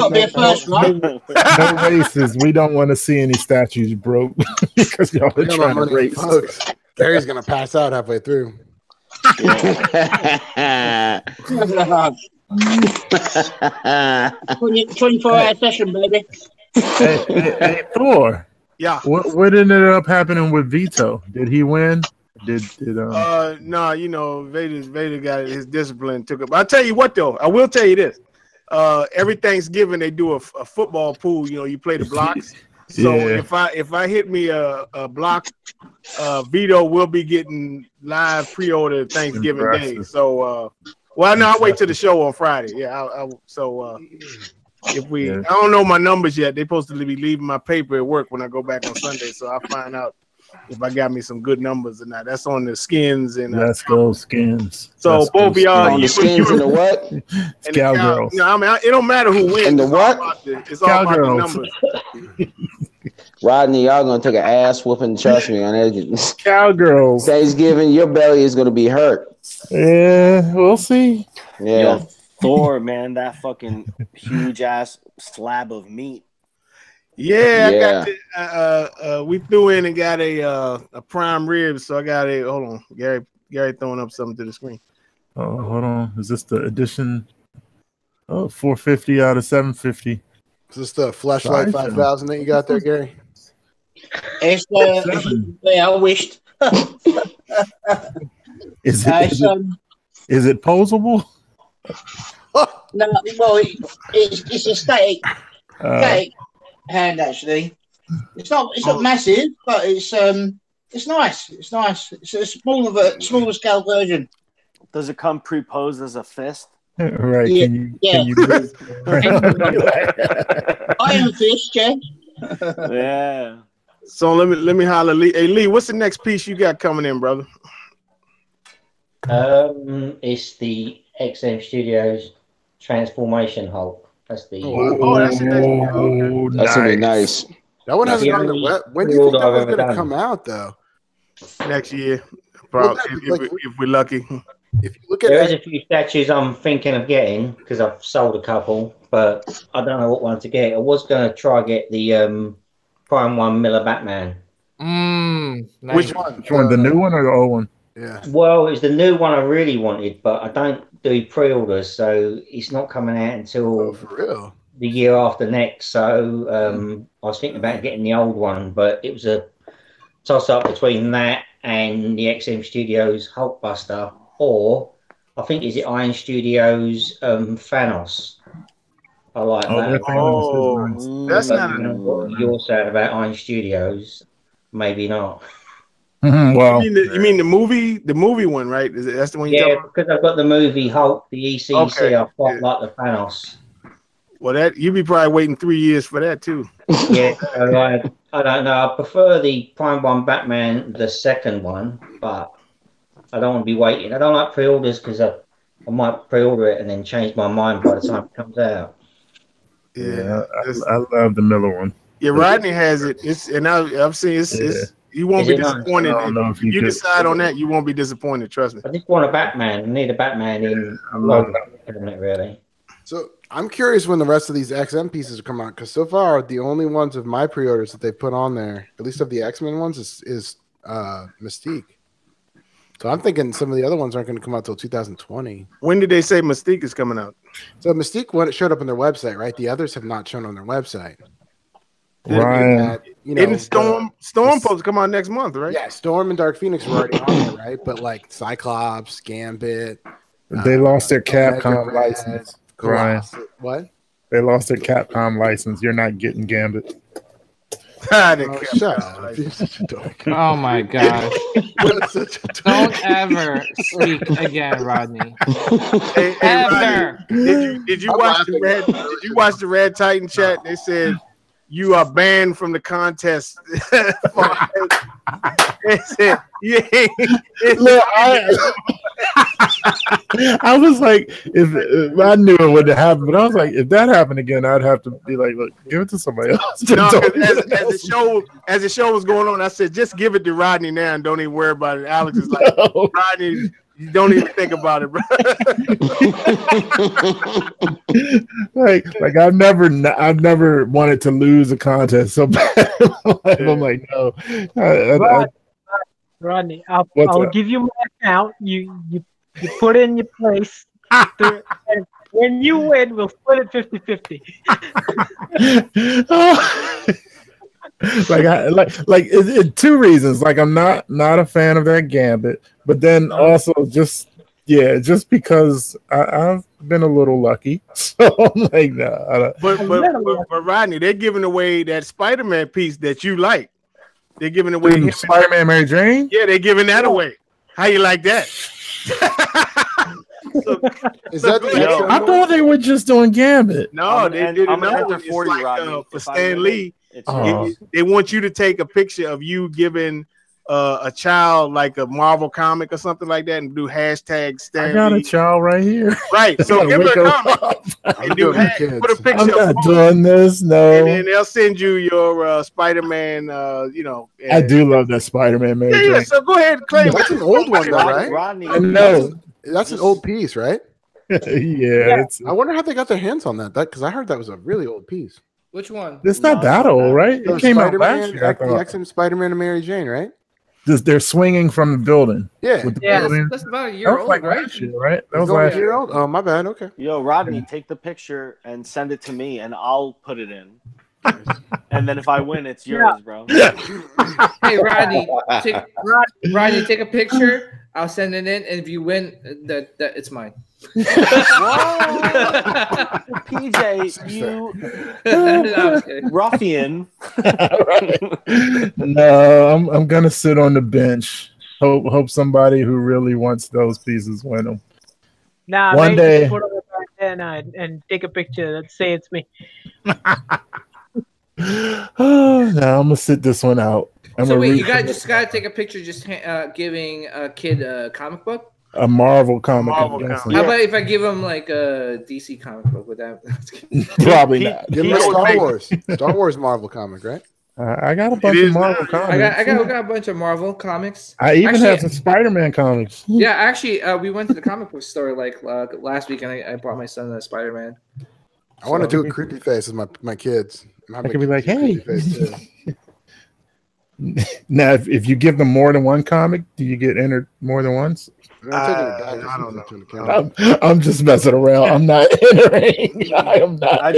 to be a first, right? No races. We don't want to see any statues broke because y'all are trying to race. Folks, Gary's gonna pass out halfway through. 24-hour session, baby. Hey, Thor. Yeah. What ended up happening with Vito? Did he win? No, you know, Vader got his discipline took up. I'll tell you what though, I will tell you this. Every Thanksgiving they do a football pool, you know, you play the blocks. So if I hit me a block, Vito will be getting live pre-order Thanksgiving Day. So well no, I'll wait till the show on Friday. Yeah, if we I don't know my numbers yet. They're supposed to be leaving my paper at work when I go back on Sunday, so I'll find out if I got me some good numbers or not. That's on the skins and Let's go skins. So both of y'all, the skins and the what? It's cowgirls. I mean, it don't matter who wins. And the what? It's all about the numbers. Rodney, y'all gonna take an ass whooping. Trust me on that. Cowgirls. Thanksgiving, your belly is gonna be hurt. Yeah, we'll see. Yeah. Yo, Thor, man, that fucking huge ass slab of meat. Yeah, I got we threw in and got a prime rib, so I got a hold on, Gary throwing up something to the screen. Oh, hold on. Is this the edition? Oh, 450 out of 750. Is this the Flashlight 5000 that you got there, Gary? It's I wished. Is it posable? No, well, it's a static hand actually. It's not massive, but it's nice. It's nice. It's a smaller scale version. Does it come pre-posed as a fist? Right. Yeah. Can you move? Iron fist, yeah. Yeah. So let me holler, Lee. Hey Lee, what's the next piece you got coming in, brother? It's the XM Studios Transformation Hulk. That's the. That's gonna be nice. That one hasn't gone to wet. When do you think that was gonna come out though? Next year, probably if we're lucky. If you look at There is a few statues I'm thinking of getting because I've sold a couple, but I don't know what one to get. I was going to try get the Prime One Miller Batman. Nice. which one? Which one? The new one or the old one? Yeah. Well, it's the new one I really wanted, but I don't do pre-orders, so it's not coming out until Oh, for real? the year after next. So I was thinking about getting the old one, but it was a toss-up between that and the XM Studios Hulkbuster, or I think is it Iron Studios Thanos. I like Oh, that. that Thanos is nice. That's But not you know a. what you're saying about Iron Studios, maybe not. Well, You mean the movie? The movie one, right? That's the one you Yeah, talking because I've got the movie Hulk, the ECC. Okay. I quite Yeah. like the Thanos. Well, that you'd be probably waiting 3 years for that too. Yeah, so I don't know. I prefer the Prime One Batman, the second one, but I don't want to be waiting. I don't like pre-orders because I might pre-order it and then change my mind by the time it comes out. yeah, I love the Miller one. Yeah, Rodney has it. It's and I've seen it's you won't Is be it nice? disappointed. I don't know if If you you could- decide on that, you won't be disappointed. Trust me. I just want a Batman. I need a Batman in my cabinet, really. So I'm curious when the rest of these XM pieces will come out, because so far the only ones of my pre-orders that they put on there, at least of the X-Men ones, is Mystique. So I'm thinking some of the other ones aren't going to come out till 2020. When did they say Mystique is coming out? So Mystique, when it showed up on their website, right? The others have not shown on their website. Ryan, Didn't Storm supposed to come out next month, right? Yeah, Storm and Dark Phoenix were already on there, right? But like Cyclops, Gambit, they lost their Omega Capcom Red, license. Ryan, Colossus. What? they lost their Capcom license. You're not getting Gambit. Oh, shut up. You're such a dork. Oh my gosh. You're such a dork. Don't ever speak again, Rodney. Hey, Ever. Rodney, did you I'm watch laughing. Did you watch the Red Titan chat? They said you are banned from the contest. They said you ain't. Look, I was like, if I knew it wouldn't happen, but I was like, if that happened again, I'd have to be like, look, give it to somebody else. No, 'cause as the show was going on, I said, just give it to Rodney now and don't even worry about it. Alex is like, No. Rodney, you don't even think about it, bro. like I've never wanted to lose a contest so bad. I'm like, no. Rodney, I'll What's up? give you my account. You put in your place. And when you win, we'll split it 50-50. It's two reasons. Like I'm not a fan of that Gambit, but then also just because I've been a little lucky. So I'm like, no. But Rodney, they're giving away that Spider-Man piece that you like. They're giving away Spider-Man Mary Jane. Yeah, they're giving that away. How you like that? Is that the I thought they were just doing Gambit. No, they did I'm gonna another enter one. 40, It's like, Rodney. for If I Stan win Lee. It's Oh. yours. They want you to take a picture of you giving a child like a Marvel comic or something like that and do hashtag Stan I got a Lee. child right here. Right. So I give gotta her a wake comic up. and do doing put a kids. picture I'm of not both, doing this. and No, then they'll send you your Spider-Man. I do love that Spider-Man Mary Yeah, Jane. so go ahead and claim That's it. an old one, though, right? Rodney, I know. That's an old piece, right? Yeah, I wonder how they got their hands on that. Because I heard that was a really old piece. Which one? it's not that old, right? So It came out Spider-Man, last year. I the thought. X-Men Spider-Man and Mary Jane, right? They're swinging from the building. Yeah. With the Yeah. building. That's about a That year was old, like right? last year, right? That It's was only last a year. year old. Oh, my bad. Okay. Yo, Rodney, take the picture and send it to me, and I'll put it in. And then if I win, it's yours, bro. Hey, Rodney, Rodney, take a picture. I'll send it in, and if you win, that it's mine. PJ, you No, I'm kidding. ruffian. No, I'm gonna sit on the bench. Hope somebody who really wants those pieces win them. Nah, One man, day- just put it back there and take a picture and say it's me. Oh, now I'm gonna sit this one out. I'm So gonna wait, read you just gotta take a picture, just giving a kid a comic book. a Marvel comic. Marvel I'm guessing. How about if I give him like a DC comic book? Would that? Probably not. Give them a Star Wars. Star Wars Marvel comic, right? I got a bunch of Marvel comics. I got a bunch of Marvel comics. I even have some Spider-Man comics. Yeah, actually, we went to the comic book store last week, and I bought my son a Spider-Man. I want to do a creepy face with my kids. I could be like, hey. Now, if you give them more than one comic, do you get entered more than once? I don't know. I'm just messing around. I'm not entering. I am not. I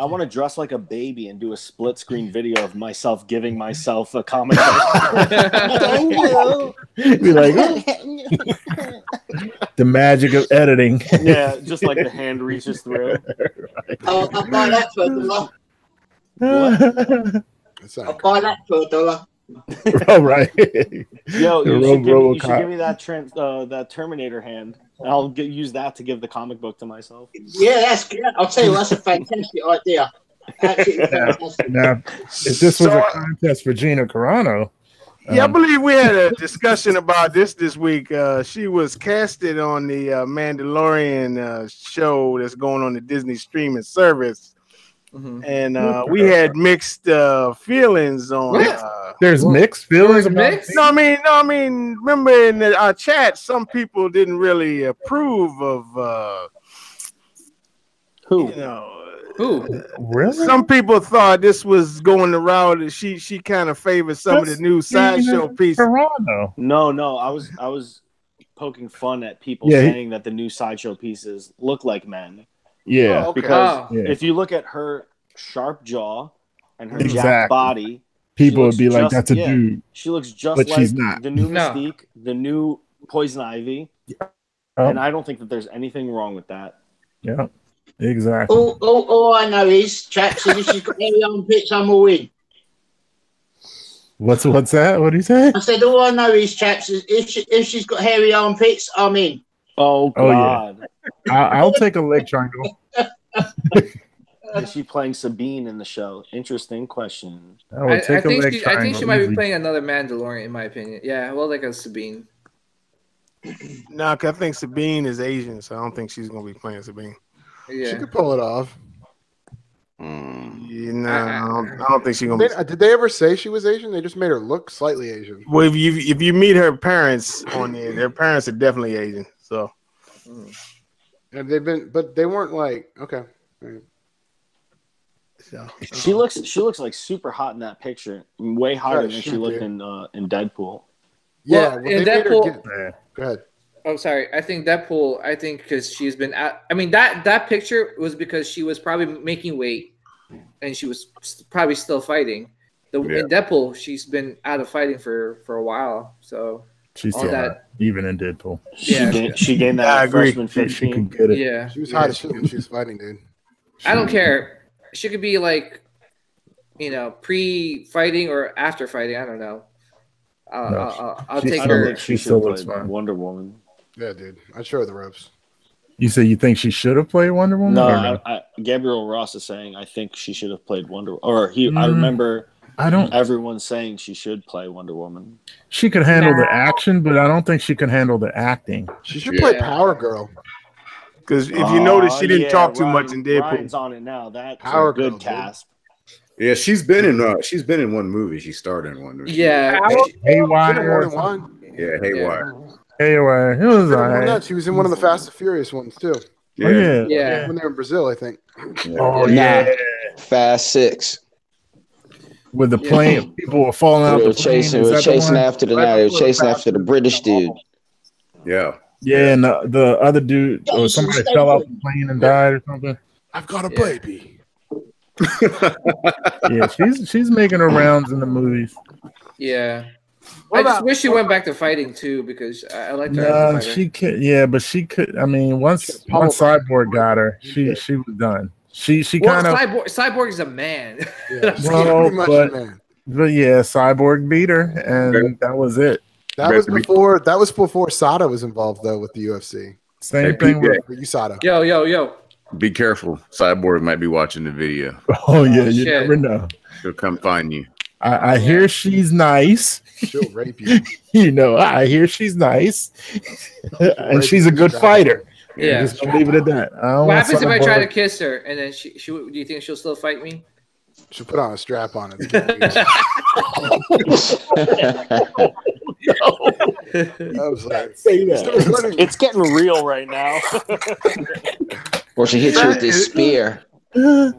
want to dress like a baby and do a split screen video of myself giving myself a comic book. Thank you. Be like, the magic of editing. Yeah, just like the hand reaches through. I'll buy that for $1. I'll buy that for $1. Oh, right. Yo, you should give me that that Terminator hand. I'll use that to give the comic book to myself. Yeah, that's good. I'll tell you, that's a fantastic idea. Absolutely fantastic. Now, if this was a contest for Gina Carano. Yeah, I believe we had a discussion about this week. She was casted on the Mandalorian show that's going on the Disney streaming service. Mm-hmm. And we had mixed feelings on. There's mixed feelings about it? No, I mean, remember in our chat, some people didn't really approve of who. You know, who? Really? Some people thought this was going the route that she kind of favored some of the new sideshow pieces. No, I was poking fun at people saying that the new sideshow pieces look like men. Yeah, because if you look at her sharp jaw and her jacked body, people would be like, "That's a dude." She looks just like the new Mystique, the new Poison Ivy, and I don't think that there's anything wrong with that. Yeah, exactly. All I know is, chaps, if she's got hairy armpits, I'm all in. What's that? What do you say? I said, all I know is, chaps, if she's got hairy armpits, I'm in. Oh God! Yeah. I'll take a leg triangle. Is she playing Sabine in the show? Interesting question. I think she might be playing another Mandalorian, in my opinion. Yeah, well, like a Sabine. No, because I think Sabine is Asian, so I don't think she's going to be playing Sabine. Yeah. She could pull it off. I don't think she's going to be. Did they ever say she was Asian? They just made her look slightly Asian. Well, if you meet her parents on there, their parents are definitely Asian. So, and but they weren't like okay. Right. So she looks like super hot in that picture, way hotter than she looked in Deadpool. Yeah, well, in Deadpool. Go ahead. Oh, sorry. I think Deadpool. I think because she's been out. I mean that picture was because she was probably making weight, and she was probably still fighting. In Deadpool, she's been out of fighting for a while. So. She's still that even in Deadpool. Yeah, she gained that. I agree. She can get it. Yeah, she was hot as shit when she was fighting, dude. I don't care. She could be like, pre-fighting or after fighting. I don't know. I'll take her. She still looks fine. Wonder Woman. Yeah, dude. I'd show her the ropes. You say you think she should have played Wonder Woman? No, Gabriel Ross is saying I think she should have played Wonder Woman. I remember. Everyone saying she should play Wonder Woman. She could handle the action, but I don't think she can handle the acting. She should play Power Girl. Because if you notice, she didn't talk too much in Deadpool. Ryan's on it now. That's a good cast. Yeah, she's been in one movie. She starred in one. Yeah, Haywire. Yeah, Haywire. Haywire. It was alright. She was in one of the Fast and Furious ones too. Yeah. When they were in Brazil, I think. Oh yeah, Fast 6. With the plane, people were falling out. They were chasing after the British dude. Yeah. Yeah, and the other dude or somebody fell off the plane and died or something. I've got a baby. Yeah, she's making her rounds in the movies. Yeah. I just wish she went back to fighting too because I like her. She could. Yeah, but she could. I mean, once Cyborg got her, she was done. She kind of Cyborg is a man. Yeah, but yeah, Cyborg beat her, and that was it. That was before Sada was involved though with the UFC. Same thing with USADA. Yo. Be careful. Cyborg might be watching the video. Oh yeah, you never know. She'll come find you. I hear she's nice. She'll rape you. I hear she's nice, and she's a good fighter. Yeah, just leave it at that. What happens if I try to kiss her and then she do you think she'll still fight me? Should put on a strap on it. I was like, Say that. It's getting real right now. Or she hits you with this spear. Oh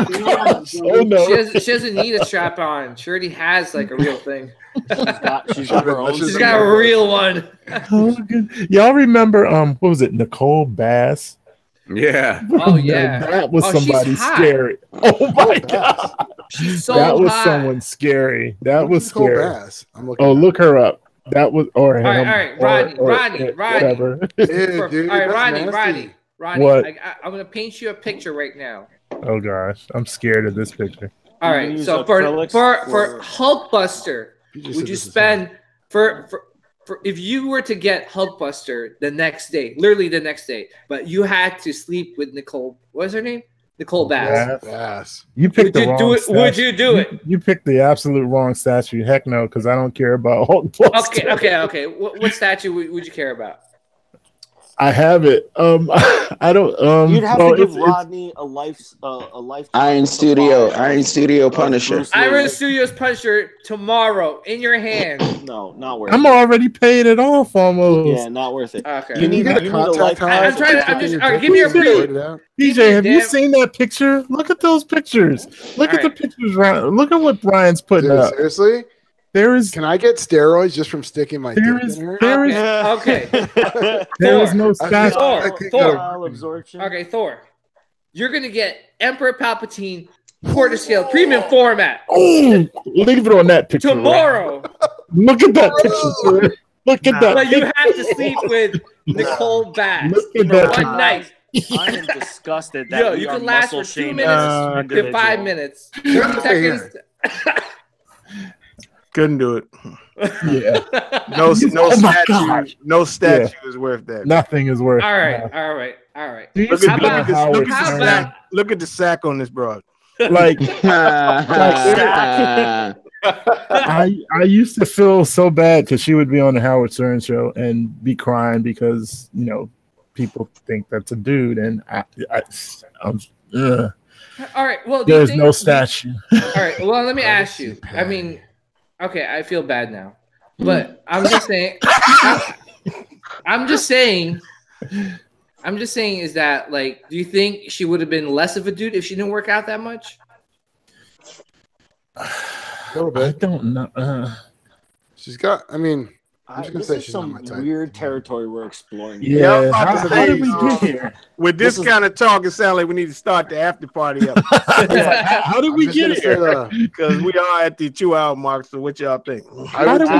no. She doesn't need a strap on. She already has like a real thing. She's got her own. She's got a real one. Oh, y'all remember what was it, Nicole Bass? Yeah. Oh yeah. That was she's somebody hot. scary. Oh my god. She's so That was hot. someone scary. That was Nicole scary. Bass. I'm looking. Oh, look her up. That was or him. All right, Rodney, whatever. Yeah, dude, All right, that's Rodney. What? I'm gonna paint you a picture right now. Oh gosh, I'm scared of this picture. All right, use so for acrylics Hulkbuster, just would said you this is spend for if you were to get Hulkbuster the next day, literally the next day, but you had to sleep with Nicole? What's her name? Nicole Bass. Bass. You picked the wrong statue. Would you do it? You picked the absolute wrong statue. Heck no, because I don't care about Hulkbuster. Okay. What statue would you care about? I have it. I don't. You'd have to give Rodney a life. Iron Studio Punisher. Iron Studios Punisher tomorrow in your hand. No, not worth I'm it. already paid it off almost. Yeah, not worth it. Okay. You need a life. I'm just. All right, give me a brief. DJ, have you seen that picture? Look at those pictures. Look at the pictures. Look at what Brian's putting up. Seriously? Can I get steroids just from sticking my dick in her? Okay. There is no statue. Thor. Okay, Thor. You're gonna get Emperor Palpatine quarter scale premium format. Oh, leave it on that picture. Tomorrow. Look at that picture. Look at that. But you have to sleep with Nicole Bass Look at that. one night. I am disgusted that you can last for 2 minutes to 5 minutes. 30 seconds. Couldn't do it. Yeah. No statue is worth that. Nothing is worth. All right. Look at the sack on this broad. Like I used to feel so bad because she would be on the Howard Stern show and be crying because people think that's a dude, and I'm all right. Well, there's no statue. All right. Well, let me ask you. I mean, okay, I feel bad now, but I'm just saying. I'm just saying is that, like, do you think she would have been less of a dude if she didn't work out that much? A little bit. I don't know. She's got. I mean, I'm just gonna say she's she's some not my type. weird territory we're exploring. Yeah. How did we get here? With this kind of talk, it sounds like we need to start the after party up. How did we get here? Because we are at the 2 hour mark. So what y'all think? How did we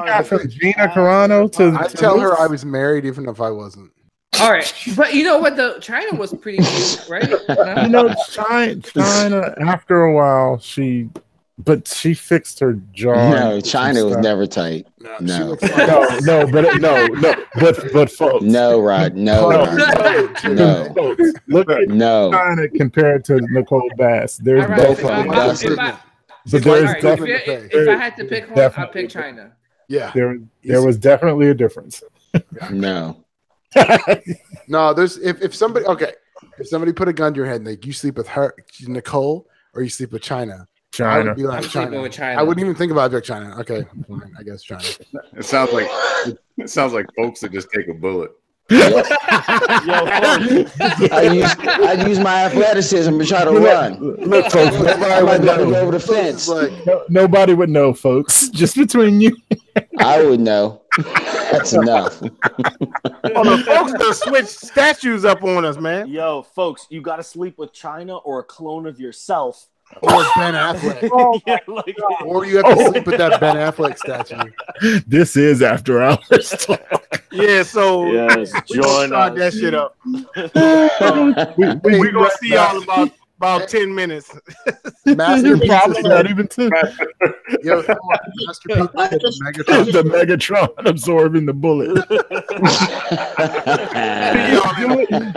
get from Gina Carano to? I tell her I was married even if I wasn't. All right, but you know what? The China was pretty cute, right? China. After a while, she fixed her jaw. No, China was never tight. No, but folks. No, Rod. No. Look at China compared to Nicole Bass. There's both of them. If I had to pick one, I'd pick China. Yeah, there was definitely a difference. No. No, there's if somebody put a gun to your head and like you sleep with her, Nicole, or you sleep with China. I would be like China. I wouldn't even think about China. Okay, I guess China. It sounds like folks that just take a bullet. I'd use my athleticism to try to run. Look, folks, nobody would know. Go over the fence. Nobody would know, folks. Just between you. I would know. That's enough. The folks that switch statues up on us, man. Yo, folks, you got to sleep with China or a clone of yourself. Or Ben Affleck. Or you have to sleep with that Ben Affleck statue. This is After Hours talk. Yeah, so yes, we gonna start that shit up. We're gonna see y'all about 10 minutes. Master Probably not even 10. Yo, Master Megatron. The Megatron absorbing the bullet.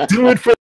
Do it for